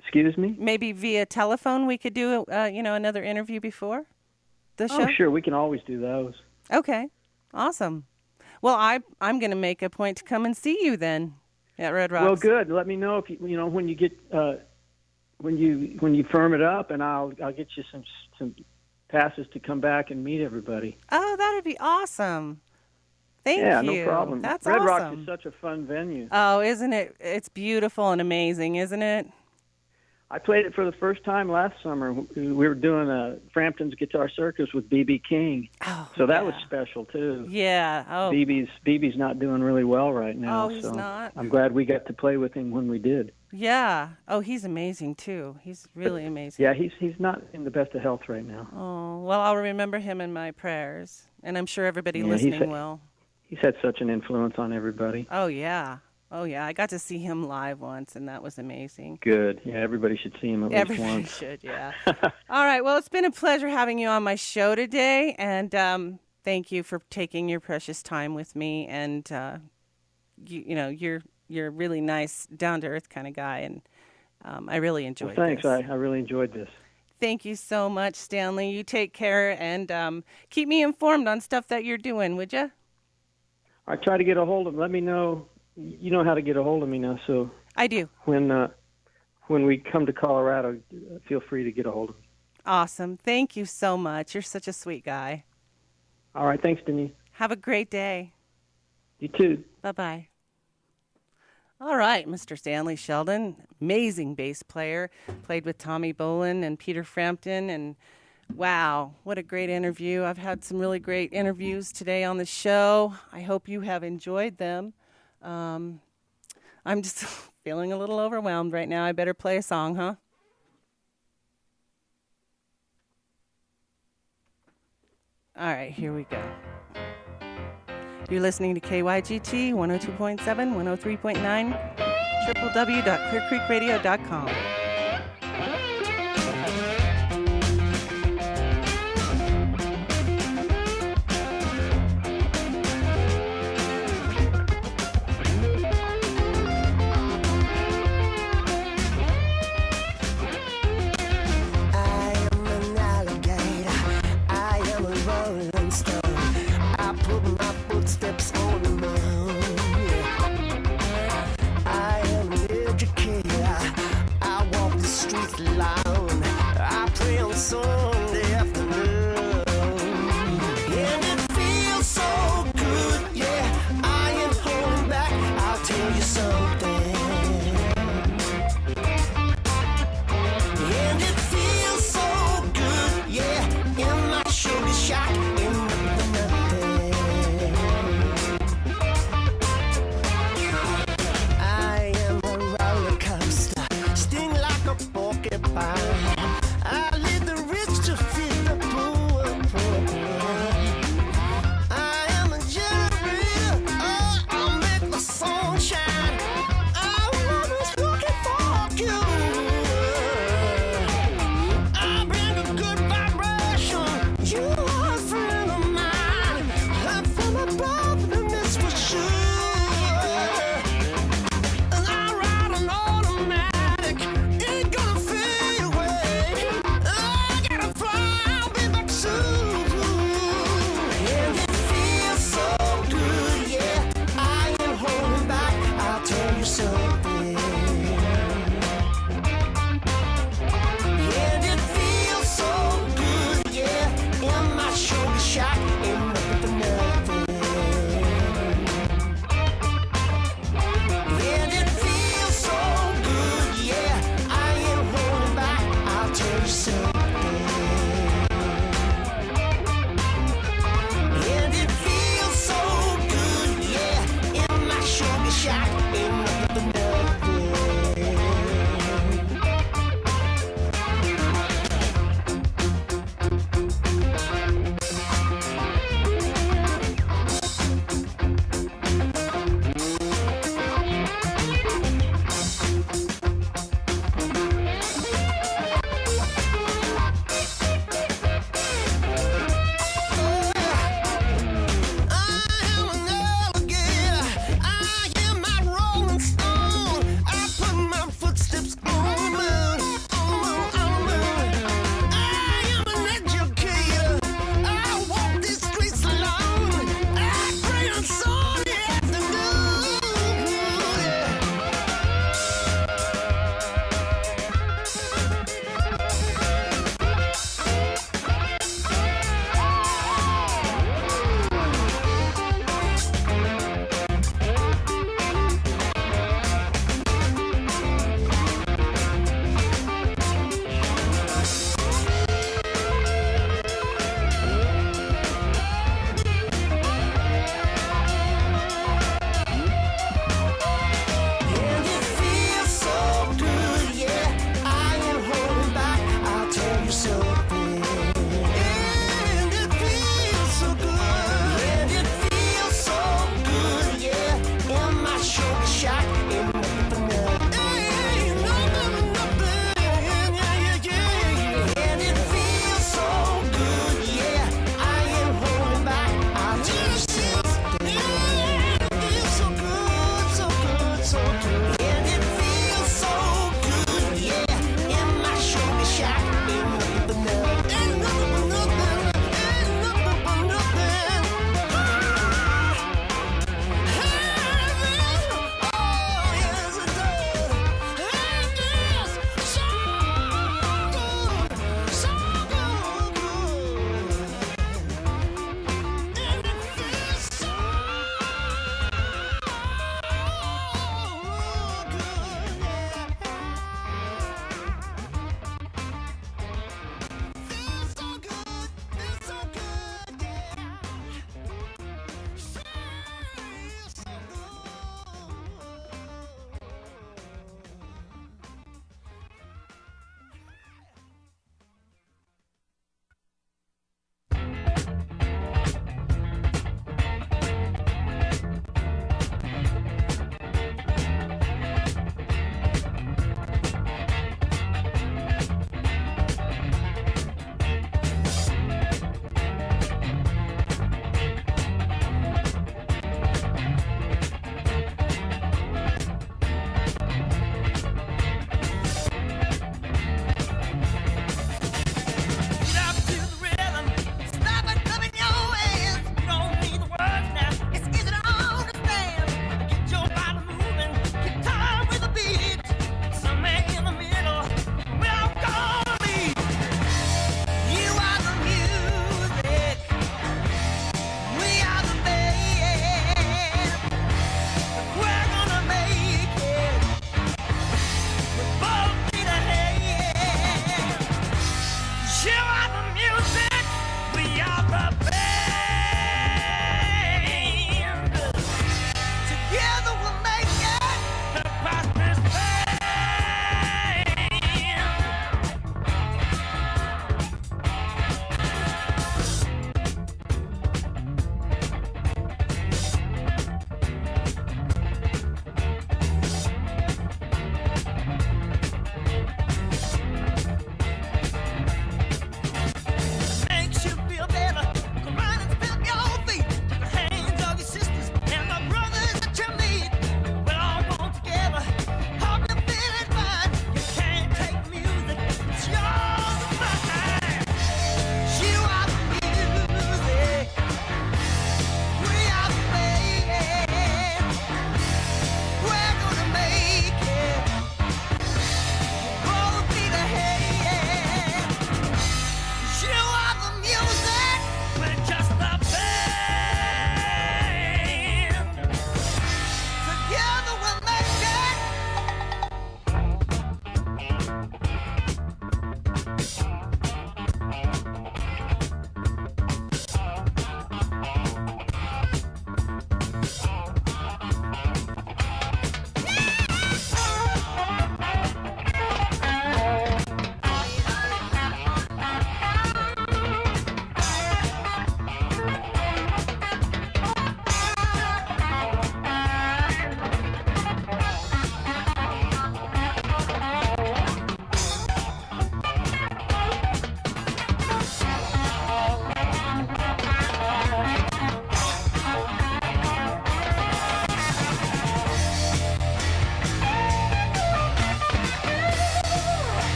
Excuse me? Maybe via telephone we could do another interview before the show. Oh, sure, we can always do those. Okay, awesome. Well, I'm going to make a point to come and see you then at Red Rocks. Well, good. Let me know if when you get when you firm it up, and I'll get you some passes to come back and meet everybody. Oh, that'd be awesome. Thank you. Yeah, no problem. That's Red awesome. Rocks is such a fun venue. Oh, isn't it? It's beautiful and amazing, isn't it? I played it for the first time last summer. We were doing Frampton's Guitar Circus with B.B. King. Oh, so that was special, too. Yeah. Oh. BB's not doing really well right now. Oh, he's not? I'm glad we got to play with him when we did. Yeah. Oh, he's amazing, too. He's really amazing. Yeah, he's not in the best of health right now. Oh, well, I'll remember him in my prayers. And I'm sure everybody listening will. He's had such an influence on everybody. Oh, yeah. Oh, yeah. I got to see him live once, and that was amazing. Good. Yeah, everybody should see him at least once. Everybody should, yeah. All right. Well, it's been a pleasure having you on my show today, and thank you for taking your precious time with me. And, you're a really nice, down-to-earth kind of guy, and I really enjoyed thanks. this. I really enjoyed this. Thank you so much, Stanley. You take care, and keep me informed on stuff that you're doing, would you? I try to get a hold of him. Let me know. You know how to get a hold of me now, so I do. When we come to Colorado, feel free to get a hold of me. Awesome. Thank you so much. You're such a sweet guy. All right. Thanks, Denise. Have a great day. You too. Bye-bye. All right, Mr. Stanley Sheldon, amazing bass player, played with Tommy Bolin and Peter Frampton, and wow, what a great interview. I've had some really great interviews today on the show. I hope you have enjoyed them. I'm just feeling a little overwhelmed right now. I better play a song, huh? All right, here we go. You're listening to KYGT 102.7, 103.9, www.clearcreekradio.com. Steps on the moon. I am an educator. I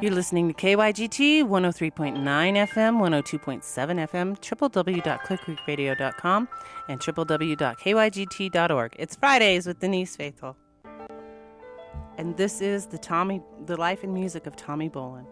You're listening to KYGT 103.9 FM, 102.7 FM, www.clickweekradio.com, and www.kygt.org. It's Fridays with Denise Faithful. And this is the life and music of Tommy Bolin.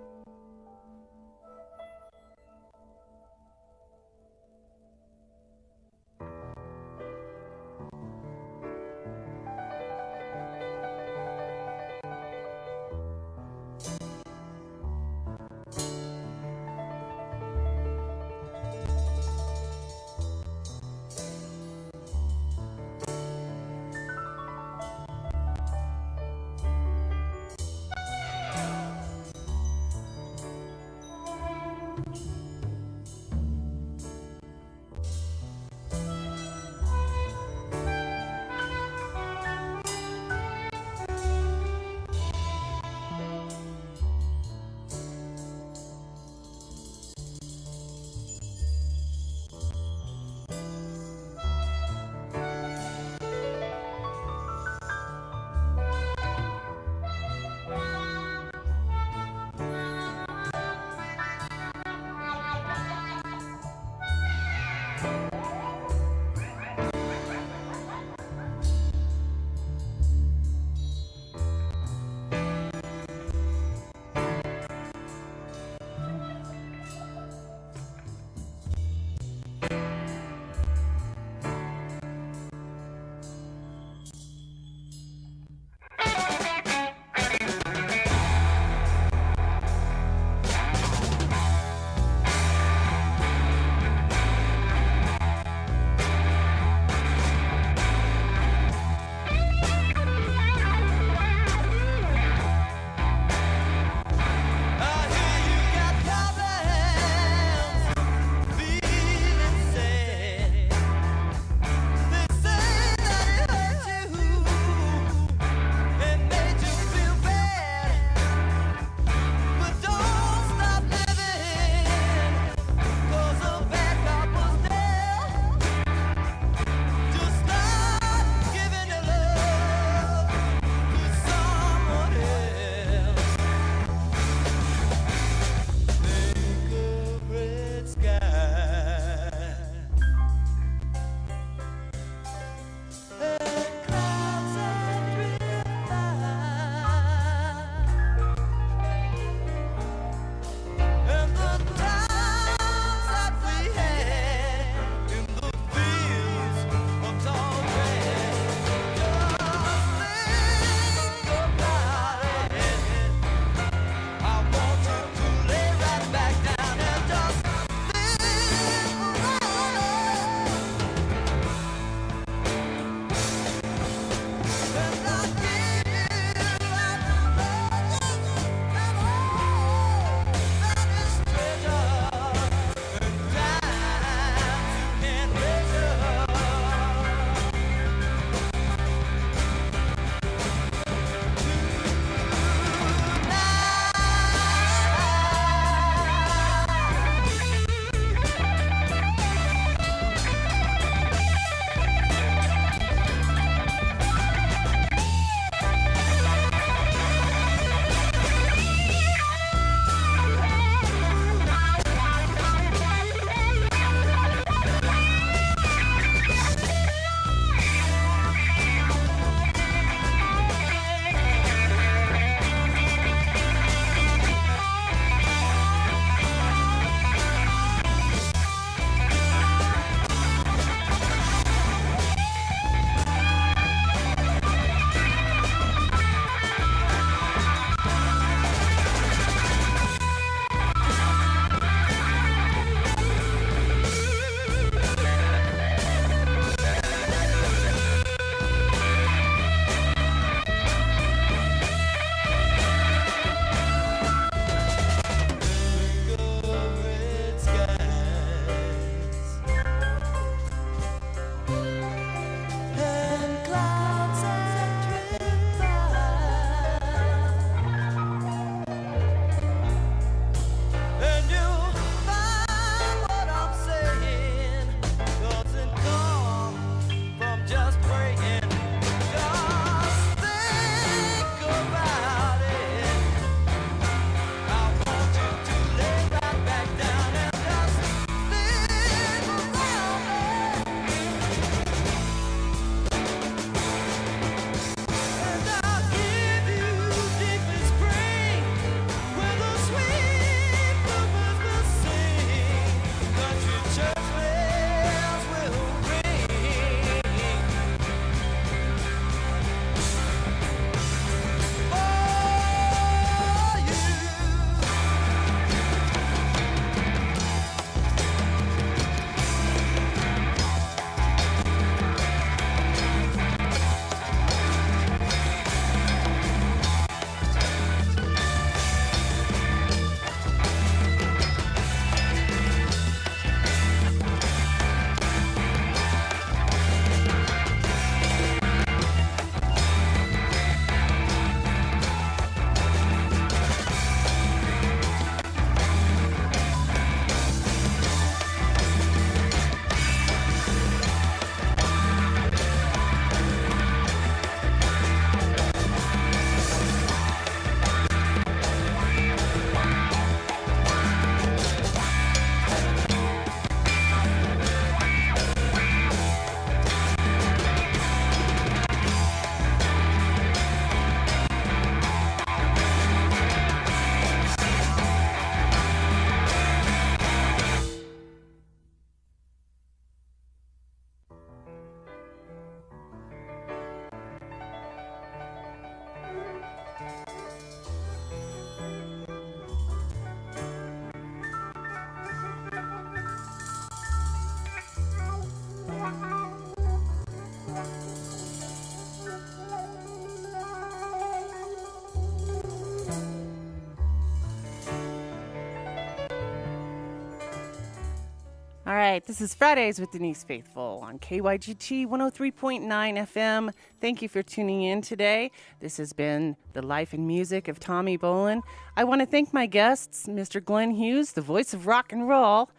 right, this is Fridays with Denise Faithful on KYGT 103.9 FM. Thank you for tuning in today. This has been the life and music of Tommy Bolin. I want to thank my guests, Mr. Glenn Hughes, the voice of rock and roll,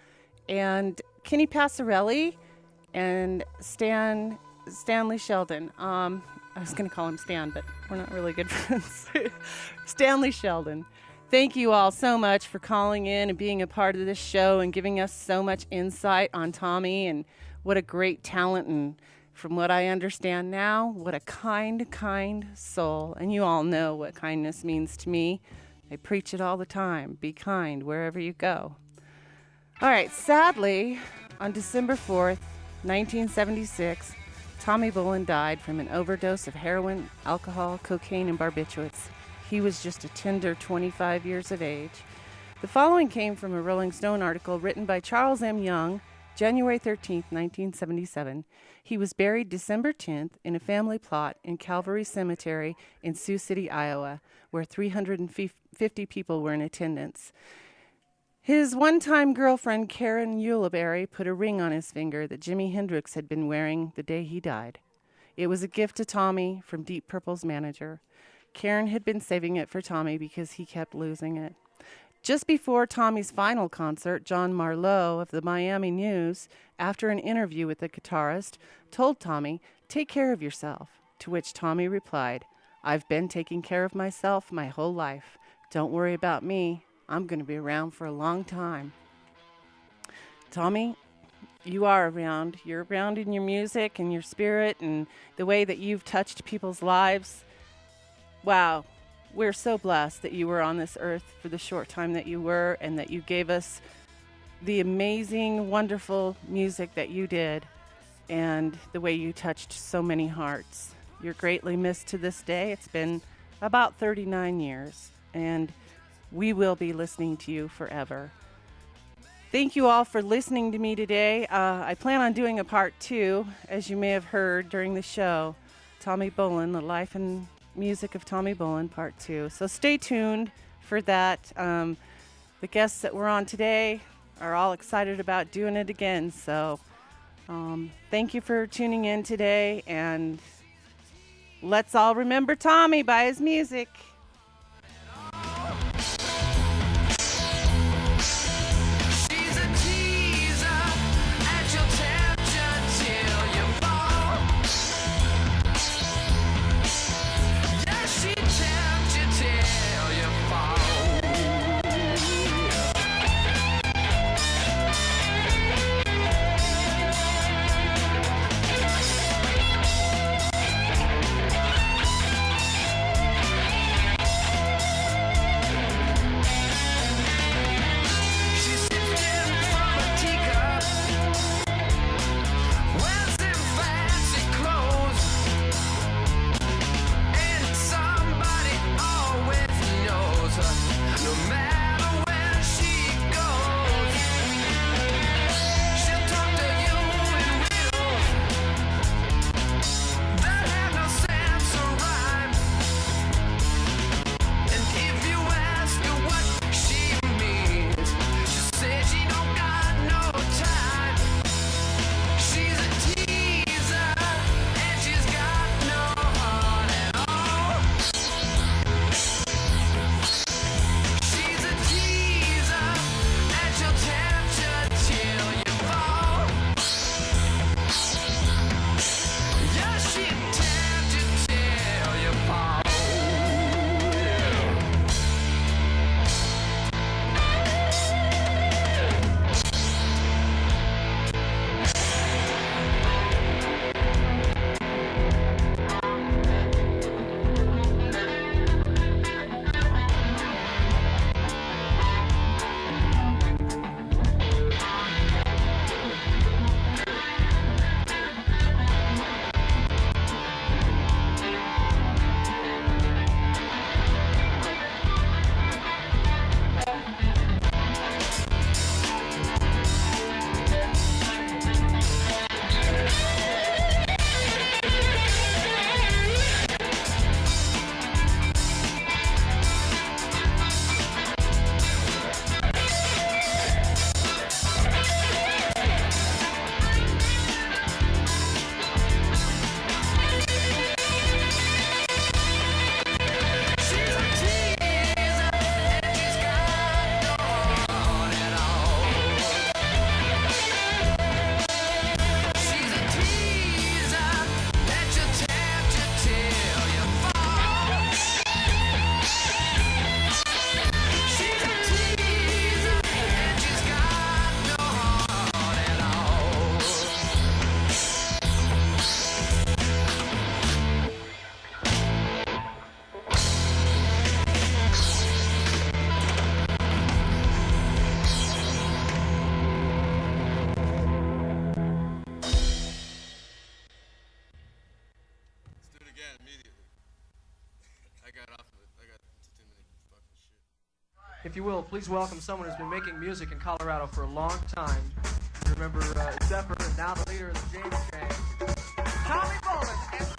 and Kenny Passarelli, and Stanley Sheldon. I was going to call him Stan, but we're not really good friends. Stanley Sheldon. Thank you all so much for calling in and being a part of this show and giving us so much insight on Tommy and what a great talent, and from what I understand now, what a kind soul. And you all know what kindness means to me. I preach it all the time. Be kind wherever you go. All right, sadly, on December 4th, 1976, Tommy Bolin died from an overdose of heroin, alcohol, cocaine, and barbiturates. He was just a tender 25 years of age. The following came from a Rolling Stone article written by Charles M. Young, January 13th, 1977. He was buried December 10th in a family plot in Calvary Cemetery in Sioux City, Iowa, where 350 people were in attendance. His one-time girlfriend, Karen Uleberry, put a ring on his finger that Jimi Hendrix had been wearing the day he died. It was a gift to Tommy from Deep Purple's manager. Karen had been saving it for Tommy because he kept losing it. Just before Tommy's final concert, John Marlowe of the Miami News, after an interview with the guitarist, told Tommy, "Take care of yourself," to which Tommy replied, "I've been taking care of myself my whole life. Don't worry about me. I'm going to be around for a long time." Tommy, you are around. You're around in your music and your spirit and the way that you've touched people's lives. Wow, we're so blessed that you were on this earth for the short time that you were, and that you gave us the amazing, wonderful music that you did, and the way you touched so many hearts. You're greatly missed to this day. It's been about 39 years, and we will be listening to you forever. Thank you all for listening to me today. I plan on doing a part 2, as you may have heard during the show. Tommy Bolin, the life and music of Tommy Bolin, part 2. So stay tuned for that. The guests that were on today are all excited about doing it again. So thank you for tuning in today, and let's all remember Tommy by his music. If you will, please welcome someone who's been making music in Colorado for a long time. You remember Zephyr, and now the leader of the James Gang, Tommy Bolin and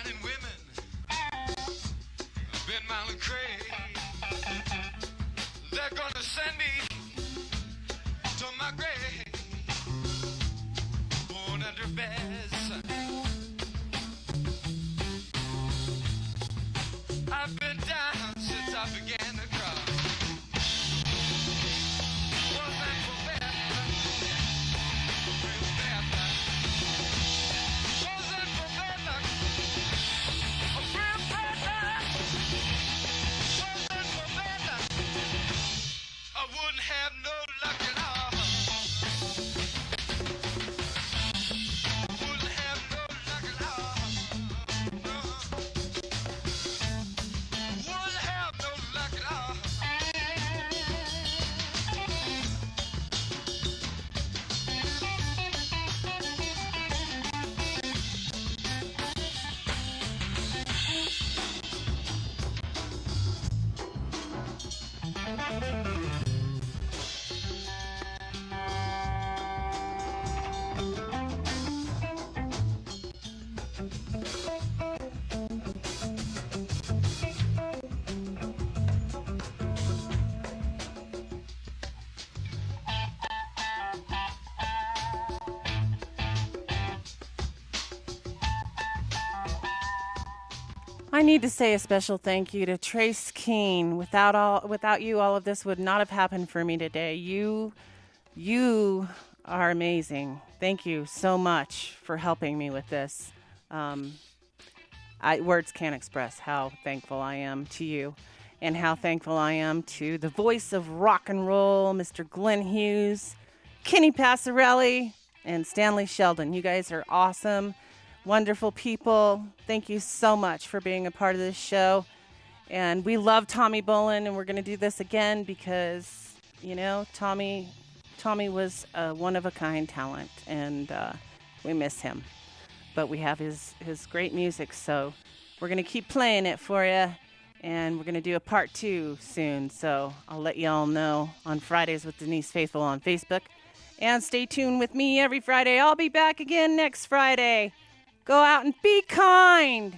and women been mild and crazy. They're gonna send me to my grave, born under beds. I've been down since I began to cry. Wasn't for bad, real bad luck. Wasn't for bad luck, a real bad luck. Wasn't for bad luck, I wouldn't have no luck at all. Wouldn't have no luck at all. No. Wouldn't have no luck at all. I need to say a special thank you to Trace Keene. Without you, all of this would not have happened for me today. You are amazing. Thank you so much for helping me with this. Words can't express how thankful I am to you, and how thankful I am to the voice of rock and roll, Mr. Glenn Hughes, Kenny Passarelli, and Stanley Sheldon. You guys are awesome. Wonderful people. Thank you so much for being a part of this show. And we love Tommy Bolin, and we're going to do this again because, you know, Tommy was a one-of-a-kind talent, and we miss him. But we have his great music, so we're going to keep playing it for you, and we're going to do a part 2 soon. So I'll let you all know on Fridays with Denise Faithful on Facebook. And stay tuned with me every Friday. I'll be back again next Friday. Go out and be kind.